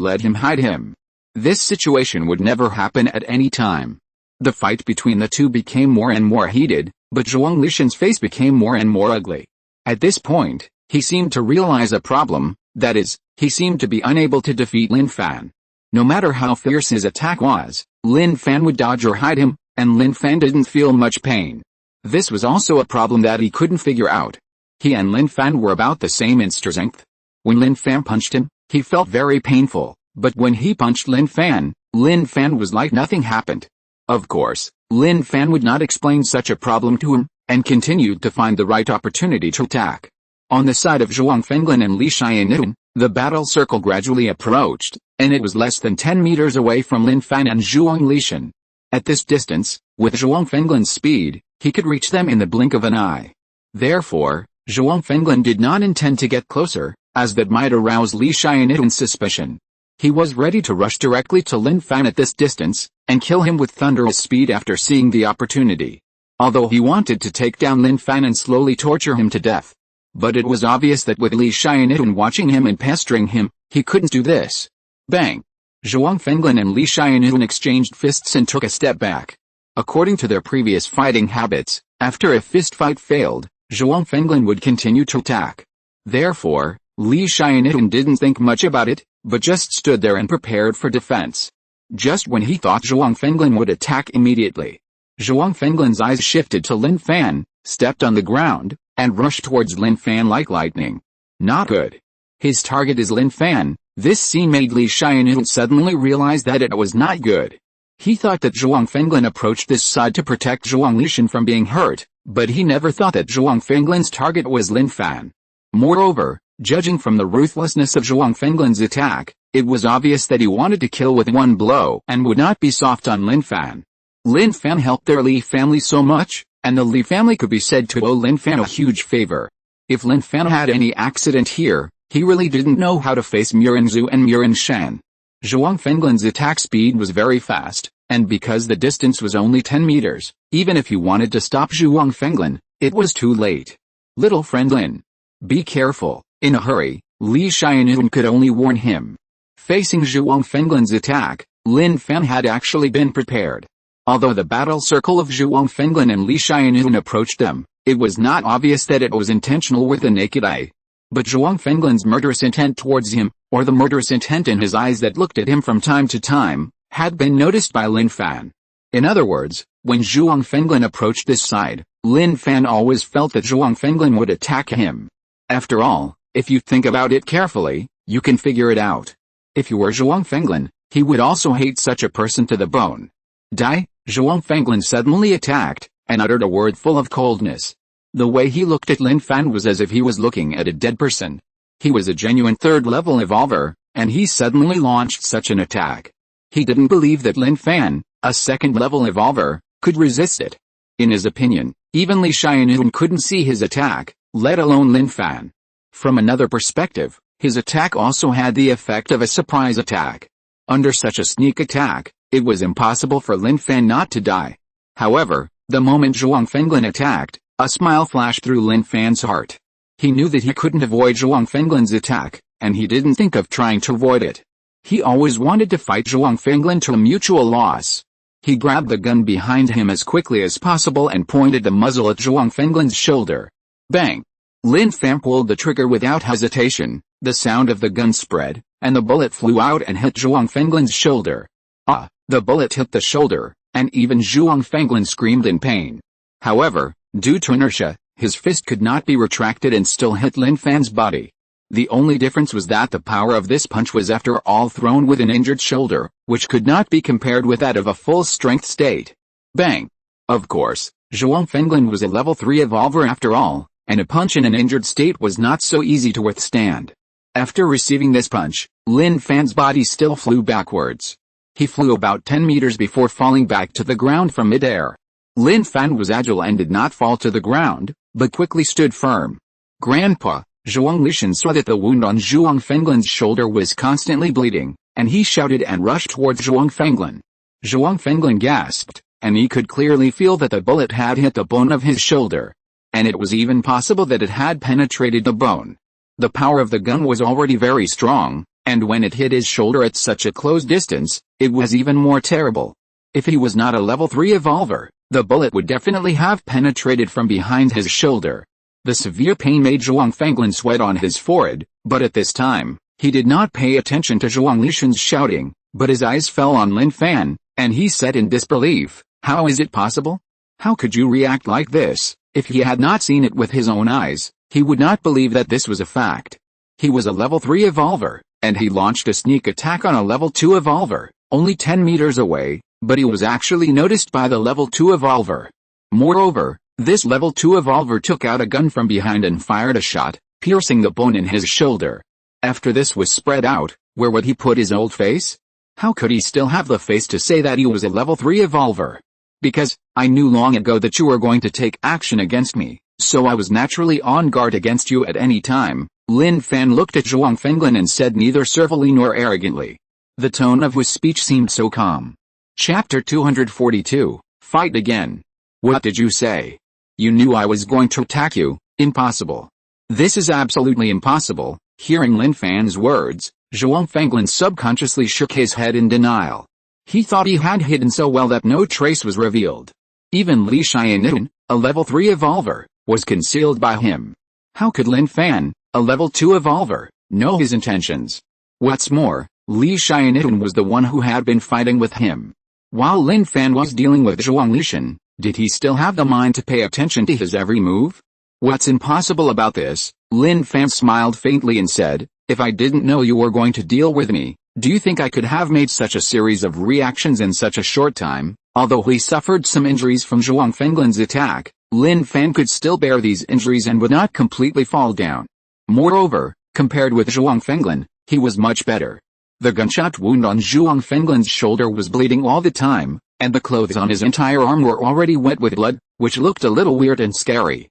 S1: let him hide him? This situation would never happen at any time. The fight between the two became more and more heated, but Zhuang Lishan's face became more and more ugly. At this point, he seemed to realize a problem, that is, he seemed to be unable to defeat Lin Fan. No matter how fierce his attack was, Lin Fan would dodge or hide him, and Lin Fan didn't feel much pain. This was also a problem that he couldn't figure out. He and Lin Fan were about the same in strength. When Lin Fan punched him, he felt very painful, but when he punched Lin Fan was like nothing happened. Of course, Lin Fan would not explain such a problem to him, and continued to find the right opportunity to attack. On the side of Zhuang Fenglin and Li Xianun, the battle circle gradually approached, and it was less than 10 meters away from Lin Fan and Zhuang Lishan. At this distance, with Zhuang Fenglin's speed, he could reach them in the blink of an eye. Therefore, Zhuang Fenglin did not intend to get closer, as that might arouse Li Xianun's suspicion. He was ready to rush directly to Lin Fan at this distance, and kill him with thunderous speed after seeing the opportunity. Although he wanted to take down Lin Fan and slowly torture him to death. But it was obvious that with Li Xianun watching him and pestering him, he couldn't do this. Bang! Zhuang Fenglin and Li Xianun exchanged fists and took a step back. According to their previous fighting habits, after a fist fight failed, Zhuang Fenglin would continue to attack. Therefore, Li Xianun didn't think much about it, but just stood there and prepared for defense. Just when he thought Zhuang Fenglin would attack immediately, Zhuang Fenglin's eyes shifted to Lin Fan, stepped on the ground, and rushed towards Lin Fan like lightning. Not good. His target is Lin Fan. This scene made Li Xianun suddenly realize that it was not good. He thought that Zhuang Fenglin approached this side to protect Zhuang Lishan from being hurt, but he never thought that Zhuang Fenglin's target was Lin Fan. Moreover, judging from the ruthlessness of Zhuang Fenglin's attack, it was obvious that he wanted to kill with one blow and would not be soft on Lin Fan. Lin Fan helped their Li family so much, and the Li family could be said to owe Lin Fan a huge favor. If Lin Fan had any accident here, he really didn't know how to face Murinzu and Murinshan. Zhuang Fenglin's attack speed was very fast, and because the distance was only 10 meters, even if he wanted to stop Zhuang Fenglin, it was too late. Little friend Lin, be careful. In a hurry, Li Xianun could only warn him. Facing Zhuang Fenglin's attack, Lin Fan had actually been prepared. Although the battle circle of Zhuang Fenglin and Li Xianun approached them, it was not obvious that it was intentional with the naked eye. But Zhuang Fenglin's murderous intent towards him, or the murderous intent in his eyes that looked at him from time to time, had been noticed by Lin Fan. In other words, when Zhuang Fenglin approached this side, Lin Fan always felt that Zhuang Fenglin would attack him. After all, if you think about it carefully, you can figure it out. If you were Zhuang Fenglin, he would also hate such a person to the bone. Die! Zhuang Fenglin suddenly attacked, and uttered a word full of coldness. The way he looked at Lin Fan was as if he was looking at a dead person. He was a genuine third-level evolver, and he suddenly launched such an attack. He didn't believe that Lin Fan, a second-level evolver, could resist it. In his opinion, even Li Xianun couldn't see his attack, let alone Lin Fan. From another perspective, his attack also had the effect of a surprise attack. Under such a sneak attack, it was impossible for Lin Fan not to die. However, the moment Zhuang Fenglin attacked, a smile flashed through Lin Fan's heart. He knew that he couldn't avoid Zhuang Fenglin's attack, and he didn't think of trying to avoid it. He always wanted to fight Zhuang Fenglin to a mutual loss. He grabbed the gun behind him as quickly as possible and pointed the muzzle at Zhuang Fenglin's shoulder. Bang! Lin Fan pulled the trigger without hesitation, the sound of the gun spread, and the bullet flew out and hit Zhuang Fenglin's shoulder. Ah! The bullet hit the shoulder, and even Zhuang Fenglin screamed in pain. However, due to inertia, his fist could not be retracted and still hit Lin Fan's body. The only difference was that the power of this punch was after all thrown with an injured shoulder, which could not be compared with that of a full-strength state. Bang! Of course, Zhuang Fenglin was a level 3 evolver after all, and a punch in an injured state was not so easy to withstand. After receiving this punch, Lin Fan's body still flew backwards. He flew about 10 meters before falling back to the ground from midair. Lin Fan was agile and did not fall to the ground, but quickly stood firm. Grandpa, Zhuang Lishan saw that the wound on Zhuang Fenglin's shoulder was constantly bleeding, and he shouted and rushed towards Zhuang Fenglin. Zhuang Fenglin gasped, and he could clearly feel that the bullet had hit the bone of his shoulder. And it was even possible that it had penetrated the bone. The power of the gun was already very strong, and when it hit his shoulder at such a close distance, it was even more terrible. If he was not a level 3 evolver, the bullet would definitely have penetrated from behind his shoulder. The severe pain made Zhuang Fenglin sweat on his forehead, but at this time, he did not pay attention to Zhuang Lishan's shouting, but his eyes fell on Lin Fan, and he said in disbelief, "How is it possible? How could you react like this?" If he had not seen it with his own eyes, he would not believe that this was a fact. He was a level 3 evolver, and he launched a sneak attack on a level 2 evolver, only 10 meters away, but he was actually noticed by the level 2 evolver. Moreover, this level 2 evolver took out a gun from behind and fired a shot, piercing the bone in his shoulder. After this was spread out, where would he put his old face? How could he still have the face to say that he was a level 3 evolver? Because, I knew long ago that you were going to take action against me, so I was naturally on guard against you at any time. Lin Fan looked at Zhuang Fenglin and said neither servilely nor arrogantly. The tone of his speech seemed so calm. Chapter 242, Fight Again. What did you say? You knew I was going to attack you. Impossible. This is absolutely impossible. Hearing Lin Fan's words, Zhuang Fenglin subconsciously shook his head in denial. He thought he had hidden so well that no trace was revealed. Even Li Xiannian, a level 3 evolver, was concealed by him. How could Lin Fan, a level 2 evolver, know his intentions? What's more, Li Xiannian was the one who had been fighting with him. While Lin Fan was dealing with Zhuang Lishan, did he still have the mind to pay attention to his every move? What's impossible about this? Lin Fan smiled faintly and said, if I didn't know you were going to deal with me, do you think I could have made such a series of reactions in such a short time? Although he suffered some injuries from Zhuang Fenglin's attack, Lin Fan could still bear these injuries and would not completely fall down. Moreover, compared with Zhuang Fenglin, he was much better. The gunshot wound on Zhuang Fenglin's shoulder was bleeding all the time, and the clothes on his entire arm were already wet with blood, which looked a little weird and scary.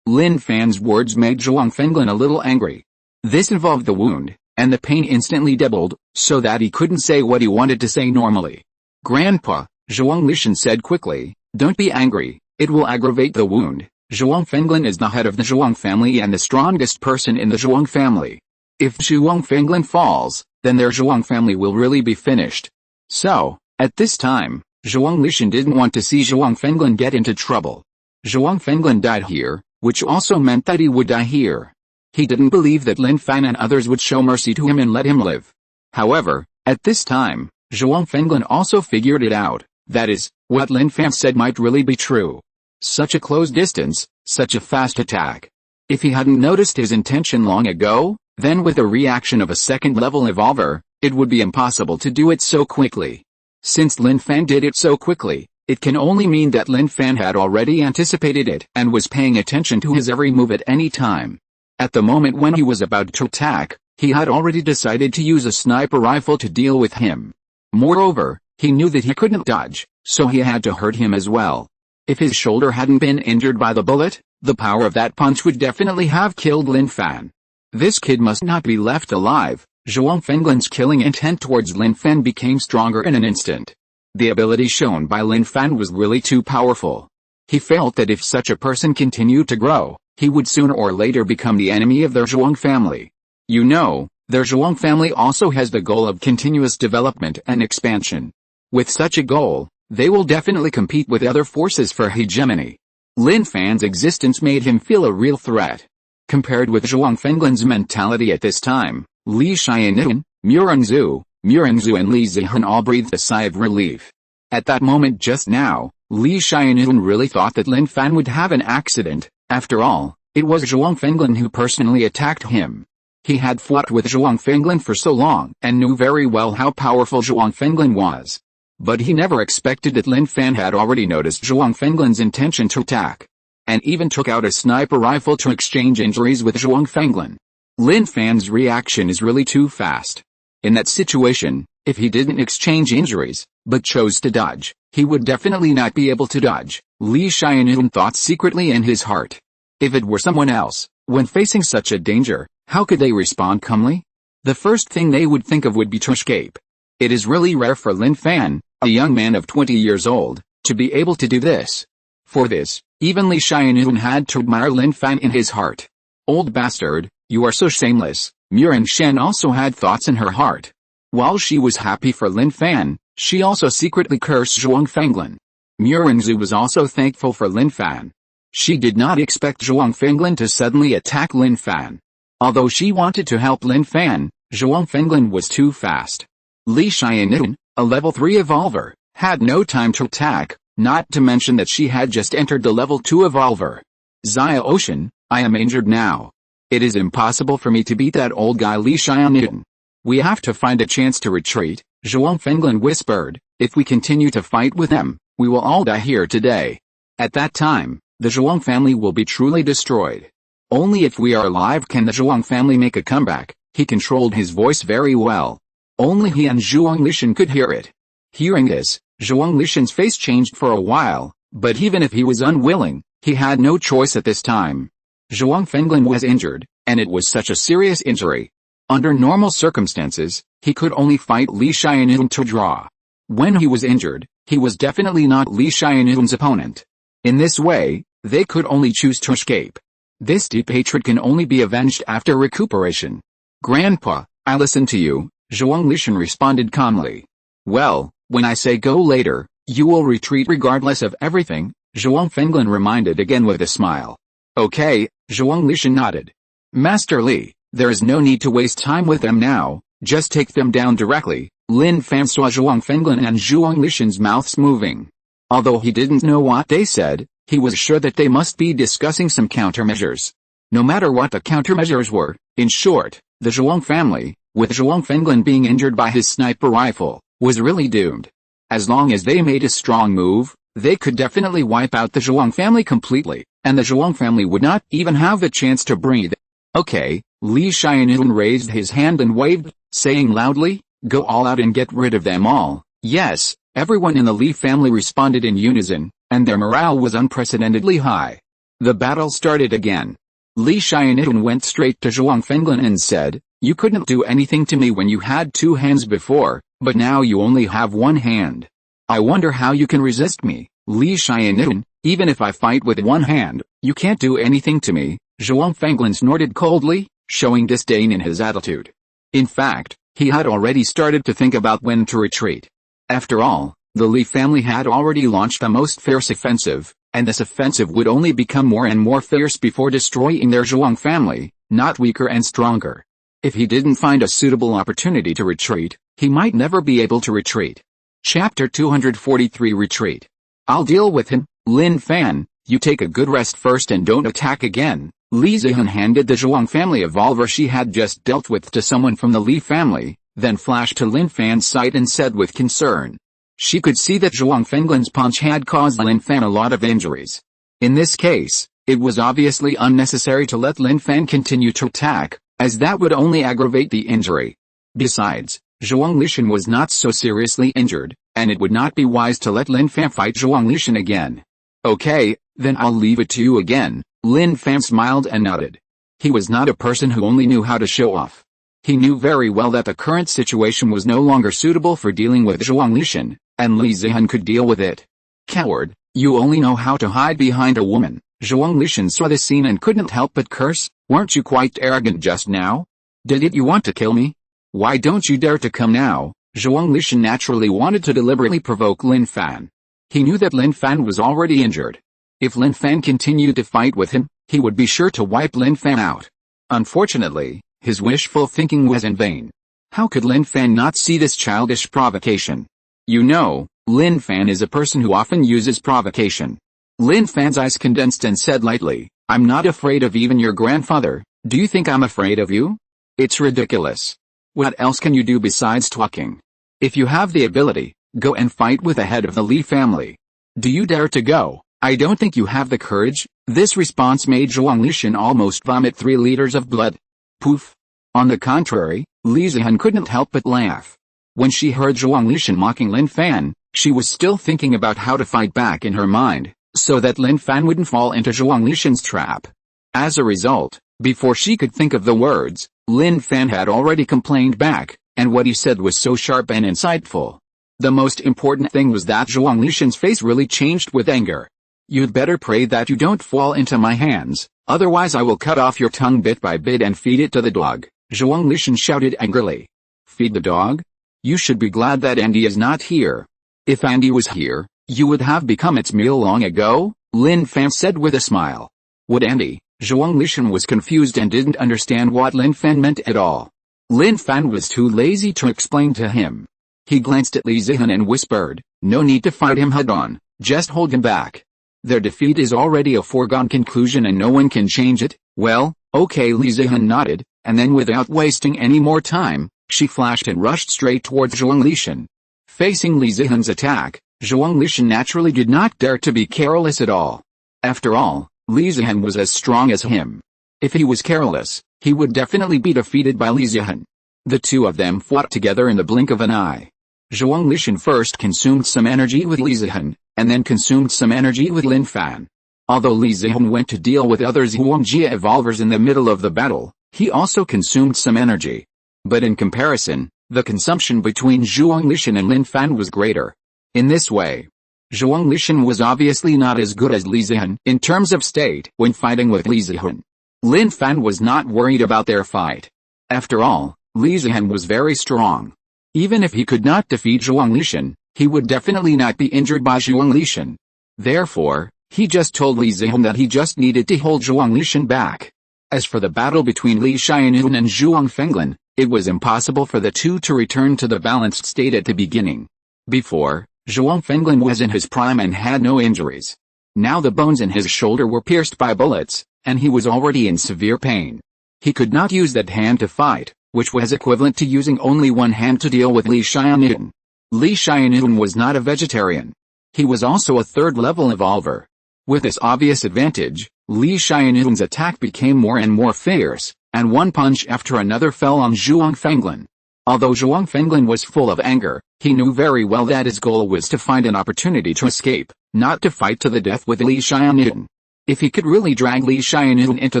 S1: Lin Fan's words made Zhuang Fenglin a little angry. This involved the wound, and the pain instantly doubled, so that he couldn't say what he wanted to say normally. Grandpa, Zhuang Lishan said quickly, don't be angry, it will aggravate the wound. Zhuang Fenglin is the head of the Zhuang family and the strongest person in the Zhuang family. If Zhuang Fenglin falls, then their Zhuang family will really be finished. So, at this time, Zhuang Lishan didn't want to see Zhuang Fenglin get into trouble. Zhuang Fenglin died here, which also meant that he would die here. He didn't believe that Lin Fan and others would show mercy to him and let him live. However, at this time, Zhuang Fenglin also figured it out, that is, what Lin Fan said might really be true. Such a close distance, such a fast attack. If he hadn't noticed his intention long ago, then with the reaction of a second-level evolver, it would be impossible to do it so quickly. Since Lin Fan did it so quickly, it can only mean that Lin Fan had already anticipated it and was paying attention to his every move at any time. At the moment when he was about to attack, he had already decided to use a sniper rifle to deal with him. Moreover, he knew that he couldn't dodge, so he had to hurt him as well. If his shoulder hadn't been injured by the bullet, the power of that punch would definitely have killed Lin Fan. This kid must not be left alive. Zhuang Fenglin's killing intent towards Lin Fan became stronger in an instant. The ability shown by Lin Fan was really too powerful. He felt that if such a person continued to grow, he would sooner or later become the enemy of their Zhuang family. Their Zhuang family also has the goal of continuous development and expansion. With such a goal, they will definitely compete with other forces for hegemony. Lin Fan's existence made him feel a real threat. Compared with Zhuang Fenglin's mentality at this time, Li Xiannian, Murengzu, and Li Zihan all breathed a sigh of relief. At that moment just now, Li Xiannian really thought that Lin Fan would have an accident. After all, it was Zhuang Fenglin who personally attacked him. He had fought with Zhuang Fenglin for so long and knew very well how powerful Zhuang Fenglin was. But he never expected that Lin Fan had already noticed Zhuang Fenglin's intention to attack, and even took out a sniper rifle to exchange injuries with Zhuang Fenglin. Lin Fan's reaction is really too fast. In that situation, if he didn't exchange injuries, but chose to dodge, he would definitely not be able to dodge, Li Xiannian thought secretly in his heart. If it were someone else, when facing such a danger, how could they respond calmly? The first thing they would think of would be to escape. It is really rare for Lin Fan, a young man of 20 years old, to be able to do this. For this, even Li Xiannian had to admire Lin Fan in his heart. Old bastard, You are so shameless. Murin Shen also had thoughts in her heart. While she was happy for Lin Fan, she also secretly cursed Zhuang Fenglin. Murinzu was also thankful for Lin Fan. She did not expect Zhuang Fenglin to suddenly attack Lin Fan. Although she wanted to help Lin Fan, Zhuang Fenglin was too fast. Li Xiannian, a level 3 evolver, had no time to attack, not to mention that she had just entered the level 2 evolver. Xia Ocean, I am injured now. It is impossible for me to beat that old guy Li Xiannian. We have to find a chance to retreat, Zhuang Fenglin whispered. If we continue to fight with them, we will all die here today. At that time, the Zhuang family will be truly destroyed. Only if we are alive can the Zhuang family make a comeback. He controlled his voice very well. Only he and Zhuang Lishan could hear it. Hearing this, Zhuang Lishan's face changed for a while, but even if he was unwilling, he had no choice at this time. Zhuang Fenglin was injured, and it was such a serious injury. Under normal circumstances, he could only fight Li Xiannian to draw. When he was injured, he was definitely not Li Xiannian's opponent. In this way, they could only choose to escape. This deep hatred can only be avenged after recuperation. Grandpa, I listen to you, Zhuang Lishan responded calmly. Well, when I say go later, you will retreat regardless of everything, Zhuang Fenglin reminded again with a smile. Okay, Zhuang Lishan nodded. Master Li, there is no need to waste time with them now, just take them down directly. Lin Fan saw Zhuang Fenglin and Zhuang Lishan's mouths moving. Although he didn't know what they said, he was sure that they must be discussing some countermeasures. No matter what the countermeasures were, in short, the Zhuang family, with Zhuang Fenglin being injured by his sniper rifle, was really doomed. As long as they made a strong move, they could definitely wipe out the Zhuang family completely, and the Zhuang family would not even have a chance to breathe. Okay, Li Xiannian raised his hand and waved, saying loudly, go all out and get rid of them all. Yes, everyone in the Li family responded in unison, and their morale was unprecedentedly high. The battle started again. Li Xiannian went straight to Zhuang Fenglin and said, you couldn't do anything to me when you had 2 hands before, but now you only have 1 hand. I wonder how you can resist me, Li Xiannian. Even if I fight with 1 hand, you can't do anything to me, Zhuang Fenglin snorted coldly, showing disdain in his attitude. In fact, he had already started to think about when to retreat. After all, the Li family had already launched a most fierce offensive, and this offensive would only become more and more fierce before destroying their Zhuang family, not weaker and stronger. If he didn't find a suitable opportunity to retreat, he might never be able to retreat. Chapter 243 Retreat. I'll deal with him, Lin Fan, you take a good rest first and don't attack again. Li Zihan handed the Zhuang family evolver she had just dealt with to someone from the Li family, then flashed to Lin Fan's side and said with concern. She could see that Zhuang Fenglin's punch had caused Lin Fan a lot of injuries. In this case, it was obviously unnecessary to let Lin Fan continue to attack, as that would only aggravate the injury. Besides, Zhuang Lishan was not so seriously injured, and it would not be wise to let Lin Fan fight Zhuang Lishan again. Okay, then I'll leave it to you again, Lin Fan smiled and nodded. He was not a person who only knew how to show off. He knew very well that the current situation was no longer suitable for dealing with Zhuang Lishan, and Li Zihan could deal with it. Coward, you only know how to hide behind a woman. Zhuang Lishan saw the scene and couldn't help but curse. Weren't you quite arrogant just now? Didn't you want to kill me? Why don't you dare to come now? Zhuang Lishan naturally wanted to deliberately provoke Lin Fan. He knew that Lin Fan was already injured. If Lin Fan continued to fight with him, he would be sure to wipe Lin Fan out. Unfortunately, his wishful thinking was in vain. How could Lin Fan not see this childish provocation? You know, Lin Fan is a person who often uses provocation. Lin Fan's eyes condensed and said lightly, I'm not afraid of even your grandfather. Do you think I'm afraid of you? It's ridiculous. What else can you do besides talking? If you have the ability, go and fight with the head of the Li family. Do you dare to go? I don't think you have the courage. This response made Zhuang Lishan almost vomit 3 liters of blood. Poof. On the contrary, Li Zihan couldn't help but laugh. When she heard Zhuang Lishan mocking Lin Fan, she was still thinking about how to fight back in her mind, so that Lin Fan wouldn't fall into Zhuang Lishan's trap. As a result, before she could think of the words, Lin Fan had already complained back, and what he said was so sharp and insightful. The most important thing was that Zhuang Lishan's face really changed with anger. You'd better pray that you don't fall into my hands, otherwise I will cut off your tongue bit by bit and feed it to the dog, Zhuang Lishan shouted angrily. Feed the dog? You should be glad that Andy is not here. If Andy was here, you would have become its meal long ago, Lin Fan said with a smile. What Andy? Zhuang Lishan was confused and didn't understand what Lin Fan meant at all. Lin Fan was too lazy to explain to him. He glanced at Li Zihan and whispered, no need to fight him head on, just hold him back. Their defeat is already a foregone conclusion and no one can change it. Well, okay, Li Zihan nodded, and then without wasting any more time, she flashed and rushed straight towards Zhuang Lishan. Facing Li Zihan's attack, Zhuang Lishan naturally did not dare to be careless at all. After all, Li Zihan was as strong as him. If he was careless, he would definitely be defeated by Li Zihan. The two of them fought together in the blink of an eye. Zhuang Lishan first consumed some energy with Li Zihan, and then consumed some energy with Lin Fan. Although Li Zihan went to deal with other Zhuangjia evolvers in the middle of the battle, he also consumed some energy. But in comparison, the consumption between Zhuang Lishan and Lin Fan was greater. In this way, Zhuang Lishan was obviously not as good as Li Zihan in terms of state when fighting with Li Zihan. Lin Fan was not worried about their fight. After all, Li Zihan was very strong. Even if he could not defeat Zhuang Lishan, he would definitely not be injured by Zhuang Lishan. Therefore, he just told Li Zihan that he just needed to hold Zhuang Lishan back. As for the battle between Li Xianyun and Zhuang Fenglin, it was impossible for the two to return to the balanced state at the beginning. Before, Zhuang Fenglin was in his prime and had no injuries. Now the bones in his shoulder were pierced by bullets, and he was already in severe pain. He could not use that hand to fight, which was equivalent to using only one hand to deal with Li Xianyun. Li Xianyun was not a vegetarian. He was also a third-level evolver. With this obvious advantage, Li Xianyun's attack became more and more fierce, and one punch after another fell on Zhuang Fenglin. Although Zhuang Fenglin was full of anger, he knew very well that his goal was to find an opportunity to escape, not to fight to the death with Li Xianyun. If he could really drag Li Xianyun into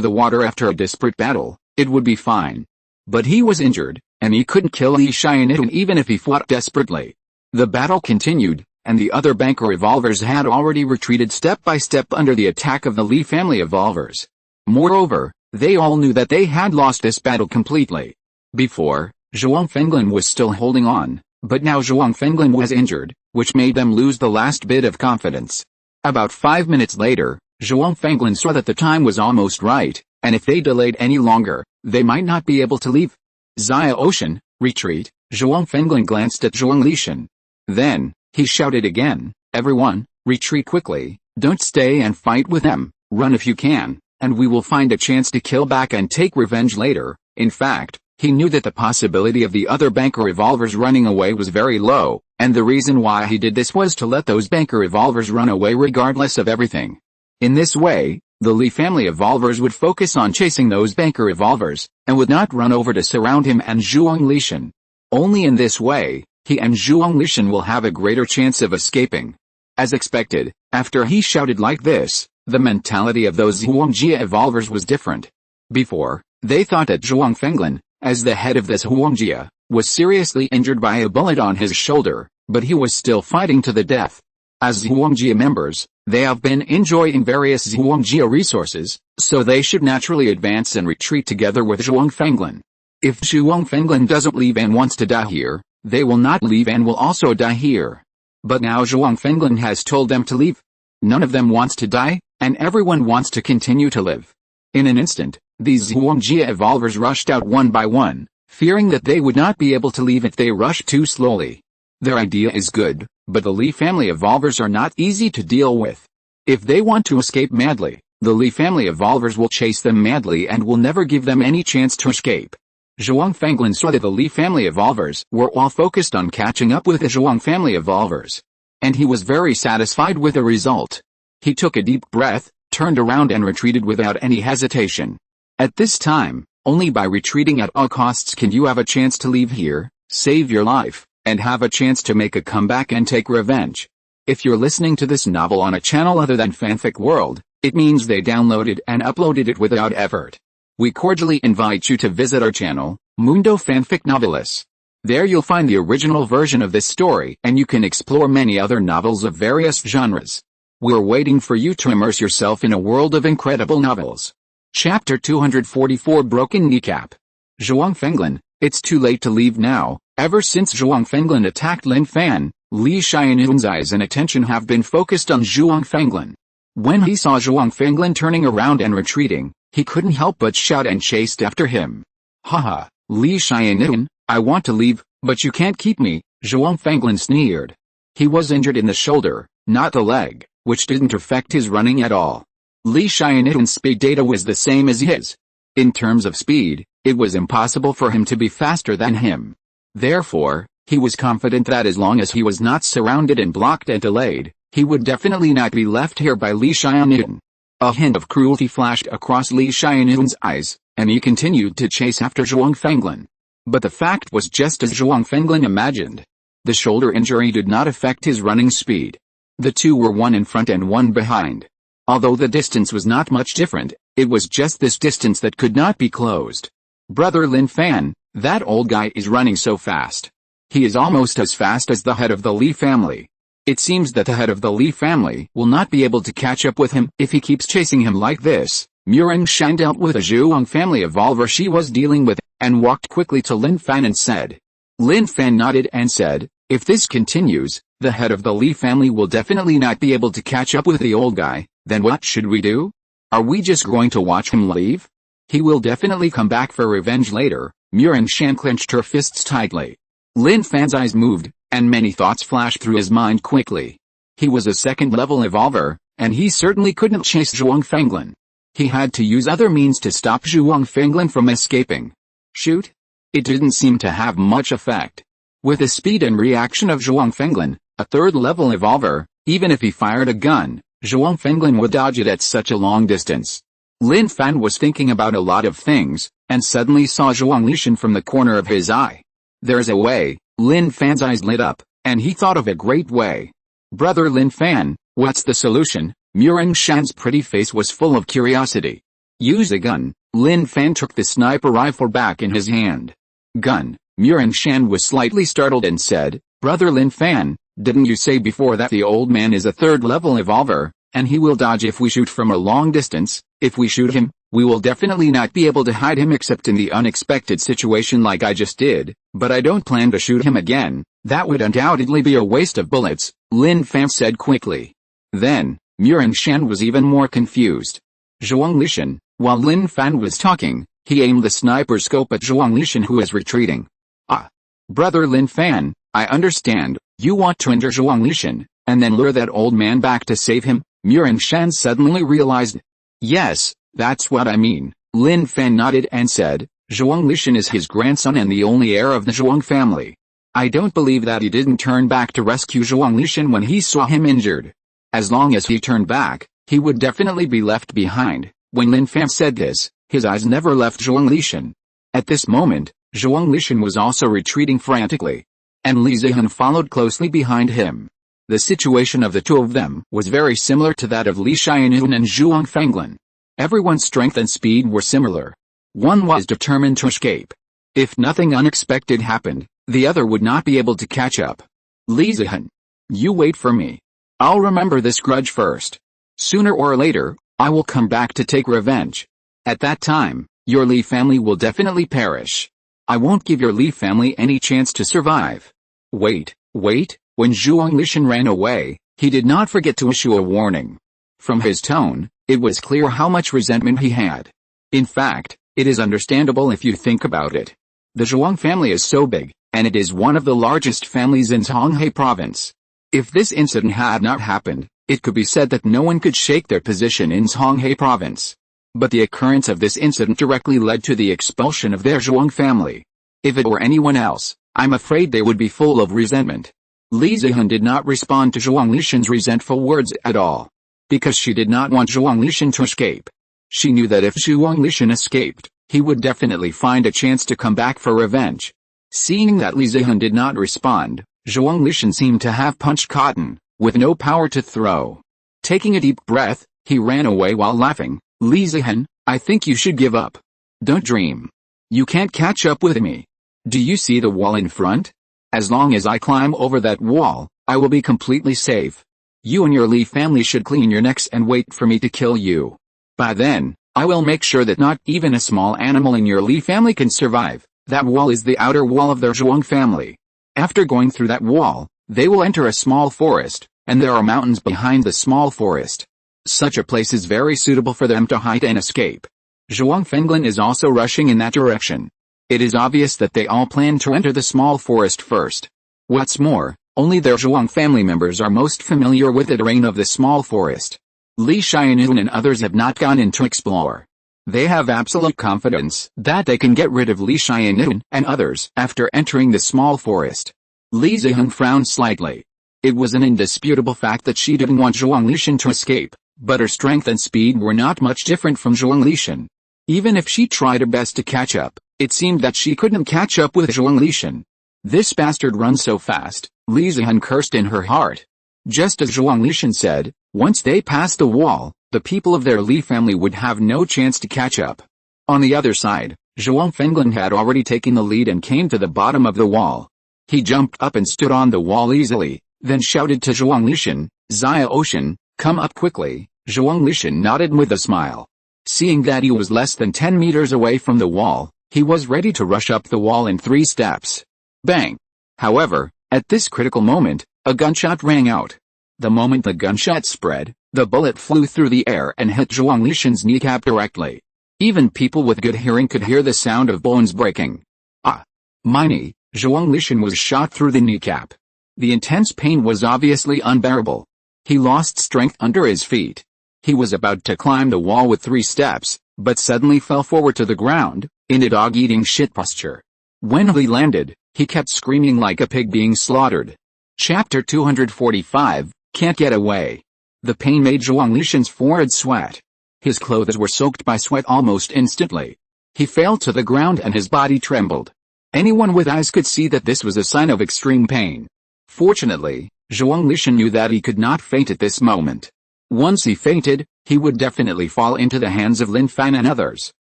S1: the water after a desperate battle, it would be fine. But he was injured, and he couldn't kill Li Xianyun even if he fought desperately. The battle continued, and the other banker evolvers had already retreated step by step under the attack of the Li family evolvers. Moreover, they all knew that they had lost this battle completely. Before, Zhuang Fenglin was still holding on, but now Zhuang Fenglin was injured, which made them lose the last bit of confidence. About 5 minutes later, Zhuang Fenglin saw that the time was almost right, and if they delayed any longer, they might not be able to leave. Xia Ocean, retreat. Zhuang Fenglin glanced at Zhuang Lishan. Then, he shouted again, everyone, retreat quickly, don't stay and fight with them, run if you can, and we will find a chance to kill back and take revenge later. In fact, he knew that the possibility of the other banker evolvers running away was very low, and the reason why he did this was to let those banker evolvers run away regardless of everything. In this way, the Li family evolvers would focus on chasing those banker evolvers, and would not run over to surround him and Zhuang Lishan. Only in this way, he and Zhuang Lishan will have a greater chance of escaping. As expected, after he shouted like this, the mentality of those Zhuangjia evolvers was different. Before, they thought that Zhuang Fenglin, as the head of this Zhuangjia, was seriously injured by a bullet on his shoulder, but he was still fighting to the death. As Zhuangjia members, they have been enjoying various Zhuangjia resources, so they should naturally advance and retreat together with Zhuang Fenglin. If Zhuang Fenglin doesn't leave and wants to die here, they will not leave and will also die here. But now Zhuang Fenglin has told them to leave. None of them wants to die, and everyone wants to continue to live. In an instant, these Zhuangjia evolvers rushed out one by one, fearing that they would not be able to leave if they rushed too slowly. Their idea is good, but the Li family evolvers are not easy to deal with. If they want to escape madly, the Li family evolvers will chase them madly and will never give them any chance to escape. Zhuang Fenglin saw that the Li family evolvers were all focused on catching up with the Zhuang family evolvers. And he was very satisfied with the result. He took a deep breath, turned around and retreated without any hesitation. At this time, only by retreating at all costs can you have a chance to leave here, save your life, and have a chance to make a comeback and take revenge. If you're listening to this novel on a channel other than Fanfic World, it means they downloaded and uploaded it without effort. We cordially invite you to visit our channel, Mundo Fanfic Novelis. There you'll find the original version of this story and you can explore many other novels of various genres. We're waiting for you to immerse yourself in a world of incredible novels. Chapter 244 Broken Kneecap. Zhuang Fenglin, it's too late to leave now. Ever since Zhuang Fenglin attacked Lin Fan, Li Xianyun's eyes and attention have been focused on Zhuang Fenglin. When he saw Zhuang Fenglin turning around and retreating, he couldn't help but shout and chased after him. Haha, Li Xianyun, I want to leave, but you can't keep me, Zhuang Fenglin sneered. He was injured in the shoulder, not the leg, which didn't affect his running at all. Li Xianyun's speed data was the same as his. In terms of speed, it was impossible for him to be faster than him. Therefore, he was confident that as long as he was not surrounded and blocked and delayed, he would definitely not be left here by Li Xianyun. A hint of cruelty flashed across Li Xianyun's eyes, and he continued to chase after Zhuang Fenglin. But the fact was just as Zhuang Fenglin imagined. The shoulder injury did not affect his running speed. The two were one in front and one behind. Although the distance was not much different, it was just this distance that could not be closed. Brother Lin Fan, that old guy is running so fast. He is almost as fast as the head of the Li family. It seems that the head of the Li family will not be able to catch up with him if he keeps chasing him like this. Murong Shan dealt with a Zhuang family evolver she was dealing with, and walked quickly to Lin Fan and said. Lin Fan nodded and said, if this continues, the head of the Li family will definitely not be able to catch up with the old guy. Then what should we do? Are we just going to watch him leave? He will definitely come back for revenge later. Murong Shan clenched her fists tightly. Lin Fan's eyes moved, and many thoughts flashed through his mind quickly. He was a second-level evolver, and he certainly couldn't chase Zhuang Fenglin. He had to use other means to stop Zhuang Fenglin from escaping. Shoot? It didn't seem to have much effect. With the speed and reaction of Zhuang Fenglin, a third-level evolver, even if he fired a gun, Zhuang Fenglin would dodge it at such a long distance. Lin Fan was thinking about a lot of things, and suddenly saw Zhuang Lishan from the corner of his eye. There's a way. Lin Fan's eyes lit up, and he thought of a great way. Brother Lin Fan, what's the solution? Murong Shan's pretty face was full of curiosity. Use a gun. Lin Fan took the sniper rifle back in his hand. Gun. Murong Shan was slightly startled and said, Brother Lin Fan, didn't you say before that the old man is a third-level evolver, and he will dodge if we shoot from a long distance? If we shoot him, we will definitely not be able to hide him except in the unexpected situation like I just did, but I don't plan to shoot him again. That would undoubtedly be a waste of bullets, Lin Fan said quickly. Then, Murong Shan was even more confused. Zhuang Lishan, while Lin Fan was talking, he aimed the sniper scope at Zhuang Lishan who was retreating. Ah! Brother Lin Fan, I understand, you want to injure Zhuang Lishan, and then lure that old man back to save him? Murong Shan suddenly realized. Yes, that's what I mean. Lin Fan nodded and said, Zhuang Lishan is his grandson and the only heir of the Zhuang family. I don't believe that he didn't turn back to rescue Zhuang Lishan when he saw him injured. As long as he turned back, he would definitely be left behind. When Lin Fan said this, his eyes never left Zhuang Lishan. At this moment, Zhuang Lishan was also retreating frantically. And Li Zihan followed closely behind him. The situation of the two of them was very similar to that of Li Xianyun and Zhuang Fenglin. Everyone's strength and speed were similar. One was determined to escape. If nothing unexpected happened, the other would not be able to catch up. Li Zihan, you wait for me. I'll remember this grudge first. Sooner or later, I will come back to take revenge. At that time, your Li family will definitely perish. I won't give your Li family any chance to survive. Wait. When Zhuang Lishan ran away, he did not forget to issue a warning. From his tone, it was clear how much resentment he had. In fact, it is understandable if you think about it. The Zhuang family is so big, and it is one of the largest families in Zhonghai province. If this incident had not happened, it could be said that no one could shake their position in Zhonghai province. But the occurrence of this incident directly led to the expulsion of their Zhuang family. If it were anyone else, I'm afraid they would be full of resentment. Li Zihan did not respond to Zhuang Lishan's resentful words at all. Because she did not want Zhuang Lishan to escape. She knew that if Zhuang Lishan escaped, he would definitely find a chance to come back for revenge. Seeing that Li Zihan did not respond, Zhuang Lishan seemed to have punched cotton, with no power to throw. Taking a deep breath, he ran away while laughing. Li Zihan, I think you should give up. Don't dream. You can't catch up with me. Do you see the wall in front? As long as I climb over that wall, I will be completely safe. You and your Li family should clean your necks and wait for me to kill you. By then, I will make sure that not even a small animal in your Li family can survive. That wall is the outer wall of their Zhuang family. After going through that wall, they will enter a small forest, and there are mountains behind the small forest. Such a place is very suitable for them to hide and escape. Zhuang Fenglin is also rushing in that direction. It is obvious that they all plan to enter the small forest first. What's more, only their Zhuang family members are most familiar with the terrain of the small forest. Li Xianun and others have not gone in to explore. They have absolute confidence that they can get rid of Li Xianun and others after entering the small forest. Li Ziheng frowned slightly. It was an indisputable fact that she didn't want Zhuang Lishan to escape, but her strength and speed were not much different from Zhuang Lishan. Even if she tried her best to catch up, it seemed that she couldn't catch up with Zhuang Lishan. This bastard runs so fast, Li Ziheng cursed in her heart. Just as Zhuang Lishan said, once they passed the wall, the people of their Li family would have no chance to catch up. On the other side, Zhuang Fenglin had already taken the lead and came to the bottom of the wall. He jumped up and stood on the wall easily, then shouted to Zhuang Lishan, "Xia Ocean, come up quickly." Zhuang Lishan nodded with a smile. Seeing that he was less than 10 meters away from the wall, he was ready to rush up the wall in 3 steps. Bang! However, at this critical moment, a gunshot rang out. The moment the gunshot spread, the bullet flew through the air and hit Zhuang Lishan's kneecap directly. Even people with good hearing could hear the sound of bones breaking. Ah! My knee! Zhuang Lishan was shot through the kneecap. The intense pain was obviously unbearable. He lost strength under his feet. He was about to climb the wall with 3 steps, but suddenly fell forward to the ground, in a dog-eating shit posture. When he landed, he kept screaming like a pig being slaughtered. Chapter 245, Can't Get Away. The pain made Zhuang Lishan's forehead sweat. His clothes were soaked by sweat almost instantly. He fell to the ground and his body trembled. Anyone with eyes could see that this was a sign of extreme pain. Fortunately, Zhuang Lishan knew that he could not faint at this moment. Once he fainted, he would definitely fall into the hands of Lin Fan and others.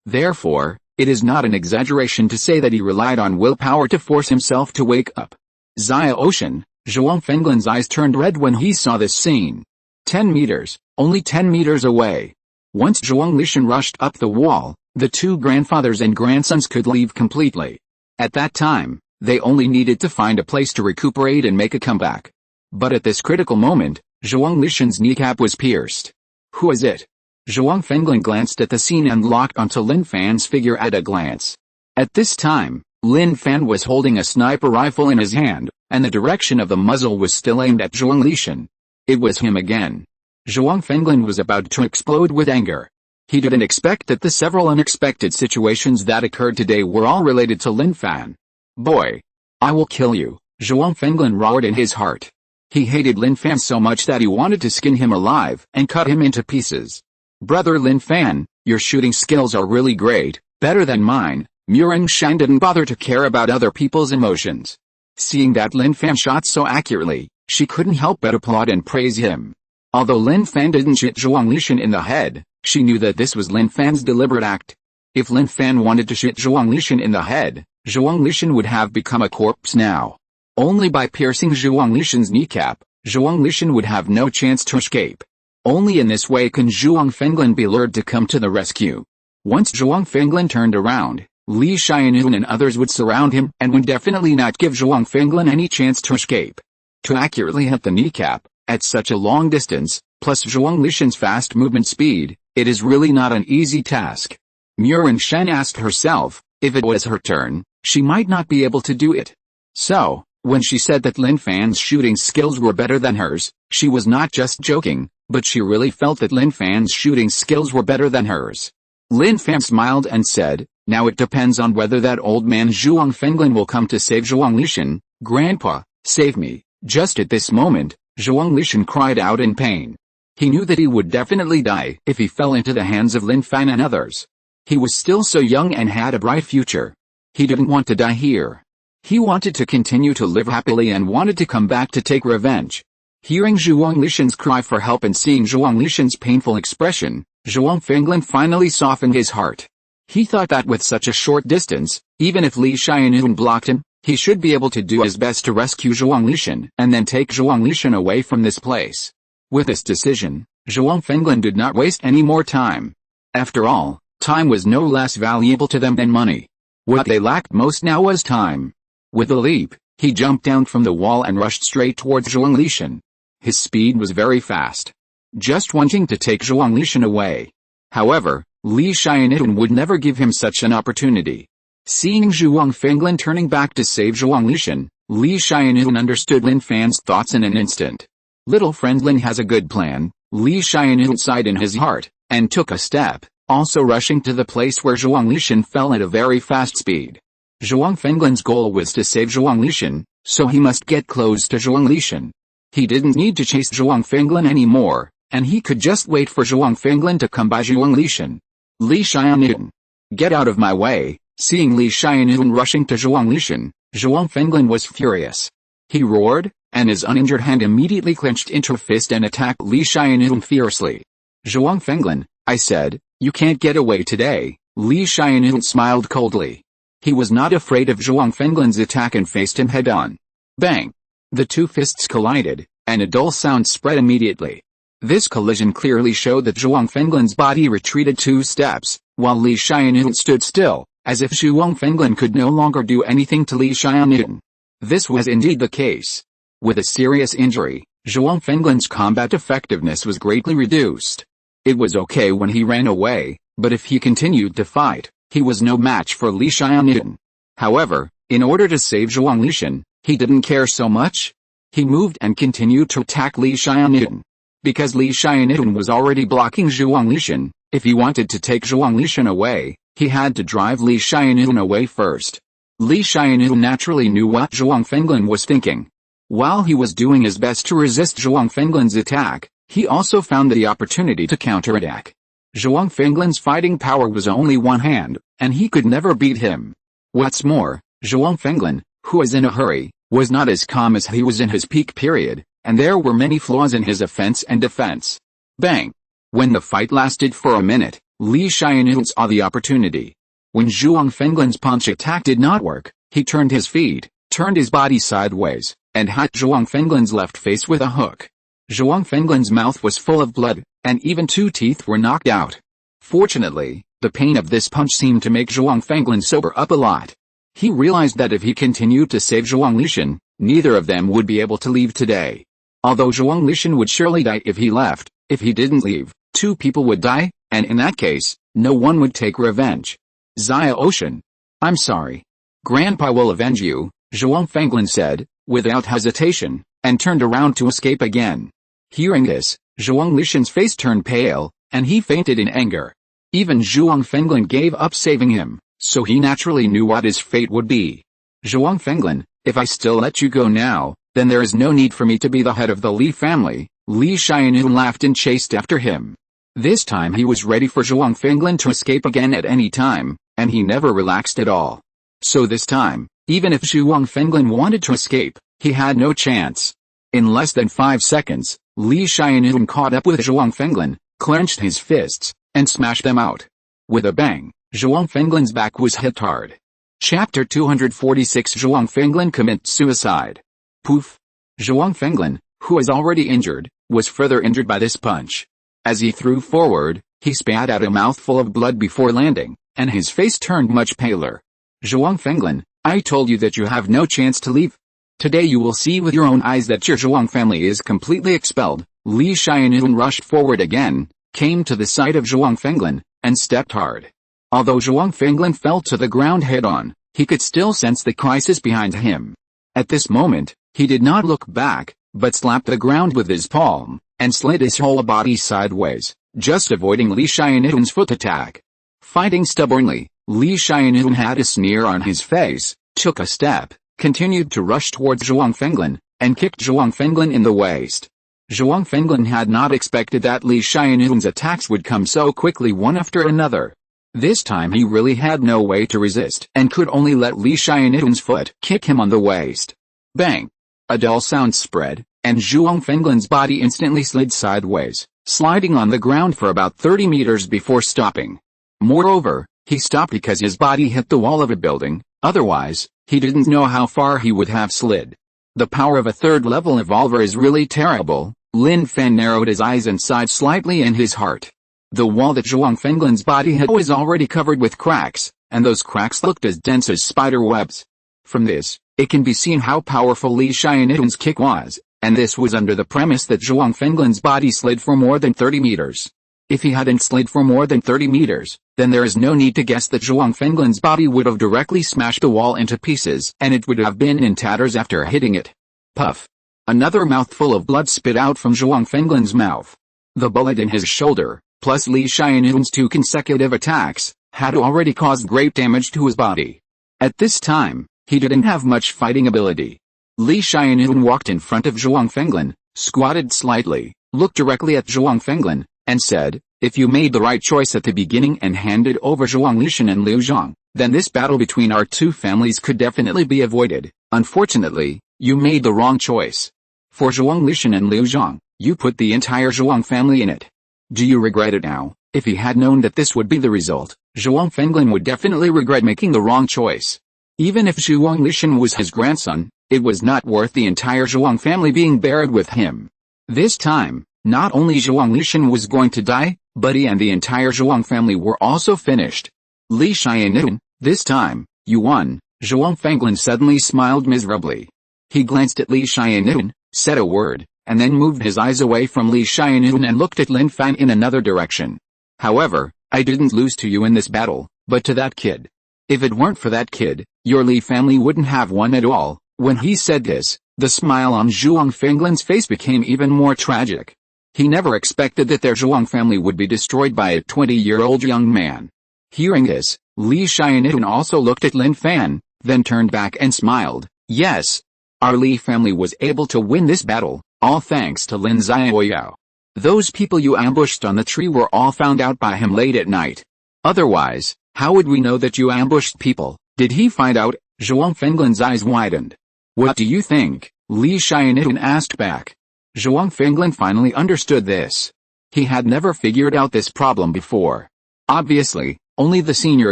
S1: Therefore, it is not an exaggeration to say that he relied on willpower to force himself to wake up. Xia Ocean, Zhuang Fenglin's eyes turned red when he saw this scene. 10 meters, only 10 meters away. Once Zhuang Lishan rushed up the wall, the 2 grandfathers and grandsons could leave completely. At that time, they only needed to find a place to recuperate and make a comeback. But at this critical moment, Zhuang Lishan's kneecap was pierced. Who is it? Zhuang Fenglin glanced at the scene and locked onto Lin Fan's figure at a glance. At this time, Lin Fan was holding a sniper rifle in his hand, and the direction of the muzzle was still aimed at Zhuang Lishan. It was him again. Zhuang Fenglin was about to explode with anger. He didn't expect that the several unexpected situations that occurred today were all related to Lin Fan. Boy! I will kill you, Zhuang Fenglin roared in his heart. He hated Lin Fan so much that he wanted to skin him alive and cut him into pieces. Brother Lin Fan, your shooting skills are really great, better than mine. Murong Shan didn't bother to care about other people's emotions. Seeing that Lin Fan shot so accurately, she couldn't help but applaud and praise him. Although Lin Fan didn't shoot Zhuang Lishan in the head, she knew that this was Lin Fan's deliberate act. If Lin Fan wanted to shoot Zhuang Lishan in the head, Zhuang Lishan would have become a corpse now. Only by piercing Zhuang Lishan's kneecap, Zhuang Lishan would have no chance to escape. Only in this way can Zhuang Fenglin be lured to come to the rescue. Once Zhuang Fenglin turned around, Li Xianun and others would surround him and would definitely not give Zhuang Fenglin any chance to escape. To accurately hit the kneecap, at such a long distance, plus Zhuang Lishan's fast movement speed, it is really not an easy task. Murong Shan asked herself, if it was her turn, she might not be able to do it. So, when she said that Lin Fan's shooting skills were better than hers, she was not just joking, but she really felt that Lin Fan's shooting skills were better than hers. Lin Fan smiled and said, now it depends on whether that old man Zhuang Fenglin will come to save Zhuang Lishan. Grandpa, save me. Just at this moment, Zhuang Lishan cried out in pain. He knew that he would definitely die if he fell into the hands of Lin Fan and others. He was still so young and had a bright future. He didn't want to die here. He wanted to continue to live happily and wanted to come back to take revenge. Hearing Zhuang Lishan's cry for help and seeing Zhuang Lishan's painful expression, Zhuang Fenglin finally softened his heart. He thought that with such a short distance, even if Li Xianun blocked him, he should be able to do his best to rescue Zhuang Lishan and then take Zhuang Lishan away from this place. With this decision, Zhuang Fenglin did not waste any more time. After all, time was no less valuable to them than money. What they lacked most now was time. With a leap, he jumped down from the wall and rushed straight towards Zhuang Lishan. His speed was very fast, just wanting to take Zhuang Lishan away. However, Li Xiannian would never give him such an opportunity. Seeing Zhuang Fenglin turning back to save Zhuang Lishan, Li Xiannian understood Lin Fan's thoughts in an instant. Little friend Lin has a good plan, Li Xiannian sighed in his heart, and took a step, also rushing to the place where Zhuang Lishan fell at a very fast speed. Zhuang Fenglin's goal was to save Zhuang Lishan, so he must get close to Zhuang Lishan. He didn't need to chase Zhuang Fenglin anymore, and he could just wait for Zhuang Fenglin to come by Zhuang Lishan. Li Xiannian, get out of my way! Seeing Li Xiannian rushing to Zhuang Lishan, Zhuang Fenglin was furious. He roared, and his uninjured hand immediately clenched into a fist and attacked Li Xiannian fiercely. Zhuang Fenglin, I said, you can't get away today. Li Xiannian smiled coldly. He was not afraid of Zhuang Fenglin's attack and faced him head-on. Bang! The two fists collided, and a dull sound spread immediately. This collision clearly showed that Zhuang Fenglin's body retreated 2 steps, while Li Xiannian stood still, as if Zhuang Fenglin could no longer do anything to Li Xiannian. This was indeed the case. With a serious injury, Zhuang Fenglin's combat effectiveness was greatly reduced. It was okay when he ran away, but if he continued to fight, he was no match for Li Xiannian. However, in order to save Zhuang Lishan, he didn't care so much. He moved and continued to attack Li Xiannian. Because Li Xiannian was already blocking Zhuang Lishan, if he wanted to take Zhuang Lishan away, he had to drive Li Xiannian away first. Li Xiannian naturally knew what Zhuang Fenglin was thinking. While he was doing his best to resist Zhuang Fenglin's attack, he also found the opportunity to counterattack. Zhuang Fenglin's fighting power was only one hand, and he could never beat him. What's more, Zhuang Fenglin, who was in a hurry, was not as calm as he was in his peak period, and there were many flaws in his offense and defense. Bang! When the fight lasted for a minute, Li Xiannian saw the opportunity. When Zhuang Fenglin's punch attack did not work, he turned his feet, turned his body sideways, and hit Zhuang Fenglin's left face with a hook. Zhuang Fenglin's mouth was full of blood, and even 2 teeth were knocked out. Fortunately, the pain of this punch seemed to make Zhuang Fenglin sober up a lot. He realized that if he continued to save Zhuang Lishan, neither of them would be able to leave today. Although Zhuang Lishan would surely die if he left, if he didn't leave, 2 people would die, and in that case, no one would take revenge. Xia Ocean. I'm sorry. Grandpa will avenge you, Zhuang Fenglin said, without hesitation, and turned around to escape again. Hearing this, Zhuang Lishan's face turned pale, and he fainted in anger. Even Zhuang Fenglin gave up saving him, so he naturally knew what his fate would be. Zhuang Fenglin, if I still let you go now, then there is no need for me to be the head of the Li family. Li Xiannian laughed and chased after him. This time he was ready for Zhuang Fenglin to escape again at any time, and he never relaxed at all. So this time, even if Zhuang Fenglin wanted to escape, he had no chance. In less than 5 seconds, Li Xiannian caught up with Zhuang Fenglin, clenched his fists, and smashed them out. With a bang, Zhuang Fenglin's back was hit hard. Chapter 246 Zhuang Fenglin commits suicide. Poof! Zhuang Fenglin, who was already injured, was further injured by this punch. As he threw forward, he spat out a mouthful of blood before landing, and his face turned much paler. Zhuang Fenglin, I told you that you have no chance to leave. Today you will see with your own eyes that your Zhuang family is completely expelled. Li Xiannian rushed forward again, came to the side of Zhuang Fenglin, and stepped hard. Although Zhuang Fenglin fell to the ground head-on, he could still sense the crisis behind him. At this moment, he did not look back, but slapped the ground with his palm, and slid his whole body sideways, just avoiding Li Xiannian's foot attack. Fighting stubbornly, Li Xiannian had a sneer on his face, took a step, continued to rush towards Zhuang Fenglin, and kicked Zhuang Fenglin in the waist. Zhuang Fenglin had not expected that Li Xiannian's attacks would come so quickly one after another. This time he really had no way to resist and could only let Li Xiannian's foot kick him on the waist. Bang! A dull sound spread, and Zhuang Fenglin's body instantly slid sideways, sliding on the ground for about 30 meters before stopping. Moreover, he stopped because his body hit the wall of a building, otherwise, he didn't know how far he would have slid. The power of a 3rd-level evolver is really terrible, Lin Fan narrowed his eyes and sighed slightly in his heart. The wall that Zhuang Fenglin's body hit was already covered with cracks, and those cracks looked as dense as spider webs. From this, it can be seen how powerful Li Xiannian's kick was, and this was under the premise that Zhuang Fenglin's body slid for more than 30 meters. If he hadn't slid for more than 30 meters, then there is no need to guess that Zhuang Fenglin's body would have directly smashed the wall into pieces, and it would have been in tatters after hitting it. Puff. Another mouthful of blood spit out from Zhuang Fenglin's mouth. The bullet in his shoulder, plus Li Xiannian's 2 consecutive attacks, had already caused great damage to his body. At this time, he didn't have much fighting ability. Li Xiannian walked in front of Zhuang Fenglin, squatted slightly, looked directly at Zhuang Fenglin, and said, "If you made the right choice at the beginning and handed over Zhuang Lishan and Liu Zhang, then this battle between our two families could definitely be avoided. Unfortunately, you made the wrong choice. For Zhuang Lishan and Liu Zhang, you put the entire Zhuang family in it. Do you regret it now?" If he had known that this would be the result, Zhuang Fenglin would definitely regret making the wrong choice. Even if Zhuang Lishan was his grandson, it was not worth the entire Zhuang family being buried with him. This time, not only Zhuang Lishan was going to die, but he and the entire Zhuang family were also finished. Li Xiannian, this time, you won. Zhuang Fenglin suddenly smiled miserably. He glanced at Li Xiannian, said a word, and then moved his eyes away from Li Xiannian and looked at Lin Fan in another direction. "However, I didn't lose to you in this battle, but to that kid. If it weren't for that kid, your Li family wouldn't have won at all." When he said this, the smile on Zhuang Fenglin's face became even more tragic. He never expected that their Zhuang family would be destroyed by a 20-year-old young man. Hearing this, Li Xiannian also looked at Lin Fan, then turned back and smiled. "Yes. Our Li family was able to win this battle, all thanks to Lin Xiaoyao. Those people you ambushed on the tree were all found out by him late at night. Otherwise, how would we know that you ambushed people? Did he find out?" Zhuang Fenglin's eyes widened. "What do you think?" Li Xiannian asked back. Zhuang Fenglin finally understood this. He had never figured out this problem before. Obviously, only the senior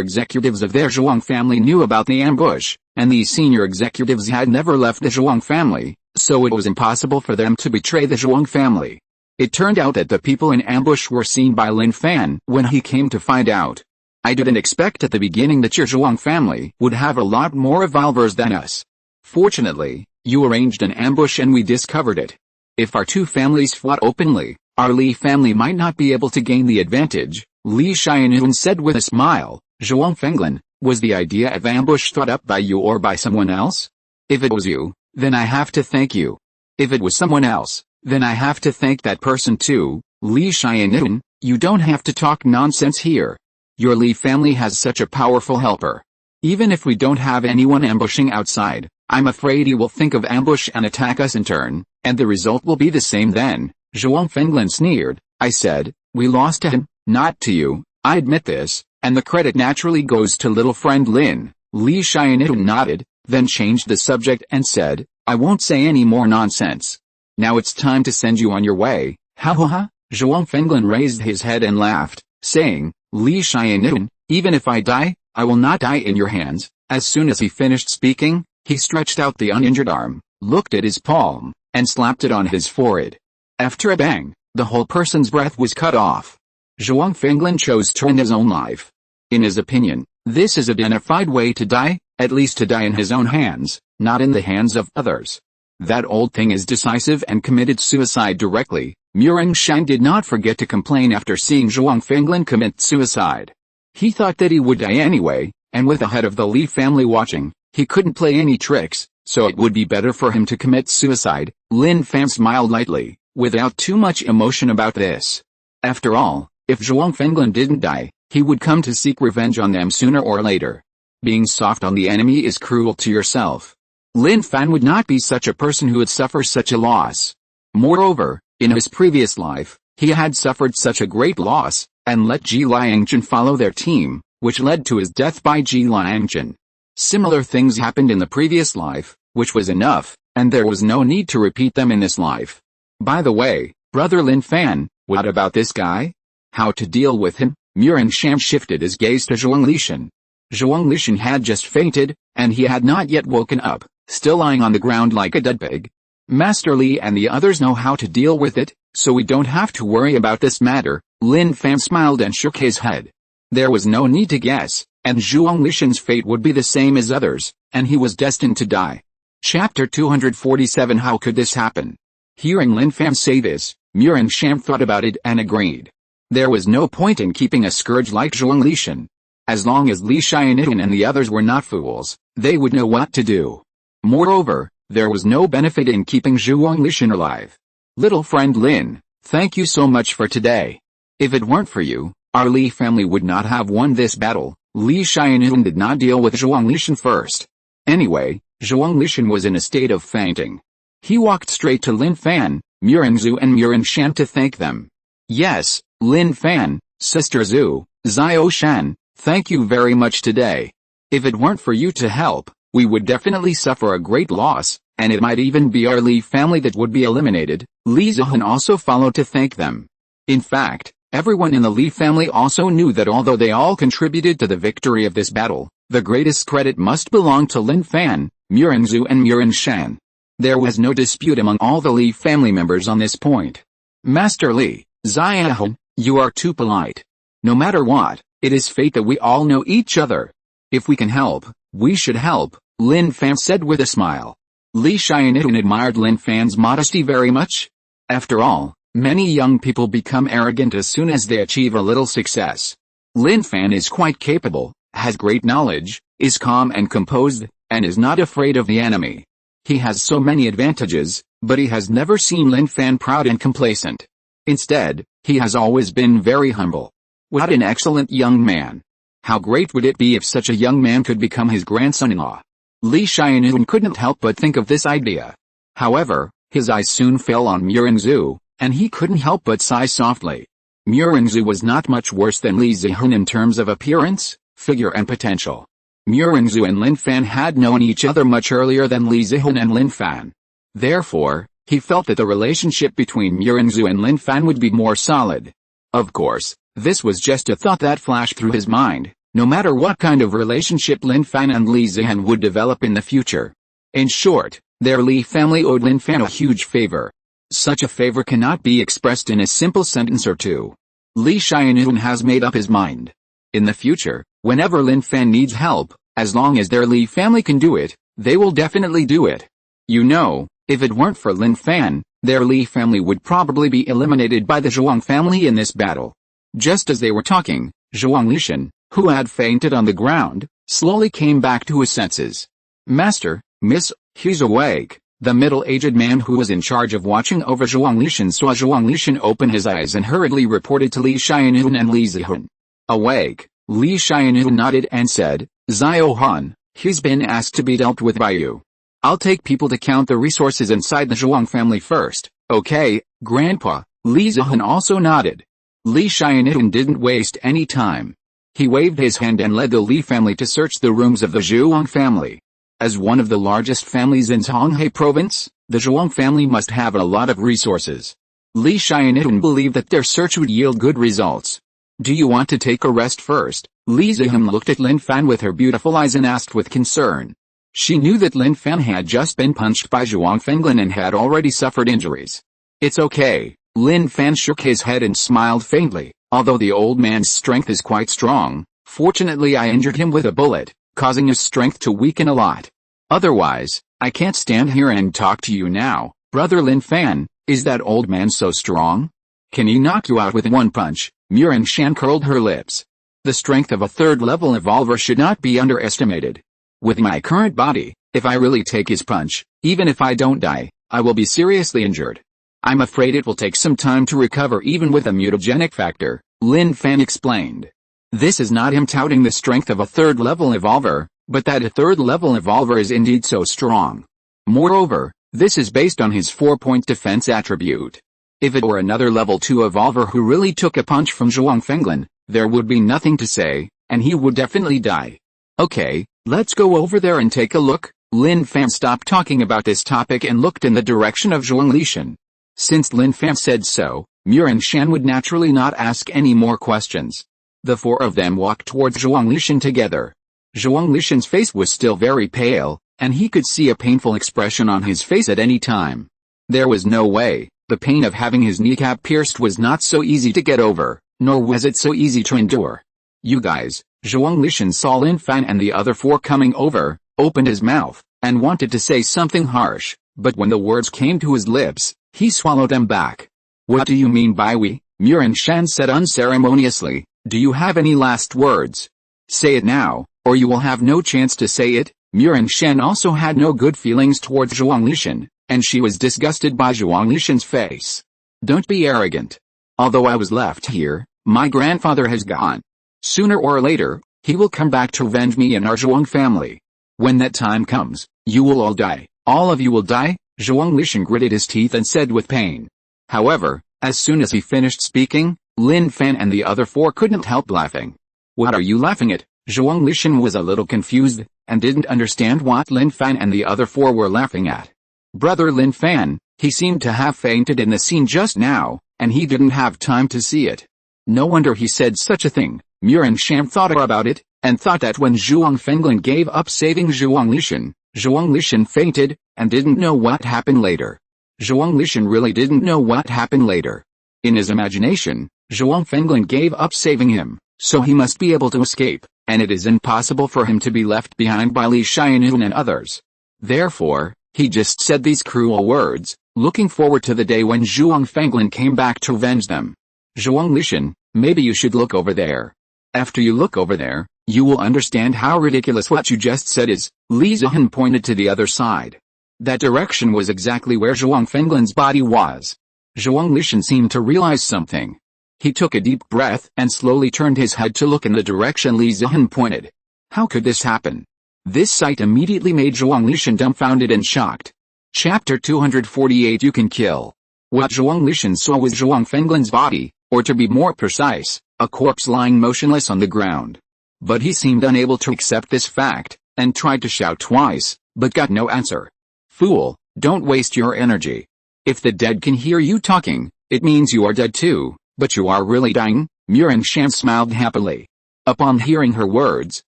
S1: executives of their Zhuang family knew about the ambush, and these senior executives had never left the Zhuang family, so it was impossible for them to betray the Zhuang family. It turned out that the people in ambush were seen by Lin Fan when he came to find out. "I didn't expect at the beginning that your Zhuang family would have a lot more revolvers than us. Fortunately, you arranged an ambush and we discovered it. If our two families fought openly, our Li family might not be able to gain the advantage," Li Xiannian said with a smile. "Zhuang Fenglin, was the idea of ambush thought up by you or by someone else? If it was you, then I have to thank you. If it was someone else, then I have to thank that person too." Li Xiannian, you don't have to talk nonsense here. Your Li family has such a powerful helper. Even if we don't have anyone ambushing outside, I'm afraid he will think of ambush and attack us in turn, and the result will be the same then. Zhuang Fenglin sneered. "I said, we lost to him, not to you. I admit this, and the credit naturally goes to little friend Lin." Li Xiannian nodded, then changed the subject and said, "I won't say any more nonsense. Now it's time to send you on your way." "Ha ha ha." Zhuang Fenglin raised his head and laughed, saying, "Li Xiannian, even if I die, I will not die in your hands." As soon as he finished speaking, he stretched out the uninjured arm, looked at his palm, and slapped it on his forehead. After a bang, the whole person's breath was cut off. Zhuang Fenglin chose to end his own life. In his opinion, this is a dignified way to die, at least to die in his own hands, not in the hands of others. That old thing is decisive and committed suicide directly. Murong-shan did not forget to complain after seeing Zhuang Fenglin commit suicide. He thought that he would die anyway, and with the head of the Li family watching, he couldn't play any tricks, so it would be better for him to commit suicide. Lin Fan smiled lightly, without too much emotion about this. After all, if Zhuang Fenglin didn't die, he would come to seek revenge on them sooner or later. Being soft on the enemy is cruel to yourself. Lin Fan would not be such a person who would suffer such a loss. Moreover, in his previous life, he had suffered such a great loss, and let Ji Liangchen follow their team, which led to his death by Ji Liangchen. Similar things happened in the previous life, which was enough, and there was no need to repeat them in this life. By the way, brother Lin Fan, what about this guy? How to deal with him? Murong-shan shifted his gaze to Zhuang Lishan. Zhuang Lishan had just fainted, and he had not yet woken up, still lying on the ground like a dead pig. Master Li and the others know how to deal with it, so we don't have to worry about this matter. Lin Fan smiled and shook his head. There was no need to guess, and Zhuang Lishan's fate would be the same as others, and he was destined to die. Chapter 247 How could this happen? Hearing Lin Fan say this, Murin Shan thought about it and agreed. There was no point in keeping a scourge like Zhuang Lishan. As long as Li Xiannian and the others were not fools, they would know what to do. Moreover, there was no benefit in keeping Zhuang Lishan alive. Little friend Lin, thank you so much for today. If it weren't for you, our Li family would not have won this battle. Li Xiannian did not deal with Zhuang Lishan first. Anyway, Zhuang Lishan was in a state of fainting. He walked straight to Lin Fan, Murin Zhu and Murin Shan to thank them. Yes, Lin Fan, Sister Zhu, Zio Shan, thank you very much today. If it weren't for you to help, we would definitely suffer a great loss, and it might even be our Li family that would be eliminated. Li Zihan also followed to thank them. In fact, everyone in the Li family also knew that although they all contributed to the victory of this battle, the greatest credit must belong to Lin Fan, Murin Zhu and Murin Shan. There was no dispute among all the Li family members on this point. Master Li, Ziahan, you are too polite. No matter what, it is fate that we all know each other. If we can help, we should help, Lin Fan said with a smile. Li Xiannian admired Lin Fan's modesty very much. After all, many young people become arrogant as soon as they achieve a little success. Lin Fan is quite capable, has great knowledge, is calm and composed, and is not afraid of the enemy. He has so many advantages, but he has never seen Lin Fan proud and complacent. Instead, he has always been very humble. What an excellent young man. How great would it be if such a young man could become his grandson-in-law? Li Xiannian couldn't help but think of this idea. However, his eyes soon fell on Murin Zhu, and he couldn't help but sigh softly. Murin Zhu was not much worse than Li Zihan in terms of appearance, figure and potential. Murin Zhu and Lin Fan had known each other much earlier than Li Zihan and Lin Fan. Therefore, he felt that the relationship between Murin Zhu and Lin Fan would be more solid. Of course, this was just a thought that flashed through his mind, no matter what kind of relationship Lin Fan and Li Zihan would develop in the future. In short, their Li family owed Lin Fan a huge favor. Such a favor cannot be expressed in a simple sentence or two. Li Xiannian has made up his mind. In the future, whenever Lin Fan needs help, as long as their Li family can do it, they will definitely do it. You know, if it weren't for Lin Fan, their Li family would probably be eliminated by the Zhuang family in this battle. Just as they were talking, Zhuang Lishan, who had fainted on the ground, slowly came back to his senses. Master, Miss, he's awake. The middle-aged man who was in charge of watching over Zhuang Lishan saw Zhuang Lishan open his eyes and hurriedly reported to Li Xiannian and Li Zihan. Awake, Li Xiannian nodded and said, Zio Han, he's been asked to be dealt with by you. I'll take people to count the resources inside the Zhuang family first. Okay, Grandpa. Li Zihan also nodded. Li Xiannian didn't waste any time. He waved his hand and led the Li family to search the rooms of the Zhuang family. As one of the largest families in Zhonghai province, the Zhuang family must have a lot of resources. Li Xiannian believed that their search would yield good results. Do you want to take a rest first? Li Zihan looked at Lin Fan with her beautiful eyes and asked with concern. She knew that Lin Fan had just been punched by Zhuang Fenglin and had already suffered injuries. It's okay. Lin Fan shook his head and smiled faintly. Although the old man's strength is quite strong, fortunately I injured him with a bullet, causing his strength to weaken a lot. Otherwise, I can't stand here and talk to you now. Brother Lin Fan, is that old man so strong? Can he knock you out with one punch? Murin Shan curled her lips. The strength of a third-level evolver should not be underestimated. With my current body, if I really take his punch, even if I don't die, I will be seriously injured. I'm afraid it will take some time to recover even with a mutagenic factor, Lin Fan explained. This is not him touting the strength of a third-level evolver, but that a third-level evolver is indeed so strong. Moreover, this is based on his 4-point defense attribute. If it were another level 2 evolver who really took a punch from Zhuang Fenglin, there would be nothing to say, and he would definitely die. Okay, let's go over there and take a look. Lin Fan stopped talking about this topic and looked in the direction of Zhuang Lishan. Since Lin Fan said so, Murin Shan would naturally not ask any more questions. The four of them walked towards Zhuang Lishan together. Zhuang Lishan's face was still very pale, and he could see a painful expression on his face at any time. There was no way. The pain of having his kneecap pierced was not so easy to get over, nor was it so easy to endure. You guys, Zhuang Lishan saw Lin Fan and the other four coming over, opened his mouth, and wanted to say something harsh, but when the words came to his lips, he swallowed them back. What do you mean by we? Muran Shan said unceremoniously. Do you have any last words? Say it now, or you will have no chance to say it. Muran Shan also had no good feelings towards Zhuang Lishan, and she was disgusted by Zhuang Lishan's face. Don't be arrogant. Although I was left here, my grandfather has gone. Sooner or later, he will come back to avenge me and our Zhuang family. When that time comes, you will all die. All of you will die. Zhuang Lishan gritted his teeth and said with pain. However, as soon as he finished speaking, Lin Fan and the other four couldn't help laughing. What are you laughing at? Zhuang Lishan was a little confused, and didn't understand what Lin Fan and the other four were laughing at. Brother Lin Fan, he seemed to have fainted in the scene just now, and he didn't have time to see it. No wonder he said such a thing. Muran Shan thought about it, and thought that when Zhuang Fenglin gave up saving Zhuang Lishan fainted, and didn't know what happened later. Zhuang Lishan really didn't know what happened later. In his imagination, Zhuang Fenglin gave up saving him, so he must be able to escape, and it is impossible for him to be left behind by Li Xianun and others. Therefore, he just said these cruel words, looking forward to the day when Zhuang Fenglin came back to avenge them. Zhuang Lishan, maybe you should look over there. After you look over there, you will understand how ridiculous what you just said is. Li Zihan pointed to the other side. That direction was exactly where Zhuang Fenglin's body was. Zhuang Lishan seemed to realize something. He took a deep breath and slowly turned his head to look in the direction Li Zihan pointed. How could this happen? This sight immediately made Zhuang Lishan dumbfounded and shocked. Chapter 248 You Can Kill. What Zhuang Lishan saw was Zhuang Fenglin's body, or to be more precise, a corpse lying motionless on the ground. But he seemed unable to accept this fact, and tried to shout twice, but got no answer. Fool, don't waste your energy. If the dead can hear you talking, it means you are dead too, but you are really dying. Muran Shan smiled happily. Upon hearing her words,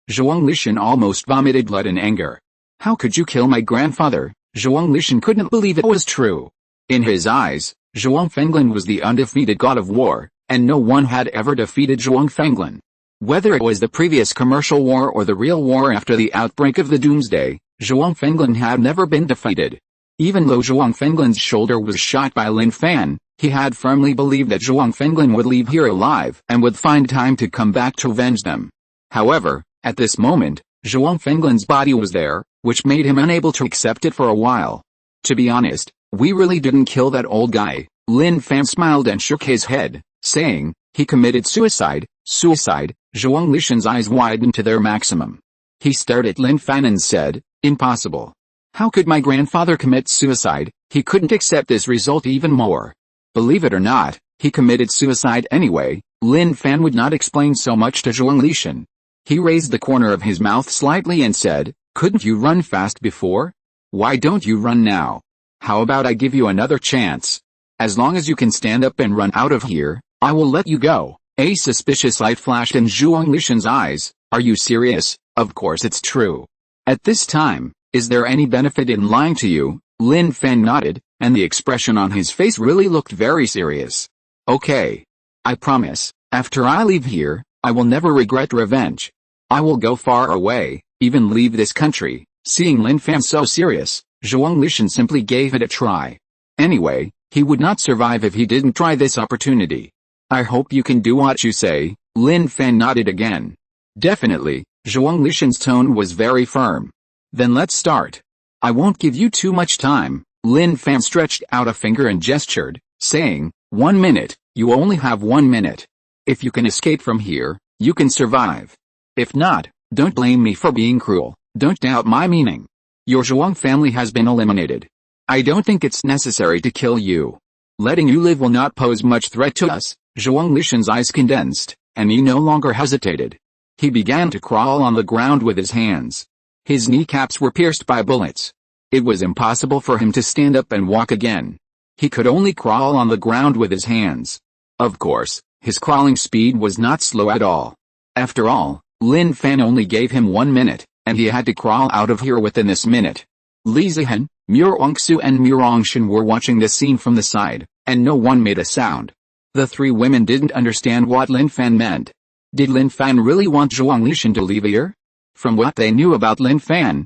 S1: Zhuang Lishan almost vomited blood in anger. How could you kill my grandfather? Zhuang Lishan couldn't believe it was true. In his eyes, Zhuang Fenglin was the undefeated god of war, and no one had ever defeated Zhuang Fenglin. Whether it was the previous commercial war or the real war after the outbreak of the Doomsday, Zhuang Fenglin had never been defeated. Even though Zhuang Fenglin's shoulder was shot by Lin Fan, he had firmly believed that Zhuang Fenglin would leave here alive and would find time to come back to avenge them. However, at this moment, Zhuang Fenglin's body was there, which made him unable to accept it for a while. To be honest, we really didn't kill that old guy. Lin Fan smiled and shook his head, saying, he committed suicide. Suicide? Zhuang Lishan's eyes widened to their maximum. He stared at Lin Fan and said, impossible. How could my grandfather commit suicide? He couldn't accept this result even more. Believe it or not, he committed suicide anyway. Lin Fan would not explain so much to Zhuang Lishan. He raised the corner of his mouth slightly and said, couldn't you run fast before? Why don't you run now? How about I give you another chance? As long as you can stand up and run out of here, I will let you go. A suspicious light flashed in Zhuang Lishan's eyes. Are you serious? Of course it's true. At this time, is there any benefit in lying to you? Lin Fan nodded, and the expression on his face really looked very serious. Okay. I promise, after I leave here, I will never regret revenge. I will go far away, even leave this country. Seeing Lin Fan so serious, Zhuang Lishan simply gave it a try. Anyway, he would not survive if he didn't try this opportunity. I hope you can do what you say. Lin Fan nodded again. Definitely. Zhuang Lishan's tone was very firm. Then let's start. I won't give you too much time. Lin Fan stretched out a finger and gestured, saying, 1 minute, you only have 1 minute. If you can escape from here, you can survive. If not, don't blame me for being cruel. Don't doubt my meaning. Your Zhuang family has been eliminated. I don't think it's necessary to kill you. Letting you live will not pose much threat to us. Zhuang Lishan's eyes condensed, and he no longer hesitated. He began to crawl on the ground with his hands. His kneecaps were pierced by bullets. It was impossible for him to stand up and walk again. He could only crawl on the ground with his hands. Of course, his crawling speed was not slow at all. After all, Lin Fan only gave him 1 minute, and he had to crawl out of here within this minute. Li Zihan, Murongsu and Murongshan were watching this scene from the side, and no one made a sound. The three women didn't understand what Lin Fan meant. Did Lin Fan really want Zhuang Lishan to leave here? From what they knew about Lin Fan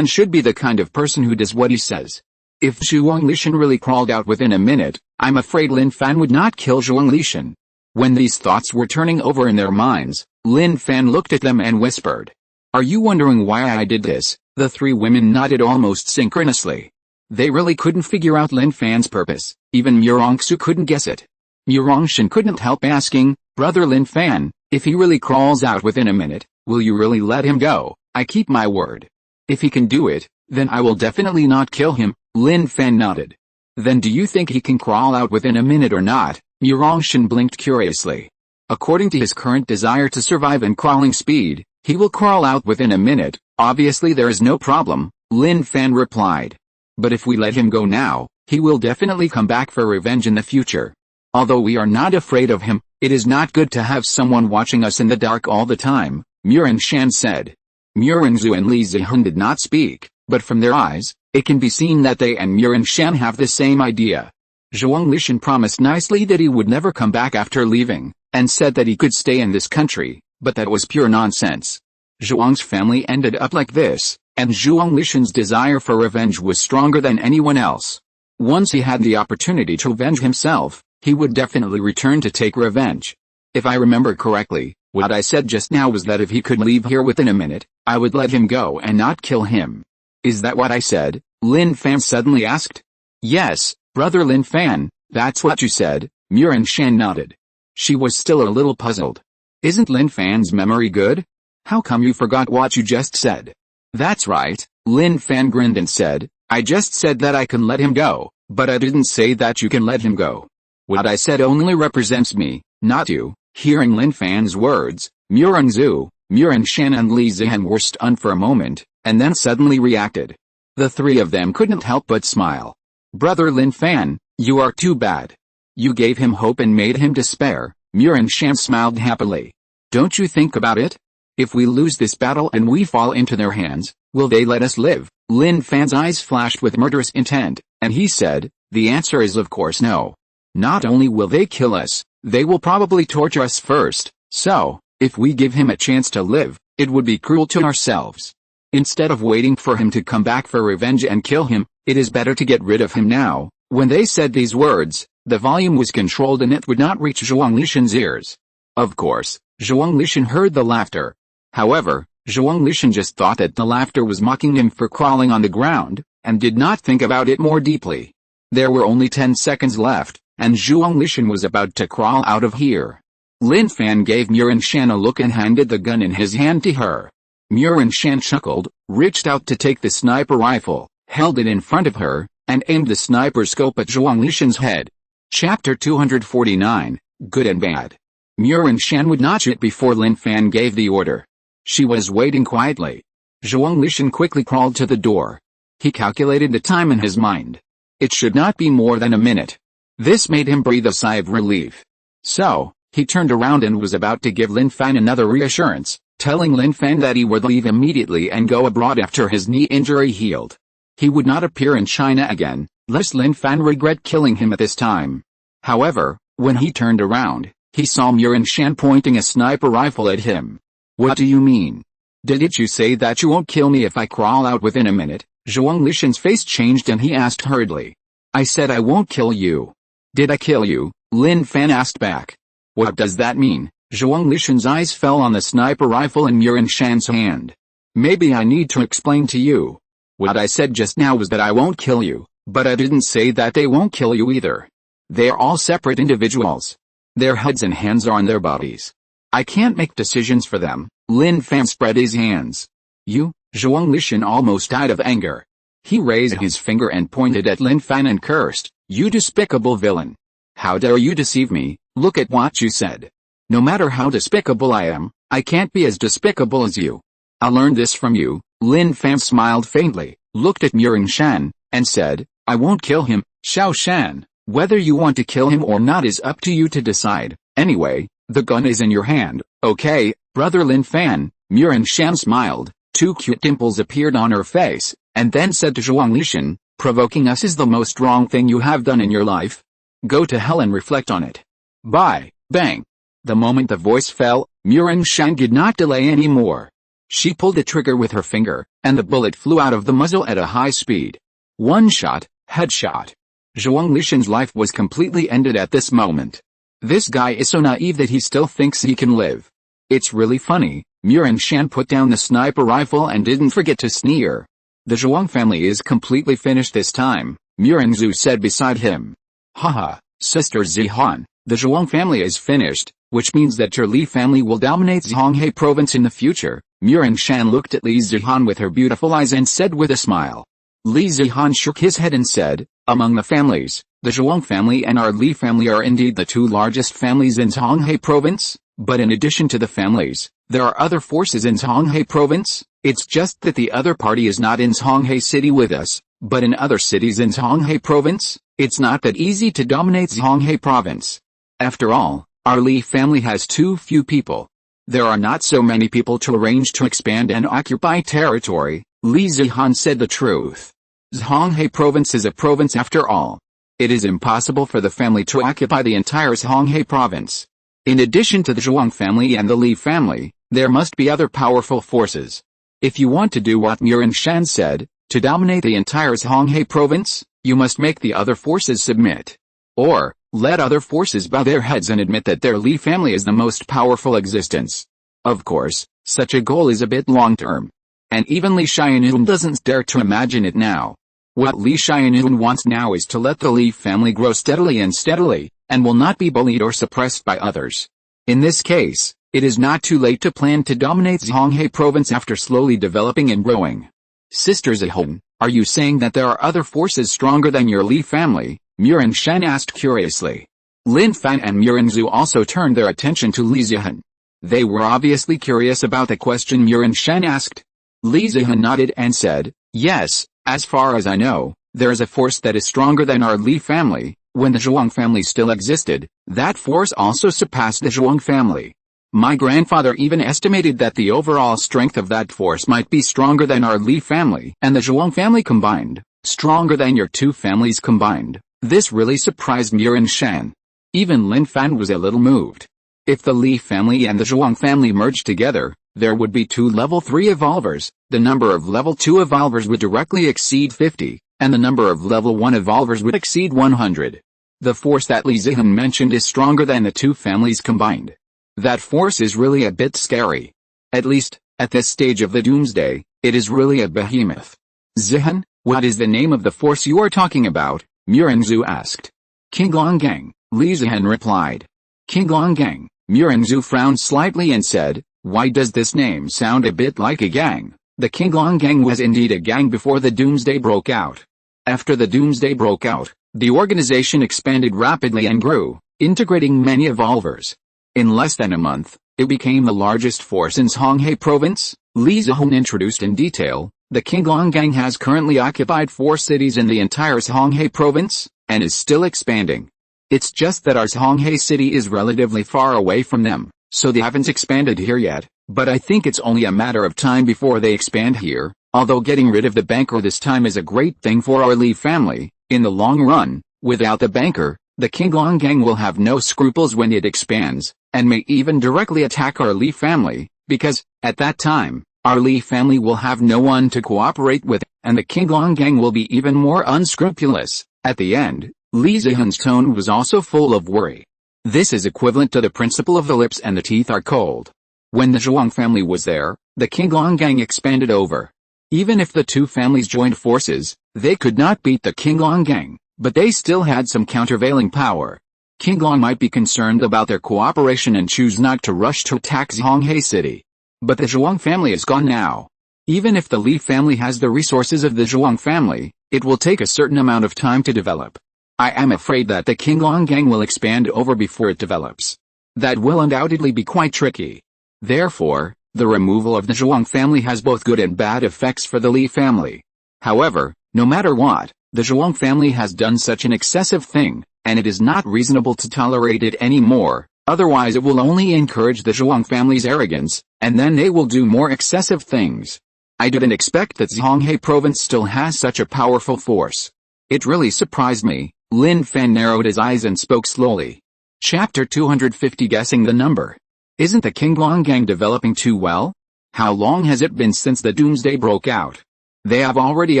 S1: should be the kind of person who does what he says. If Zhuang Lishan really crawled out within a minute, I'm afraid Lin Fan would not kill Zhuang Lishan. When these thoughts were turning over in their minds, Lin Fan looked at them and whispered. Are you wondering why I did this? The three women nodded almost synchronously. They really couldn't figure out Lin Fan's purpose, even Murongsu couldn't guess it. Murongshan couldn't help asking, Brother Lin Fan, if he really crawls out within a minute, will you really let him go? I keep my word. If he can do it, then I will definitely not kill him. Lin Fan nodded. Then do you think he can crawl out within a minute or not? Murongshan blinked curiously. According to his current desire to survive and crawling speed, he will crawl out within a minute. Obviously there is no problem, Lin Fan replied. But if we let him go now, he will definitely come back for revenge in the future. Although we are not afraid of him, it is not good to have someone watching us in the dark all the time, Muronshan said. Murongsu and Li Zihun did not speak, but from their eyes, it can be seen that they and Muronshan have the same idea. Zhuang Lishan promised nicely that he would never come back after leaving, and said that he could stay in this country, but that was pure nonsense. Zhuang's family ended up like this, and Zhuang Lishan's desire for revenge was stronger than anyone else. Once he had the opportunity to avenge himself, he would definitely return to take revenge. If I remember correctly, what I said just now was that if he could leave here within a minute, I would let him go and not kill him. Is that what I said? Lin Fan suddenly asked. Yes, Brother Lin Fan, that's what you said, Muronshan nodded. She was still a little puzzled. Isn't Lin Fan's memory good? How come you forgot what you just said? That's right, Lin Fan grinned and said, I just said that I can let him go, but I didn't say that you can let him go. What I said only represents me, not you. Hearing Lin Fan's words, Murongsu, Muronshan and Li Zihan were stunned for a moment, and then suddenly reacted. The three of them couldn't help but smile. Brother Lin Fan, you are too bad. You gave him hope and made him despair. Muronshan smiled happily. Don't you think about it? If we lose this battle and we fall into their hands, will they let us live? Lin Fan's eyes flashed with murderous intent, and he said, the answer is of course no. Not only will they kill us, they will probably torture us first, so, if we give him a chance to live, it would be cruel to ourselves. Instead of waiting for him to come back for revenge and kill him, it is better to get rid of him now. When they said these words, the volume was controlled and it would not reach Zhuang Lishan's ears. Of course, Zhuang Lishan heard the laughter. However, Zhuang Lishan just thought that the laughter was mocking him for crawling on the ground, and did not think about it more deeply. There were only 10 seconds left, and Zhuang Lishan was about to crawl out of here. Lin Fan gave Muronshan a look and handed the gun in his hand to her. Muronshan chuckled, reached out to take the sniper rifle, held it in front of her, and aimed the sniper scope at Zhuang Lishan's head. Chapter 249, Good and Bad. Muronshan would not shoot before Lin Fan gave the order. She was waiting quietly. Zhuang Lishan quickly crawled to the door. He calculated the time in his mind. It should not be more than a minute. This made him breathe a sigh of relief. So, he turned around and was about to give Lin Fan another reassurance, telling Lin Fan that he would leave immediately and go abroad after his knee injury healed. He would not appear in China again, lest Lin Fan regret killing him at this time. However, when he turned around, he saw Muronshan pointing a sniper rifle at him. What do you mean? Didn't you say that you won't kill me if I crawl out within a minute? Zhuang Lishan's face changed and he asked hurriedly. I said I won't kill you. Did I kill you? Lin Fan asked back. What does that mean? Zhuang Lishan's eyes fell on the sniper rifle in Muronshan's hand. Maybe I need to explain to you. What I said just now was that I won't kill you, but I didn't say that they won't kill you either. They are all separate individuals. Their heads and hands are on their bodies. I can't make decisions for them. Lin Fan spread his hands. You? Zhuang Lishan almost died of anger. He raised his finger and pointed at Lin Fan and cursed, you despicable villain. How dare you deceive me? Look at what you said. No matter how despicable I am, I can't be as despicable as you. I learned this from you. Lin Fan smiled faintly, looked at Muronshan, and said, I won't kill him, Xiao Shan. Whether you want to kill him or not is up to you to decide. Anyway, the gun is in your hand, okay, Brother Lin Fan. Muronshan smiled. Two cute dimples appeared on her face, and then said to Zhuang Lishan, provoking us is the most wrong thing you have done in your life. Go to hell and reflect on it. Bye, bang. The moment the voice fell, Murong Shan did not delay any more. She pulled the trigger with her finger, and the bullet flew out of the muzzle at a high speed. One shot, headshot. Zhuang Lishan's life was completely ended at this moment. This guy is so naive that he still thinks he can live. It's really funny, Murong Shan put down the sniper rifle and didn't forget to sneer. The Zhuang family is completely finished this time, Murong Zhu said beside him. Haha, Sister Zihan, the Zhuang family is finished, which means that your Li family will dominate Zhonghe province in the future. Murong Shan looked at Li Zihan with her beautiful eyes and said with a smile. Li Zihan shook his head and said, among the families, the Zhuang family and our Li family are indeed the two largest families in Zhonghe province, but in addition to the families, there are other forces in Zhonghe province. It's just that the other party is not in Zhonghe city with us, but in other cities in Zhonghe province. It's not that easy to dominate Zhonghe province. After all, our Li family has too few people. There are not so many people to arrange to expand and occupy territory. Li Zihan said the truth. Zhonghe province is a province after all. It is impossible for the family to occupy the entire Zhonghe province. In addition to the Zhuang family and the Li family, there must be other powerful forces. If you want to do what Murong Shan said, to dominate the entire Zhonghe province, you must make the other forces submit. Or, let other forces bow their heads and admit that their Li family is the most powerful existence. Of course, such a goal is a bit long-term. And even Li Xianun doesn't dare to imagine it now. What Li Xianun wants now is to let the Li family grow steadily, and will not be bullied or suppressed by others. In this case, it is not too late to plan to dominate Zhonghe province after slowly developing and growing. Sister Zihan, are you saying that there are other forces stronger than your Li family? Murong Shan asked curiously. Lin Fan and Murong Zhu also turned their attention to Li Zihan. They were obviously curious about the question Murong Shan asked. Li Zihan nodded and said, yes, as far as I know, there is a force that is stronger than our Li family. When the Zhuang family still existed, that force also surpassed the Zhuang family. My grandfather even estimated that the overall strength of that force might be stronger than our Li family and the Zhuang family combined, stronger than your two families combined. This really surprised Murong Shan. Even Lin Fan was a little moved. If the Li family and the Zhuang family merged together, there would be 2 level 3 evolvers, the number of level 2 evolvers would directly exceed 50, and the number of level 1 evolvers would exceed 100. The force that Li Zihan mentioned is stronger than the two families combined. That force is really a bit scary. At least, at this stage of the doomsday, it is really a behemoth. Zihan, what is the name of the force you are talking about? Murong Zhu asked. Qinglonggang, Li Zihan replied. Qinglonggang, Murong Zhu frowned slightly and said, why does this name sound a bit like a gang? The Qinglonggang was indeed a gang before the doomsday broke out. After the doomsday broke out, the organization expanded rapidly and grew, integrating many evolvers. In less than a month, it became the largest force in Zhonghe province. Li Zihan introduced in detail. The Qinglonggang has currently occupied 4 cities in the entire Zhonghe province, and is still expanding. It's just that our Zhonghe city is relatively far away from them, so they haven't expanded here yet, but I think it's only a matter of time before they expand here. Although getting rid of the banker this time is a great thing for our Li family, in the long run, without the banker, the Qinglonggang will have no scruples when it expands, and may even directly attack our Li family, because, at that time, our Li family will have no one to cooperate with, and the Qinglonggang will be even more unscrupulous. At the end, Li Zihan's tone was also full of worry. This is equivalent to the principle of the lips and the teeth are cold. When the Zhuang family was there, the Qinglonggang expanded over. Even if the two families joined forces, they could not beat the Qinglonggang, but they still had some countervailing power. Qinglong might be concerned about their cooperation and choose not to rush to attack Zhonghe city. But the Zhuang family is gone now. Even if the Li family has the resources of the Zhuang family, it will take a certain amount of time to develop. I am afraid that the Qinglonggang will expand over before it develops. That will undoubtedly be quite tricky. Therefore, the removal of the Zhuang family has both good and bad effects for the Li family. However, no matter what, the Zhuang family has done such an excessive thing, and it is not reasonable to tolerate it anymore. Otherwise it will only encourage the Zhuang family's arrogance, and then they will do more excessive things. I didn't expect that Zhonghe province still has such a powerful force. It really surprised me. Lin Fan narrowed his eyes and spoke slowly. Chapter 250 Guessing the Number. Isn't the Qinglong gang developing too well? How long has it been since the doomsday broke out? They have already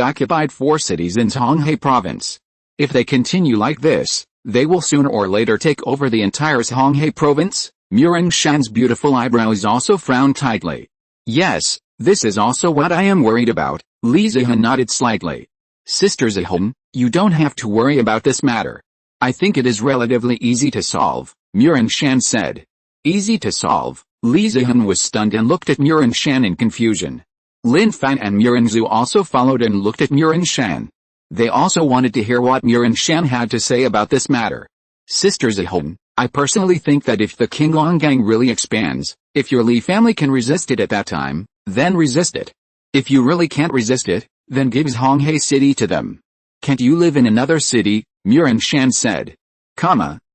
S1: occupied 4 cities in Zhonghe province. If they continue like this, they will sooner or later take over the entire Zhonghe province. Muren Shan's beautiful eyebrows also frowned tightly. Yes, this is also what I am worried about. Li Zihan nodded slightly. Sister Zihan, you don't have to worry about this matter. I think it is relatively easy to solve, Muren Shan said. Easy to solve? Li Zihan was stunned and looked at Muren Shan in confusion. Lin Fan and Muren Zhu also followed and looked at Muren Shan. They also wanted to hear what Muren Shan had to say about this matter. Sister Zihan, I personally think that if the Qinglong gang really expands, if your Li family can resist it at that time, then resist it. If you really can't resist it, then give Zhonghe city to them. Can't you live in another city? Muren Shan said.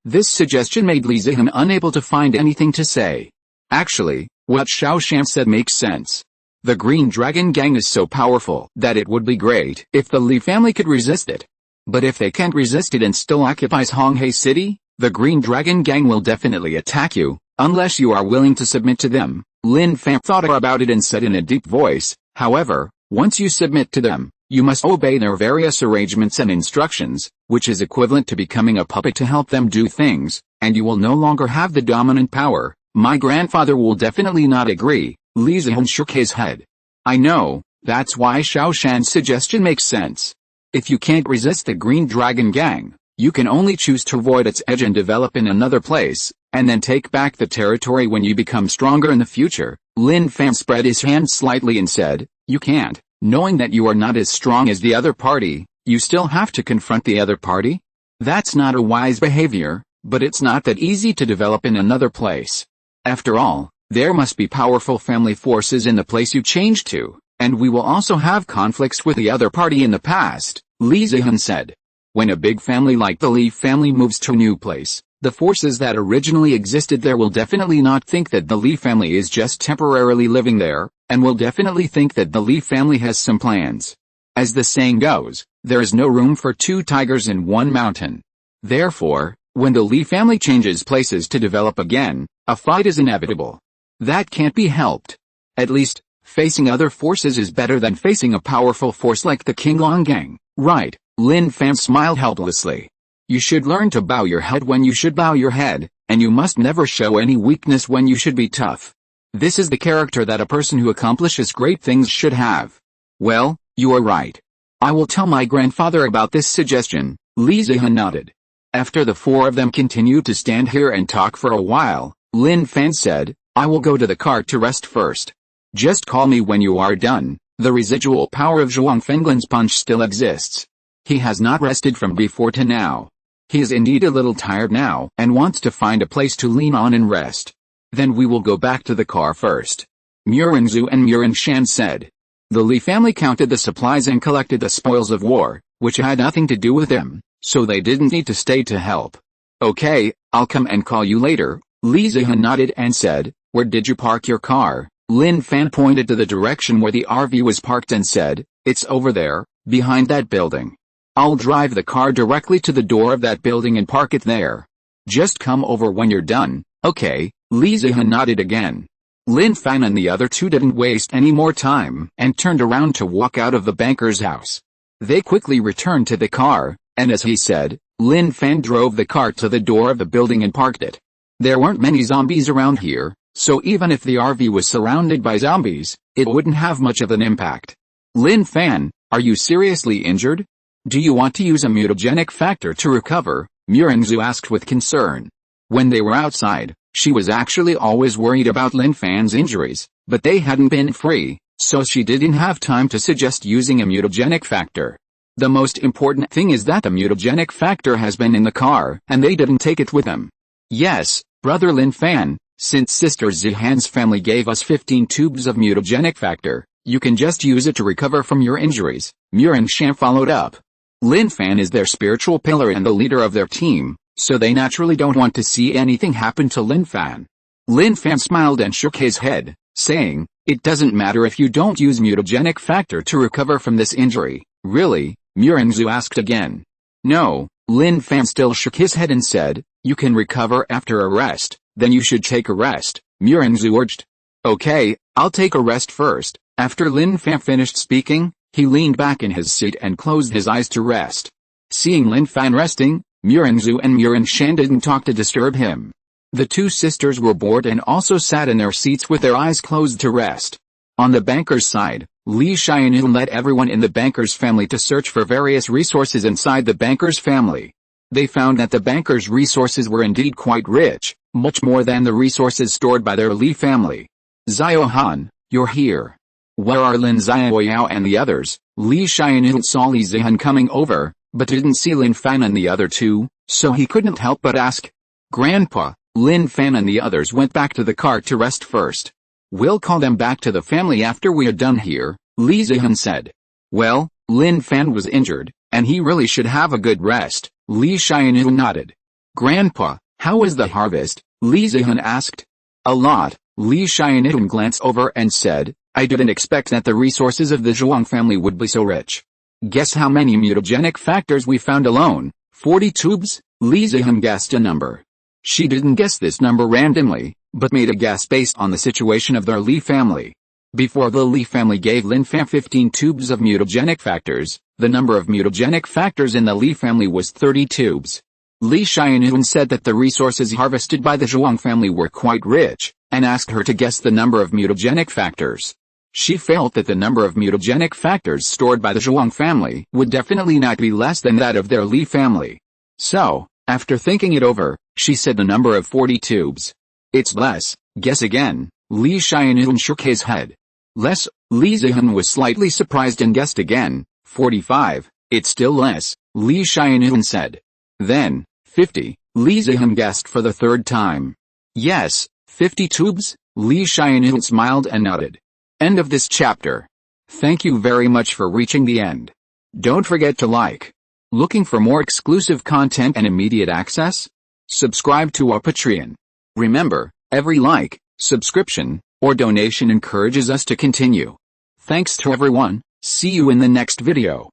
S1: This suggestion made Li Zihan unable to find anything to say. Actually, what Xiao Shan said makes sense. The Green Dragon gang is so powerful that it would be great if the Li family could resist it. But if they can't resist it and still occupies Zhonghe city, the Green Dragon gang will definitely attack you, unless you are willing to submit to them. Lin Fan thought about it and said in a deep voice, however, once you submit to them, you must obey their various arrangements and instructions, which is equivalent to becoming a puppet to help them do things, and you will no longer have the dominant power. My grandfather will definitely not agree. Li Zihan shook his head. I know, that's why Xiao Shan's suggestion makes sense. If you can't resist the Green Dragon gang, you can only choose to avoid its edge and develop in another place, and then take back the territory when you become stronger in the future. Lin Fan spread his hand slightly and said, you can't, knowing that you are not as strong as the other party, you still have to confront the other party? That's not a wise behavior, but it's not that easy to develop in another place. After all, there must be powerful family forces in the place you change to, and we will also have conflicts with the other party in the past, Li Zihan said. When a big family like the Li family moves to a new place, the forces that originally existed there will definitely not think that the Li family is just temporarily living there, and will definitely think that the Li family has some plans. As the saying goes, there is no room for 2 tigers in 1 mountain. Therefore, when the Li family changes places to develop again, a fight is inevitable. That can't be helped. At least, facing other forces is better than facing a powerful force like the Qinglong gang, right? Lin Fan smiled helplessly. You should learn to bow your head when you should bow your head, and you must never show any weakness when you should be tough. This is the character that a person who accomplishes great things should have. Well, you are right. I will tell my grandfather about this suggestion, Li Zihan nodded. After the 4 of them continued to stand here and talk for a while, Lin Fan said, I will go to the cart to rest first. Just call me when you are done. The residual power of Zhuang Fenglin's punch still exists. He has not rested from before to now. He is indeed a little tired now and wants to find a place to lean on and rest. Then we will go back to the car first. Muren Zhu and Muren Shan said. The Li family counted the supplies and collected the spoils of war, which had nothing to do with them, so they didn't need to stay to help. Okay, I'll come and call you later. Li Zihan nodded and said, where did you park your car? Lin Fan pointed to the direction where the RV was parked and said, it's over there, behind that building. I'll drive the car directly to the door of that building and park it there. Just come over when you're done, okay? Li Zihan nodded again. Lin Fan and the other 2 didn't waste any more time and turned around to walk out of the banker's house. They quickly returned to the car, and as he said, Lin Fan drove the car to the door of the building and parked it. There weren't many zombies around here, so even if the RV was surrounded by zombies, it wouldn't have much of an impact. Lin Fan, are you seriously injured? Do you want to use a mutagenic factor to recover? Muren Zhu asked with concern. When they were outside, she was actually always worried about Lin Fan's injuries, but they hadn't been free, so she didn't have time to suggest using a mutagenic factor. The most important thing is that the mutagenic factor has been in the car, and they didn't take it with them. Yes, Brother Lin Fan, since Sister Zihan's family gave us 15 tubes of mutagenic factor, you can just use it to recover from your injuries, Muren Shan followed up. Lin Fan is their spiritual pillar and the leader of their team, so they naturally don't want to see anything happen to Lin Fan. Lin Fan smiled and shook his head. saying, "It doesn't matter if you don't use mutagenic factor to recover from this injury." "Really?" Murenzhu asked again. "No." Lin Fan still shook his head and said, "You can recover after a rest, then you should take a rest," Murenzhu urged. "Okay, I'll take a rest first." After Lin Fan finished speaking, he leaned back in his seat and closed his eyes to rest. Seeing Lin Fan resting, Murenzhu and Murenshan didn't talk to disturb him. The two sisters were bored and also sat in their seats with their eyes closed to rest. On the banker's side, Li Xianun led everyone in the banker's family to search for various resources inside the banker's family. They found that the banker's resources were indeed quite rich, much more than the resources stored by their Li family. "Xiao Han, you're here. Where are Lin Xiaoyao and the others?" Li Xianun saw Li Zihan coming over, but didn't see Lin Fan and the other two, so he couldn't help but ask. "Grandpa." Lin Fan and the others went back to the car to rest first. "We'll call them back to the family after we are done here," Li Zihan said. "Well, Lin Fan was injured, and he really should have a good rest," Li Xianun nodded. "Grandpa, how was the harvest?" Li Zihan asked. "A lot." Li Xianun glanced over and said, "I didn't expect that the resources of the Zhuang family would be so rich. Guess how many mutagenic factors we found alone?" 40 tubes, Li Zihan guessed a number. She didn't guess this number randomly, but made a guess based on the situation of their Li family. Before the Li family gave Lin Fan 15 tubes of mutagenic factors, the number of mutagenic factors in the Li family was 30 tubes. Li Xianun said that the resources harvested by the Zhuang family were quite rich, and asked her to guess the number of mutagenic factors. She felt that the number of mutagenic factors stored by the Zhuang family would definitely not be less than that of their Li family. So, after thinking it over, she said the number of 40 tubes. "It's less." "Guess again." Li Xianun shook his head. "Less?" Li Zihan was slightly surprised and guessed again. 45. "It's still less," Li Xianun said. "Then, 50. Li Zihan guessed for the third time. "Yes, 50 tubes." Li Xianun smiled and nodded. End of this chapter. Thank you very much for reaching the end. Don't forget to like. Looking for more exclusive content and immediate access? Subscribe to our Patreon. Remember, every like, subscription, or donation encourages us to continue. Thanks to everyone. See you in the next video.